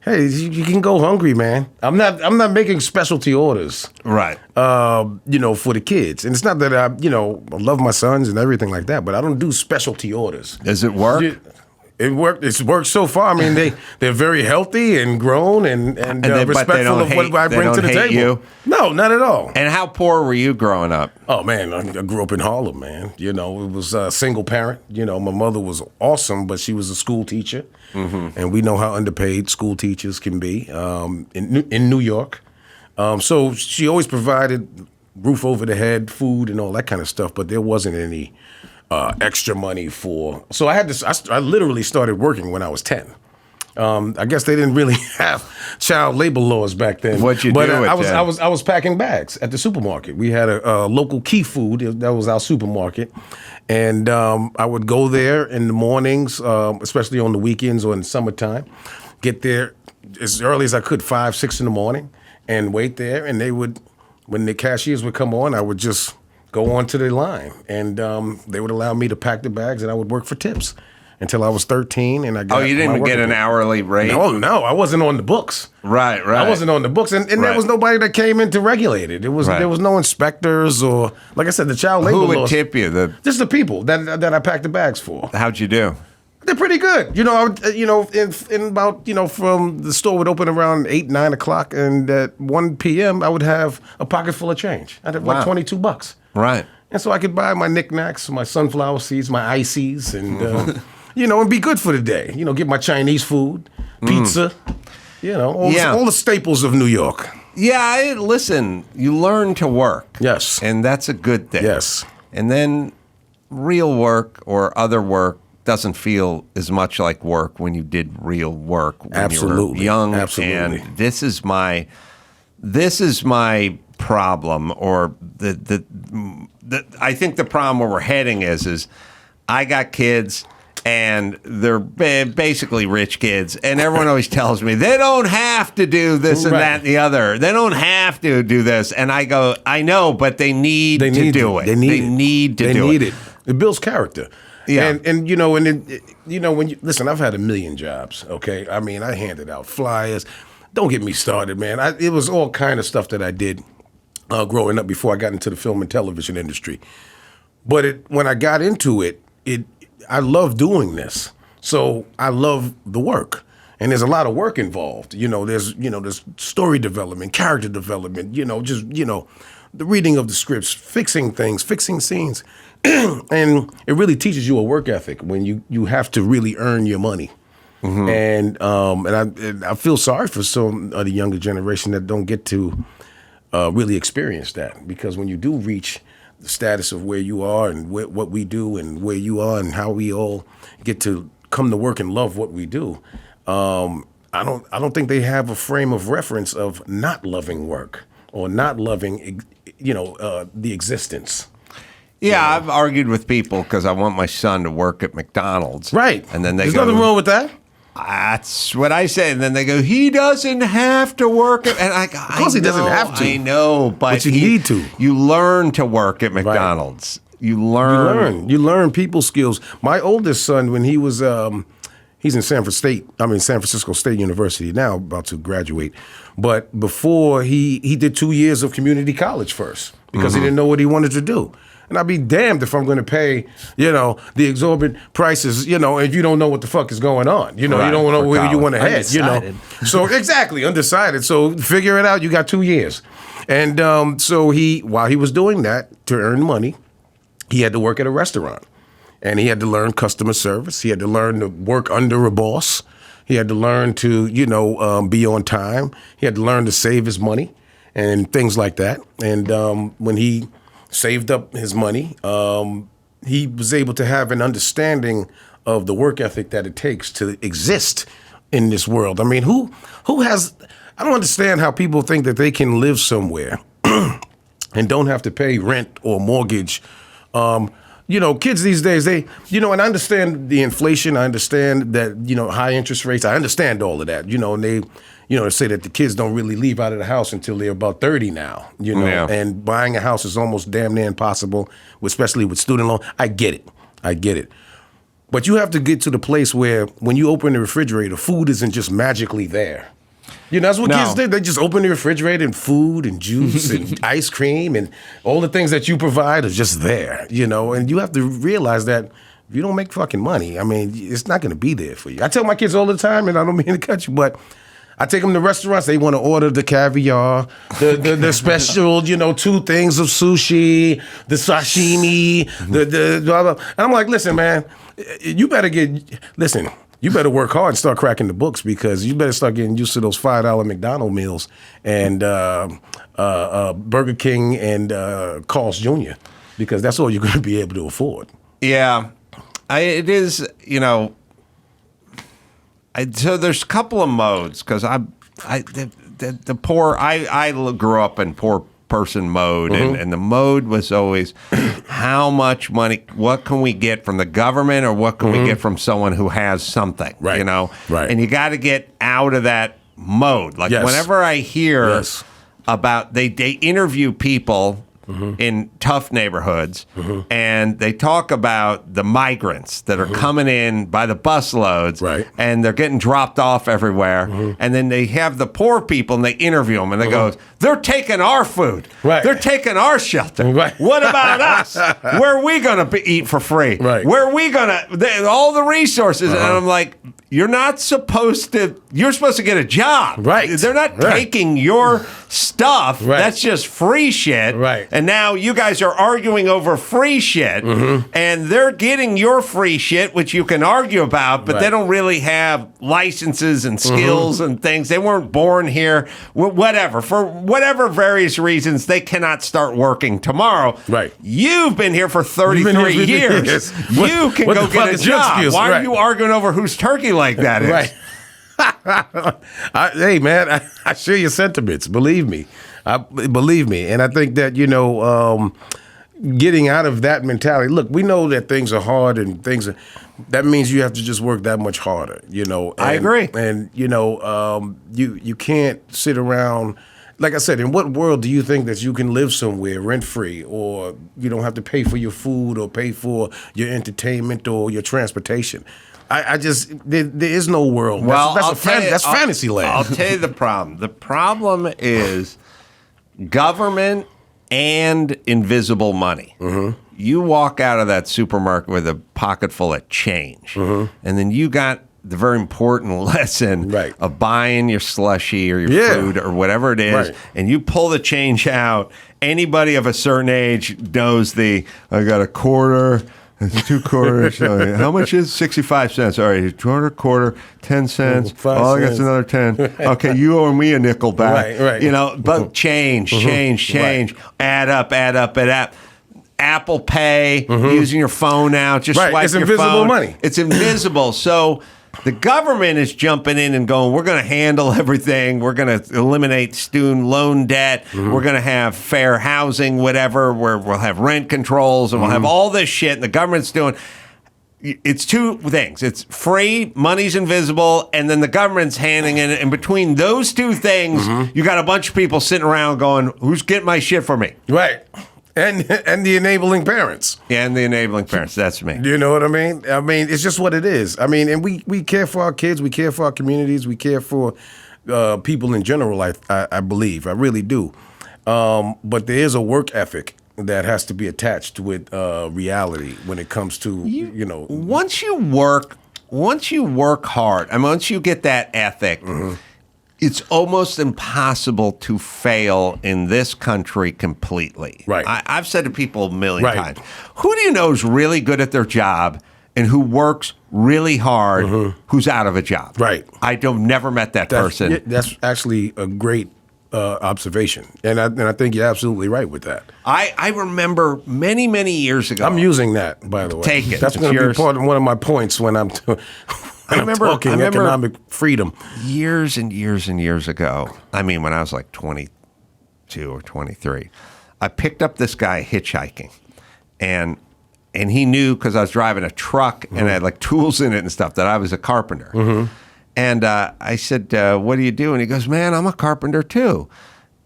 hey, you can go hungry, man. I'm not making specialty orders. Right. For the kids. And it's not that I love my sons and everything like that, but I don't do specialty orders. Does it work? It worked. It's worked so far. I mean, they're very healthy and grown and respectful of what I bring to the table. You? No, not at all. And how poor were you growing up? Oh man, I grew up in Harlem, man. It was a single parent. My mother was awesome, but she was a school teacher, and we know how underpaid school teachers can be in New York. So she always provided roof over the head, food, and all that kind of stuff. But there wasn't any extra money for. So I literally started working when I was 10. I guess they didn't really have child labor laws back then. What'd you do? I was packing bags at the supermarket. We had a local Key Food. That was our supermarket, and I would go there in the mornings, especially on the weekends or in the summertime. Get there as early as I could, 5, 6 in the morning, and wait there. And they would, when the cashiers would come on, I would just go onto the line, and they would allow me to pack the bags, and I would work for tips until I was 13, and I got. Oh, you didn't get an hourly rate? No, I wasn't on the books. Right. I wasn't on the books, and there was nobody that came in to regulate it. There was no inspecters or, like I said, the child labor laws. Who would tip you? Just the people that I packed the bags for. How'd you do? They're pretty good. In about, from the store would open around 8, 9 o'clock, and at 1 p.m. I would have a pocket full of change. I'd have like $22. Right. And so I could buy my knickknacks, my sunflower seeds, my ices, and and be good for the day. Get my Chinese food, pizza. all the staples of New York. Yeah, listen, you learn to work. Yes. And that's a good thing. Yes. And then real work or other work doesn't feel as much like work when you did real work when you were young. Absolutely. And this is my problem, or I think the problem where we're heading is I got kids. And they're basically rich kids. And everyone always tells me, they don't have to do this and that and the other. They don't have to do this. And I go, I know, but they need to do it. They need to do it. It builds character. Yeah. And when you listen, I've had a million jobs, okay? I mean, I handed out flyers. Don't get me started, man. It was all kind of stuff that I did growing up before I got into the film and television industry. But when I got into it, I love doing this. So I love the work. And there's a lot of work involved. There's story development, character development, the reading of the scripts, fixing things, fixing scenes. And it really teaches you a work ethic when you have to really earn your money. Mm-hmm. And I feel sorry for some of the younger generation that don't get to really experience that, because when you do reach the status of where you are and what we do and where you are and how we all get to come to work and love what we do, I don't think they have a frame of reference of not loving work or not loving the existence. Yeah, I've argued with people because I want my son to work at McDonald's. Right. And then There's nothing wrong with that. That's what I say. And then they go, he doesn't have to work at, and I go, of course he doesn't have to. I know, but you need to. You learn to work at McDonald's. Right. You learn people skills. My oldest son, when he was he's in San Francisco State University now, about to graduate. But before he did 2 years of community college first because he didn't know what he wanted to do. And I'd be damned if I'm going to pay, the exorbitant prices, if you don't know what the fuck is going on. You don't know where you want to head, So exactly, undecided. So figure it out. You got 2 years. And so while he was doing that to earn money, he had to work at a restaurant. And he had to learn customer service. He had to learn to work under a boss. He had to learn to, be on time. He had to learn to save his money and things like that. And when he saved up his money, he was able to have an understanding of the work ethic that it takes to exist in this world. I mean, who has, I don't understand how people think that they can live somewhere and don't have to pay rent or mortgage. Kids these days, and I understand the inflation. I understand that, high interest rates. I understand all of that, and they, say that the kids don't really leave out of the house until they're about 30 now, and buying a house is almost damn near impossible, especially with student loan. I get it. But you have to get to the place where when you open the refrigerator, food isn't just magically there. That's what kids did. They just open the refrigerator and food and juice and ice cream and all the things that you provide are just there, and you have to realize that if you don't make fucking money, I mean, it's not going to be there for you. I tell my kids all the time, and I don't mean to cut you, but I take them to restaurants. They want to order the caviar, the special, 2 things of sushi, the sashimi, the blah, blah. And I'm like, listen, man, you better work hard and start cracking the books, because you better start getting used to those $5 McDonald meals and Burger King and Carl's Jr., because that's all you're going to be able to afford. Yeah, it is, so there's a couple of modes, because the poor, I grew up in poor person mode, and the mode was always how much money, what can we get from the government, or what can we get from someone who has something, right. And you got to get out of that mode. Like whenever I hear about, they interview people in tough neighborhoods, and they talk about the migrants that are coming in by the busloads, and they're getting dropped off everywhere, and then they have the poor people and they interview them, and they go, they're taking our food, they're taking our shelter, what about us? Where are we going to eat for free? Where are we going to, all the resources? And I'm like, you're supposed to get a job. They're not taking your stuff. That's just free shit. And now you guys are arguing over free shit, and they're getting your free shit, which you can argue about, but they don't really have licenses and skills and things. They weren't born here. Whatever. For whatever various reasons, they cannot start working tomorrow. Right. You've been here for 33 years. You can go get a job. Why are you arguing over whose turkey leg that is? Right. Hey, man, I share your sentiments. Believe me. And I think that, getting out of that mentality. Look, we know that things are hard and that means you have to just work that much harder, I agree. And, you can't sit around. Like I said, in what world do you think that you can live somewhere rent-free, or you don't have to pay for your food or pay for your entertainment or your transportation? There is no world. Well, that's fantasy land. I'll tell you the problem. The problem is government and invisible money. You walk out of that supermarket with a pocket full of change, and then you got the very important lesson of buying your slushie or your food or whatever it is, and you pull the change out. Anybody of a certain age knows I got a quarter. It's 2 quarters. How much is 65 cents? All right, quarter, 10 cents. I got another 10. Okay, you owe me a nickel back. Right. But change. Add up. Apple Pay, using your phone now. Just swipe your phone. It's invisible money. It's invisible. So the government is jumping in and going, we're going to handle everything. We're going to eliminate student loan debt. We're going to have fair housing, whatever, where we'll have rent controls and we'll have all this shit. And the government's doing, it's two things. It's free, money's invisible, and then the government's handing it. And between those two things, you got a bunch of people sitting around going, who's getting my shit for me? Right. And the enabling parents. And the enabling parents. That's me. You know what I mean? I mean, it's just what it is. I mean, and we care for our kids. We care for our communities. We care for people in general, I believe. I really do. But there is a work ethic that has to be attached with reality when it comes to, Once you work hard, and once you get that ethic, it's almost impossible to fail in this country completely. Right. I've said to people a million times, who do you know is really good at their job and who works really hard, who's out of a job? Right. Never met that person. That's actually a great observation. And I think you're absolutely right with that. I remember many, many years ago. I'm using that, by the way. Take it. That's going to be one of my points when I'm I remember economic freedom. Years and years and years ago, I mean, when I was like 22 or 23, I picked up this guy hitchhiking. And he knew, because I was driving a truck and I had like tools in it and stuff, that I was a carpenter. And I said, what do you do? And he goes, man, I'm a carpenter too.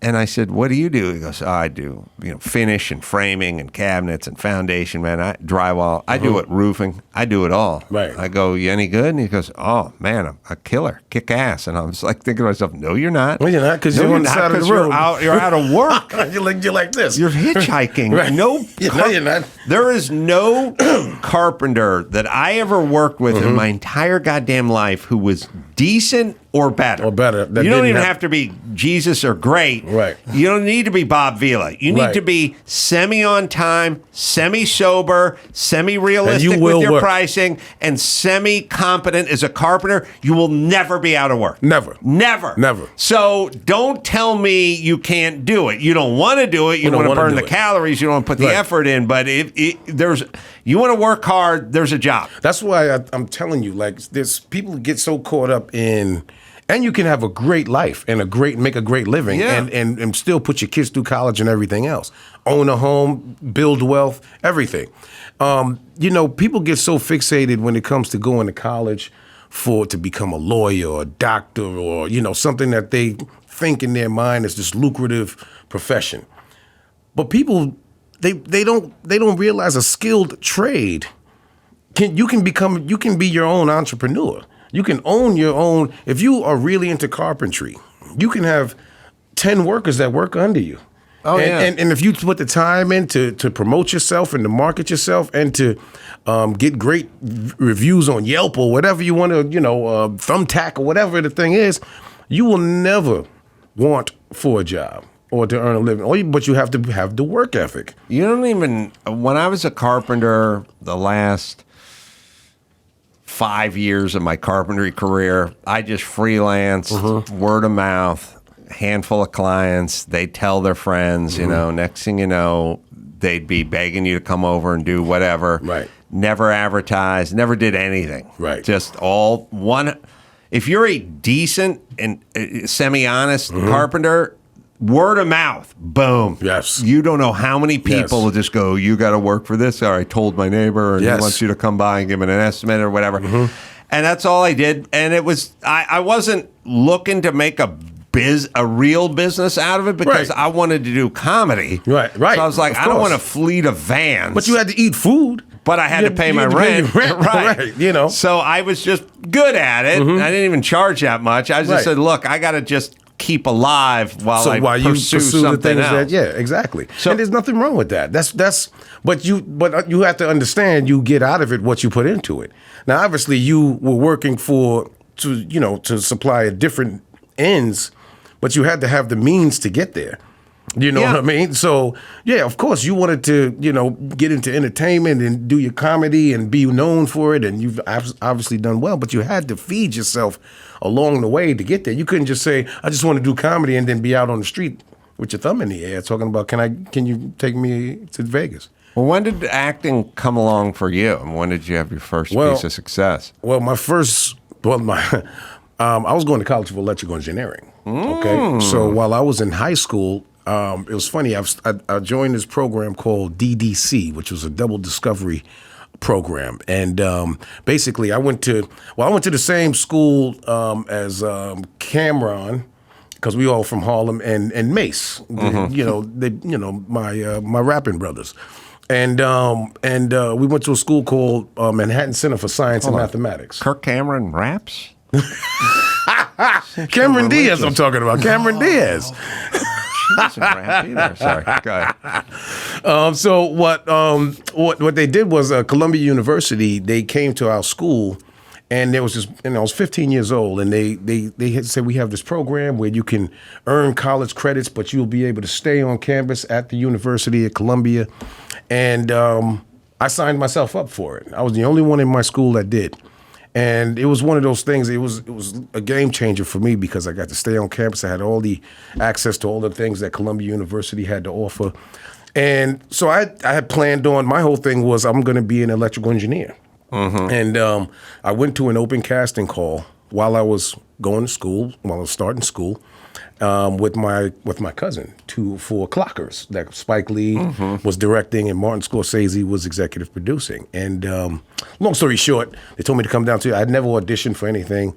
And I said, what do you do? He goes, I do, finish and framing and cabinets and foundation, man. I drywall. I do it, roofing. I do it all. Right. I go, you any good? And he goes, oh, man, I'm a killer, kick ass. And I was like thinking to myself, no, you're not. Well, you're not, because you're on the side of the road. You're out of work. you're like this. You're hitchhiking. Right. No, you're not. There is no carpenter that I ever worked with in my entire goddamn life who was decent or better. You don't even have to be Jesus or great. Right. You don't need to be Bob Vila. You need to be semi-on time, semi-sober, semi-realistic with your pricing, and semi-competent as a carpenter. You will never be out of work. Never. Never. So don't tell me you can't do it. You don't want to do it. You want to burn the calories. You don't want to put the effort in. But you want to work hard, there's a job. That's why I'm telling you, like, there's people who get so caught up in, and you can have a great life and make a great living and still put your kids through college and everything else. Own a home, build wealth, everything. People get so fixated when it comes to going to college to become a lawyer or a doctor or, something that they think in their mind is this lucrative profession. But people, they don't realize a skilled trade. You can be your own entrepreneur. You can own your own. If you are really into carpentry, you can have 10 workers that work under you. And if you put the time in to promote yourself and to market yourself and to get great reviews on Yelp or whatever you want to, Thumbtack or whatever the thing is, you will never want for a job. or to earn a living. But you have to have the work ethic. You don't even. When I was a carpenter, the last 5 years of my carpentry career, I just freelanced, word of mouth, handful of clients. They tell their friends, you know. Next thing you know, they'd be begging you to come over and do whatever. Right. Never advertised. Never did anything. Right. Just all one. If you're a decent and semi-honest carpenter, word of mouth, boom. Yes. You don't know how many people will just go, you got to work for this, or I told my neighbor, and he wants you to come by and give him an estimate or whatever. And that's all I did. And it was, I wasn't looking to make a real business out of it because I wanted to do comedy. Right. So I was like, I don't want a fleet of vans. But you had to eat food. But I had to pay my rent. Right. You know. So I was just good at it. I didn't even charge that much. I just said, look, I got to just keep alive while I pursue something else. Exactly. So, and there's nothing wrong with that. But you have to understand you get out of it what you put into it. Now, obviously, you were working to supply a different ends, but you had to have the means to get there. You know what I mean? So, yeah, of course, you wanted to, get into entertainment and do your comedy and be known for it, and you've obviously done well, but you had to feed yourself along the way to get there. You couldn't just say, I just want to do comedy and then be out on the street with your thumb in the air talking about, can you take me to Vegas? Well, when did acting come along for you? And when did you have your first piece of success? Well, I was going to college for electrical engineering. Okay, so while I was in high school, it was funny. I joined this program called DDC, which was a double discovery program, and basically I went to the same school as Cameron, because we all from Harlem, and Mace. My rapping brothers. And we went to a school called Manhattan Center for Science and Mathematics. Kirk Cameron raps? Cameron Diaz, I'm talking about. Cameron Diaz. She doesn't rap either. Sorry. Go ahead. So what they did was Columbia University, they came to our school, and there was this, I was 15 years old, and they had said, we have this program where you can earn college credits, but you'll be able to stay on campus at the University of Columbia. And I signed myself up for it. I was the only one in my school that did. And it was one of those things, it was a game changer for me because I got to stay on campus. I had all the access to all the things that Columbia University had to offer. And so I had planned on, my whole thing was I'm going to be an electrical engineer. And I went to an open casting call while I was going to school, while I was starting school, with my cousin for Clockers that Spike Lee was directing and Martin Scorsese was executive producing. And long story short, they told me to come down to it. I'd never auditioned for anything.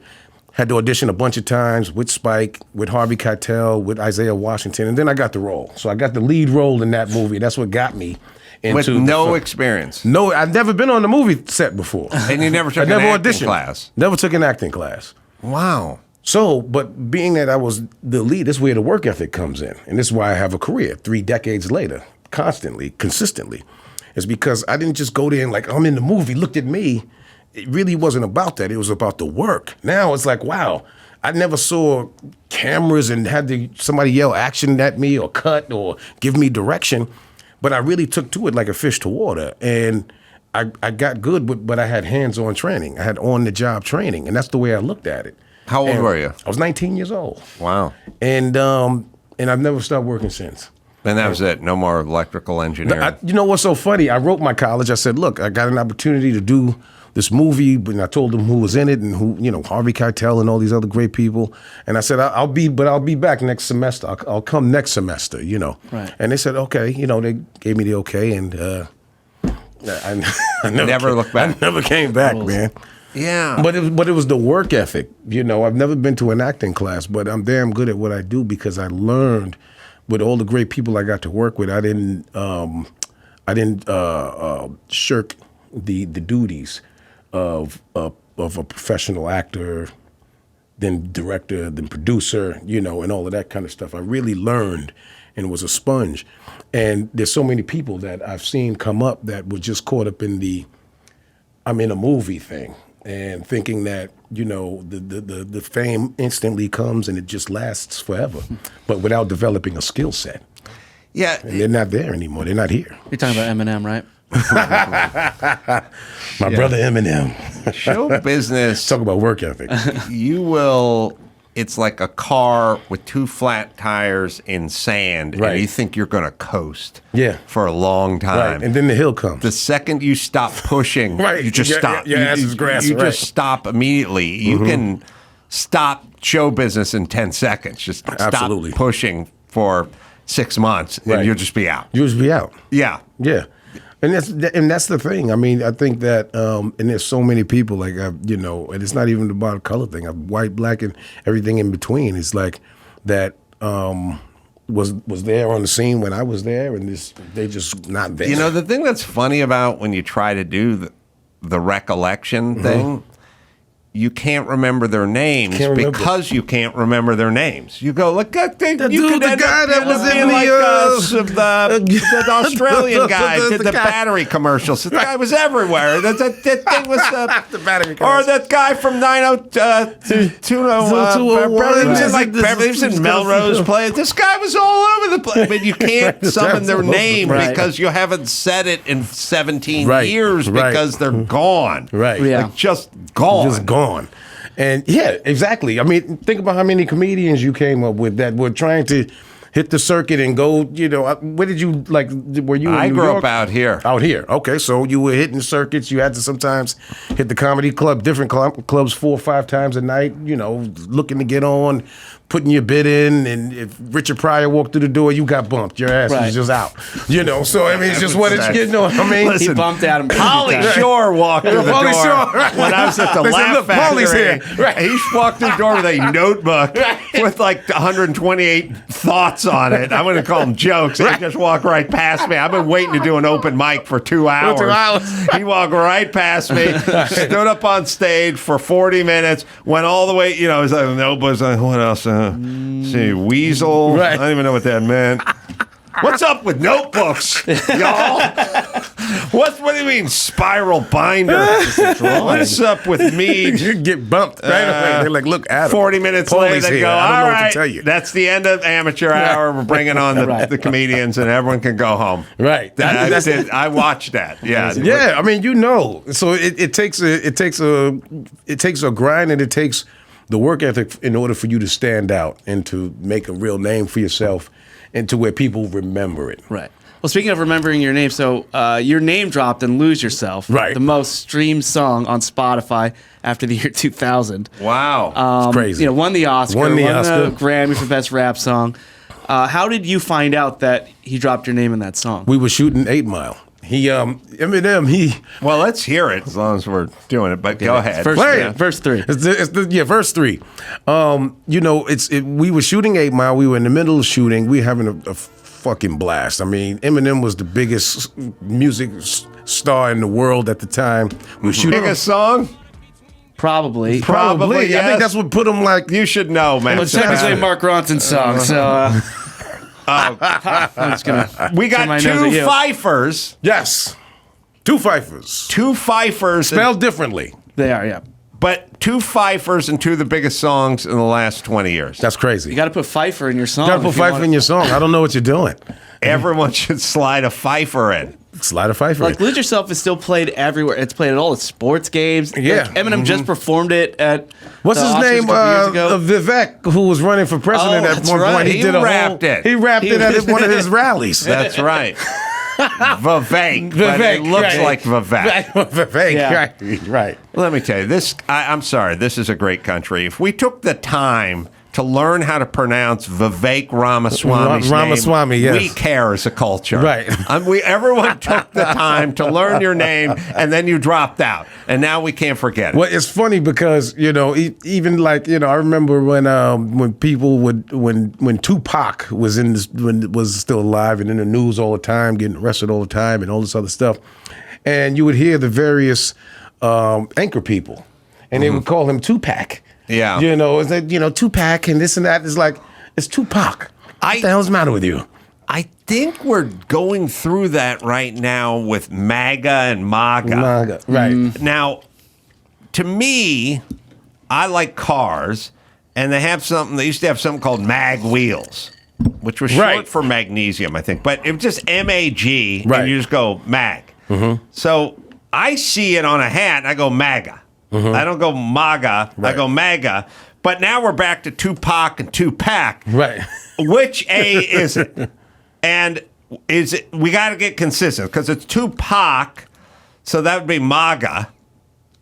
Had to audition a bunch of times with Spike, with Harvey Keitel, with Isaiah Washington, and then I got the role. So I got the lead role in that movie. That's what got me into with no experience. No, I've never been on the movie set before. And you never took an acting class? Never took an acting class. Wow. So, but being that I was the lead, this is where the work ethic comes in. And this is why I have a career 3 decades later, consistently. It's because I didn't just go there and I'm in the movie, look at me. It really wasn't about that. It was about the work. Now it's like, wow, I never saw cameras and had somebody yell action at me or cut or give me direction. But I really took to it like a fish to water. And I got good, but I had hands-on training. I had on-the-job training. And that's the way I looked at it. How old were you? I was 19 years old. Wow. And I've never stopped working since. And that was it. No more electrical engineering. You know what's so funny? I wrote my college. I said, look, I got an opportunity to do this movie, and I told them who was in it and who, Harvey Keitel and all these other great people. And I said, I'll be back next semester. I'll come next semester, Right. And they said, okay. They gave me the okay, and I never looked back. I never came back, man. Yeah. But it was the work ethic. I've never been to an acting class, but I'm damn good at what I do because I learned with all the great people I got to work with. I didn't shirk the duties of a professional actor, then director, then producer, and all of that kind of stuff. I really learned and was a sponge. And there's so many people that I've seen come up that were just caught up in the I'm in a movie thing. and thinking that the fame instantly comes and it just lasts forever, but without developing a skill set. Yeah, and they're not there anymore. They're not here. You're talking about Eminem, right? My brother Eminem. Show business. Talk about work ethic. It's like a car with 2 flat tires in sand, Right. and you think you're going to coast Yeah. for a long time. Right. And then the hill comes. The second you stop pushing, Right. you just stop. Your ass is grass, You right. just stop immediately. You can stop show business in 10 seconds. Just Absolutely. stop pushing for 6 months, and Right. you'll just be out. You'll just be out. Yeah. Yeah. And that's the thing. I mean, I think that, and there's so many people like, and it's not even about a color thing. White, black, and everything in between. It's like that was there on the scene when I was there, and they just not there. The thing that's funny about when you try to do the recollection thing, you can't remember their names because you can't remember their names. You go, look, the guy that was in the Australian guy did the battery commercials. The guy was everywhere. That thing was the battery or that guy from 90201. Beverly Hills and Melrose Place. This guy was all over the place. But you can't summon their name because you haven't said it in 17 years because they're gone. Right. Yeah. Like, just gone. Just gone. And yeah, exactly. I mean, think about how many comedians you came up with that were trying to hit the circuit and go, where did you, were you in I New grew York? up out here. Out here. Okay, so you were hitting circuits. You had to sometimes hit the comedy club, different clubs 4 or 5 times a night, looking to get on, putting your bid in, and if Richard Pryor walked through the door, you got bumped. Your ass was just out. So, I mean, it's just what it's, I mean? Listen, he bumped out him. Pauly Shore walked through the door when I was at the Laugh Factory. Pauly's here. Right. He walked through the door with a notebook with like 128 thoughts on it. I'm going to call them jokes. He just walked right past me. I've been waiting to do an open mic for 2 hours. 2 hours. He walked right past me, stood up on stage for 40 minutes, went all the way, he's like, nobody's like, what else? See, weasel. Right. I don't even know what that meant. What's up with notebooks, y'all? What do you mean, spiral binder? What's up with me? You get bumped right away. They're like, look, Adam. 40 minutes Pauly's later, they here. go, I don't all know what to right, tell you. that's the end of amateur hour. We're bringing on the comedians, and everyone can go home. Right. I watched that. Yeah. Yeah, I mean, So it takes a grind, and it takes the work ethic in order for you to stand out and to make a real name for yourself and to where people remember it. Right. Well, speaking of remembering your name, so your name dropped in Lose Yourself, right? The most streamed song on Spotify after the year 2000. Wow. It's crazy. Won the Oscar. Won the Grammy for Best Rap Song. How did you find out that he dropped your name in that song? We were shooting 8 Mile. Eminem, Well, let's hear it as long as we're doing it, but go ahead. Verse 3. Verse 3. We were shooting 8 Mile. We were in the middle of shooting. We were having a fucking blast. I mean, Eminem was the biggest music star in the world at the time. We were shooting Biggest song? Probably. Probably, yes. I think that's what put him like. You should know, man. Well, it's technically Mark Ronson's song, so... I'm just gonna we got 2 Phifers. Yes. 2 Phifers. 2 Phifers. Spelled differently. They are, yeah. But 2 Phifers and 2 of the biggest songs in the last 20 years. That's crazy. You got to put Phifer in your song. You got to put Phifer in your song. I don't know what you're doing. Everyone should slide a Phifer in. Slide a Phifer Like, in. Lose Yourself is still played everywhere. It's played at all the sports games. Yeah. Like, Eminem just performed it at What's the his Oscars name? a couple years ago. Vivek, who was running for president at that's one right. point. He rapped it. He rapped it at one of his rallies. That's right. Vivek. But it looks like Vivek. Vivek, Yeah. right. Let me tell you, I'm sorry, this is a great country. If we took the time to learn how to pronounce Vivek Ramaswamy's Ramaswamy, name, yes. we care as a culture. Right. Everyone took the time to learn your name, and then you dropped out. And now we can't forget it. Well, it's funny because, even like, I remember when people when Tupac was was still alive and in the news all the time, getting arrested all the time and all this other stuff. And you would hear the various anchor people, and they would call him Tupac. Yeah. It's like, Tupac and this and that. It's like, it's Tupac. What the hell's the matter with you? I think we're going through that right now with MAGA and MAGA. Right. Now, to me, I like cars, and they used to have something called mag wheels, which was short for magnesium, I think, but it was just MAG, and you just go mag. So I see it on a hat, and I go MAGA. I don't go MAGA, I go MAGA. But now we're back to Tupac and Tupac. Right. Which A is it? And we got to get consistent because it's Tupac, so that would be MAGA.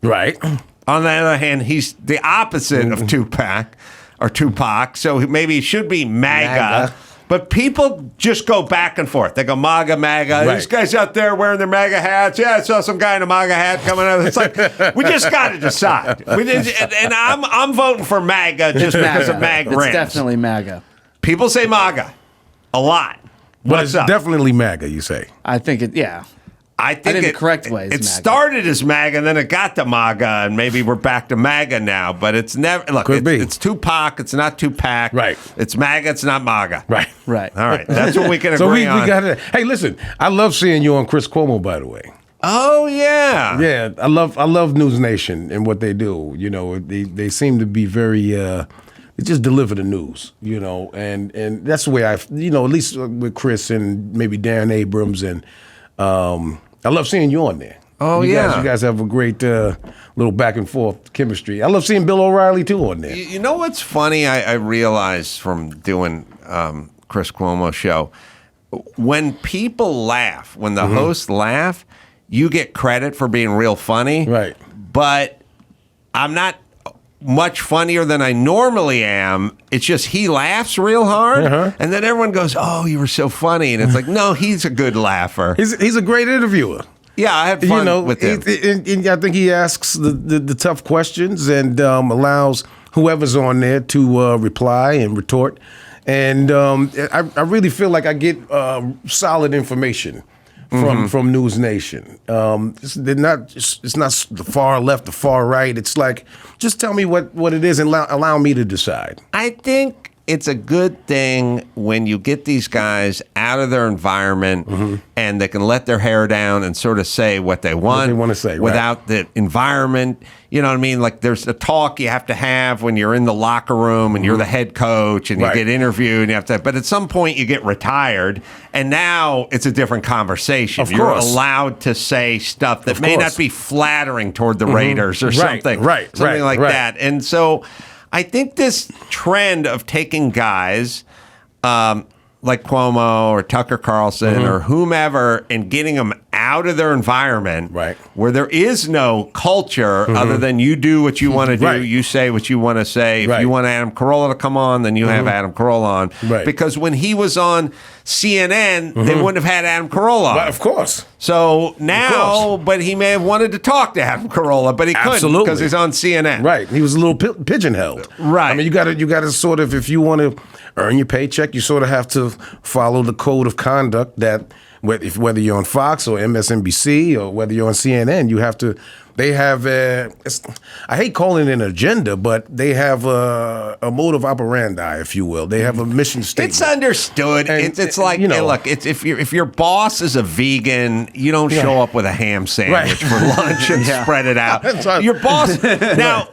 Right. On the other hand, he's the opposite of Tupac, so maybe he should be MAGA. But people just go back and forth. They go MAGA, MAGA. Right. These guys out there wearing their MAGA hats. Yeah, I saw some guy in a MAGA hat coming out. It's like, we just got to decide. And I'm voting for MAGA just because of MAGA. It's definitely MAGA. People say MAGA a lot. But it's definitely MAGA, you say. I think it, yeah. I think the correct way is it MAGA. started as MAGA, and then it got to MAGA, and maybe we're back to MAGA now. But it's never. Look, it's Tupac. It's not Tupac. Right. It's MAGA. It's not MAGA. Right. Right. All right. That's what we can So agree we on. got it. Hey, listen, I love seeing you on Chris Cuomo, by the way. Oh yeah. Yeah, I love News Nation and what they do. You know, they seem to be very. They just deliver the news, you know, and that's the way at least with Chris and maybe Darren Abrams and. I love seeing you on there. Oh, you yeah. You guys have a great little back and forth chemistry. I love seeing Bill O'Reilly, too, on there. You know what's funny? I realized from doing Chris Cuomo's show, when people laugh, when the hosts laugh, you get credit for being real funny. Right. But I'm not much funnier than I normally am. It's just he laughs real hard, and then everyone goes, "Oh, you were so funny," and it's like, no, he's a good laugher. He's a great interviewer. Yeah, I had fun with him. And I think he asks the tough questions and allows whoever's on there to reply and retort. And I really feel like I get solid information from News Nation. It's not the far left, the far right. It's like, just tell me what it is and allow me to decide. I think it's a good thing when you get these guys out of their environment and they can let their hair down and sort of say what they want to say, right. without the environment. You know what I mean? Like there's a talk you have to have when you're in the locker room and you're the head coach and you get interviewed and you have to. But at some point you get retired and now it's a different conversation. Of You're course. allowed to say stuff that Of may course. not be flattering toward the Raiders or something. Something like right. that. And so I think this trend of taking guys like Cuomo or Tucker Carlson or whomever and getting them out of their environment where there is no culture other than you do what you want to do, you say what you want to say. If you want Adam Carolla to come on, then you have Adam Carolla on. Right. Because when he was on CNN, they wouldn't have had Adam Carolla on. But of course. So now, but he may have wanted to talk to Adam Carolla, but he couldn't because he's on CNN. Right. He was a little pigeonholed. Right. I mean, you got to sort of, if you want to earn your paycheck, you sort of have to follow the code of conduct that whether you're on Fox or MSNBC or whether you're on CNN, you have to. They have I hate calling it an agenda, but they have a modus operandi, if you will. They have a mission statement. It's understood. And, it's like, look, it's if your boss is a vegan, you don't show up with a ham sandwich for lunch and spread it out. Your boss now,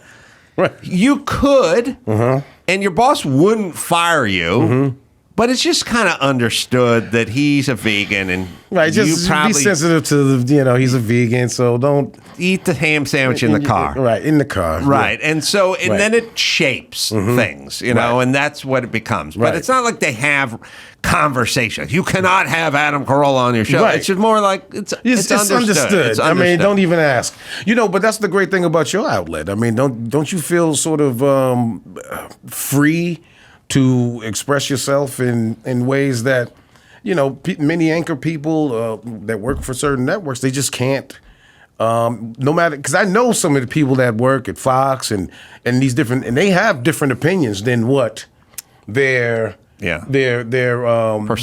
you could, and your boss wouldn't fire you. But it's just kind of understood that he's a vegan, and just you probably be sensitive to he's a vegan, so don't eat the ham sandwich in the car. Right, in the car. Right, yeah. and so then it shapes things, and that's what it becomes. But it's not like they have conversations. You cannot have Adam Carolla on your show. Right. It's just more like it's understood. It's I mean, don't even ask. But that's the great thing about your outlet. I mean, don't you feel sort of free to express yourself in ways that, many anchor people that work for certain networks, they just can't, no matter, because I know some of the people that work at Fox and these different, and they have different opinions than what their that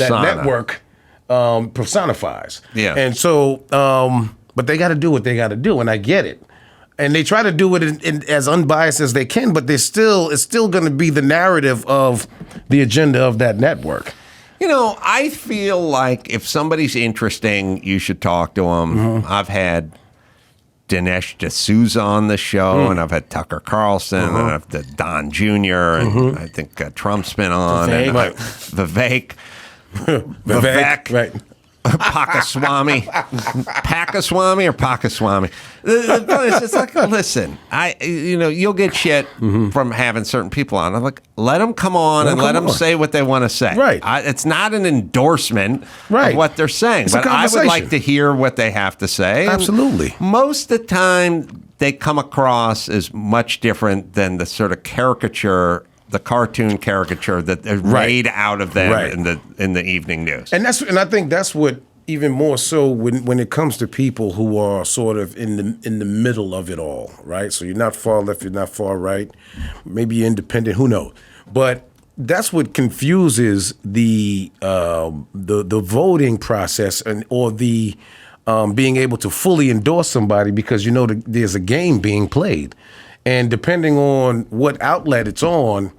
network personifies. Yeah. And so, but they got to do what they got to do, and I get it. And they try to do it in as unbiased as they can, but it's still going to be the narrative of the agenda of that network. I feel like if somebody's interesting, you should talk to them. I've had Dinesh D'Souza on the show, and I've had Tucker Carlson, and I've had Don Jr., and I think Trump's been on, Vivek. and Right. Vivek. Right. Pakaswamy. Pakaswamy or Pakaswamy? The point is, it's like, listen, you'll get shit from having certain people on. I'm like, let them come on and let them say what they want to say. Right. It's not an endorsement Right. of what they're saying, It's a but I would conversation. like to hear what they have to say. Absolutely. Most of the time, they come across as much different than the sort of caricature, the cartoon caricature that is made out of them in the evening news. And I think that's what even more so when it comes to people who are sort of in the middle of it all, right? So you're not far left, you're not far right. Maybe you're independent, who knows? But that's what confuses the voting process or the being able to fully endorse somebody, because there's a game being played. And depending on what outlet it's on,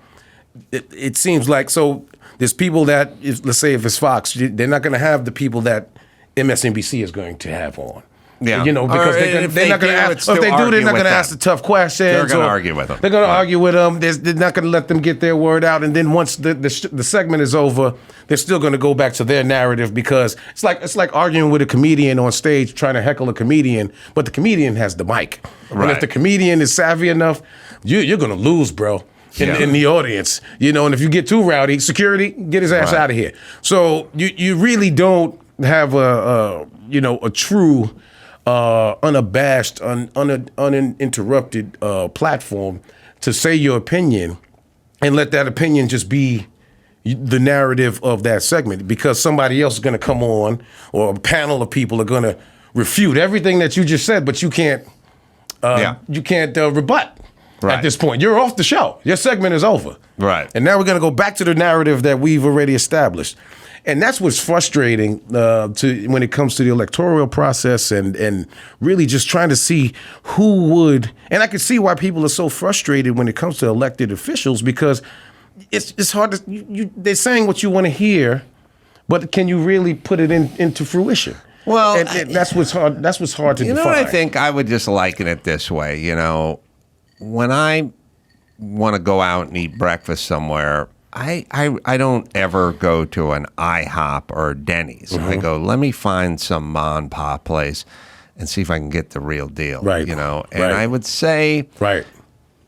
it seems like, so there's people that, let's say if it's Fox, they're not going to have the people that MSNBC is going to have on. Yeah. Because they're not going to ask, if they do, they're not going to ask the tough questions. They're going to argue with them. They're going to argue with them. They're not going to let them get their word out. And then once the segment is over, they're still going to go back to their narrative, because it's like arguing with a comedian on stage, trying to heckle a comedian, but the comedian has the mic. Right. And if the comedian is savvy enough, you're going to lose, bro. In the audience, and if you get too rowdy, security, get his ass out of here. So you really don't have a true, unabashed, uninterrupted platform to say your opinion, and let that opinion just be the narrative of that segment, because somebody else is going to come on, or a panel of people are going to refute everything that you just said, but you can't rebut. At this point, you're off the show. Your segment is over. Right. And now we're going to go back to the narrative that we've already established. And that's what's frustrating when it comes to the electoral process and really just trying to see who would. And I can see why people are so frustrated when it comes to elected officials, because it's hard to. They're saying what you want to hear, but can you really put it into fruition? Well, and that's what's hard. That's what's hard to define. You know what I think? I would just liken it this way. When I want to go out and eat breakfast somewhere, I don't ever go to an IHOP or a Denny's. I go, let me find some mom and pop place and see if I can get the real deal. Right. And I would say,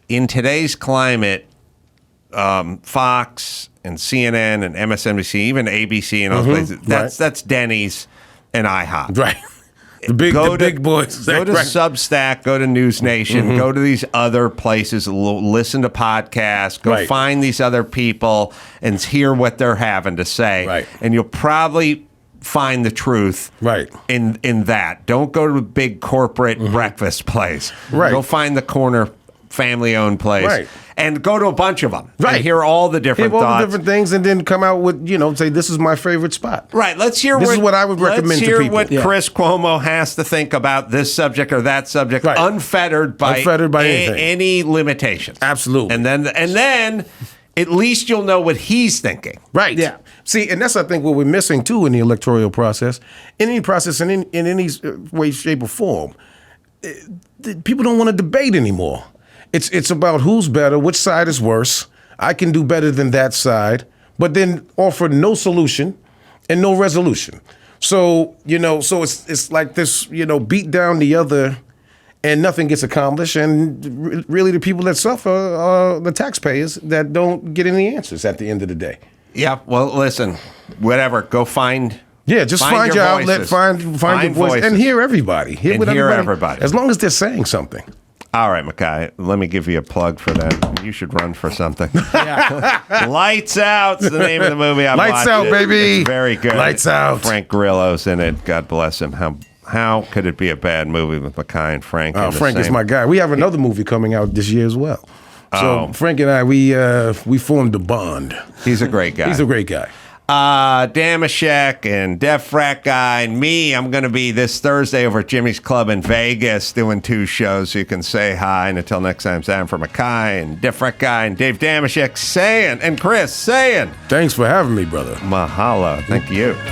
in today's climate, Fox and CNN and MSNBC, even ABC and those places, that's Denny's and IHOP. Right. The big boys. Go to Substack, go to News Nation, go to these other places, listen to podcasts, go find these other people and hear what they're having to say. Right. And you'll probably find the truth in that. Don't go to a big corporate breakfast place. Right. Go find the corner family-owned place. Right. And go to a bunch of them. Right. And hear all the different thoughts. All the different things, and then come out with, say, this is my favorite spot. Right. Let's hear this is what I would recommend to people. Let's hear what Chris Cuomo has to think about this subject or that subject, unfettered by any limitations. Absolutely. And then at least you'll know what he's thinking. Right. Yeah. See, and that's, I think, what we're missing, too, in the electoral process. In any process, in any way, shape, or form. People don't want to debate anymore. It's about who's better, which side is worse. I can do better than that side, but then offer no solution and no resolution. So, so it's like this, beat down the other and nothing gets accomplished. And really the people that suffer are the taxpayers that don't get any answers at the end of the day. Yeah. Well, listen, whatever. Go find. Yeah, just find your outlet, find your voice, voices. and hear everybody. Hear everybody. As long as they're saying something. All right, Mekhi, let me give you a plug for that. You should run for something. Lights Out's the name of the movie. Lights Out, baby. It's very good. Lights Out. Frank Grillo's in it. God bless him. How could it be a bad movie with Mekhi and Frank? Frank is my guy. We have another movie coming out this year as well. So Frank and I, we formed a bond. He's a great guy. He's a great guy. Dameshek and Frat Guy and me, I'm going to be this Thursday over at Jimmy's Club in Vegas doing 2 shows, so you can say hi. And until next time, Sam for Mekhi and Frat Guy and Dave Dameshek saying, and Chris saying, thanks for having me, brother. Mahalo. Thank you.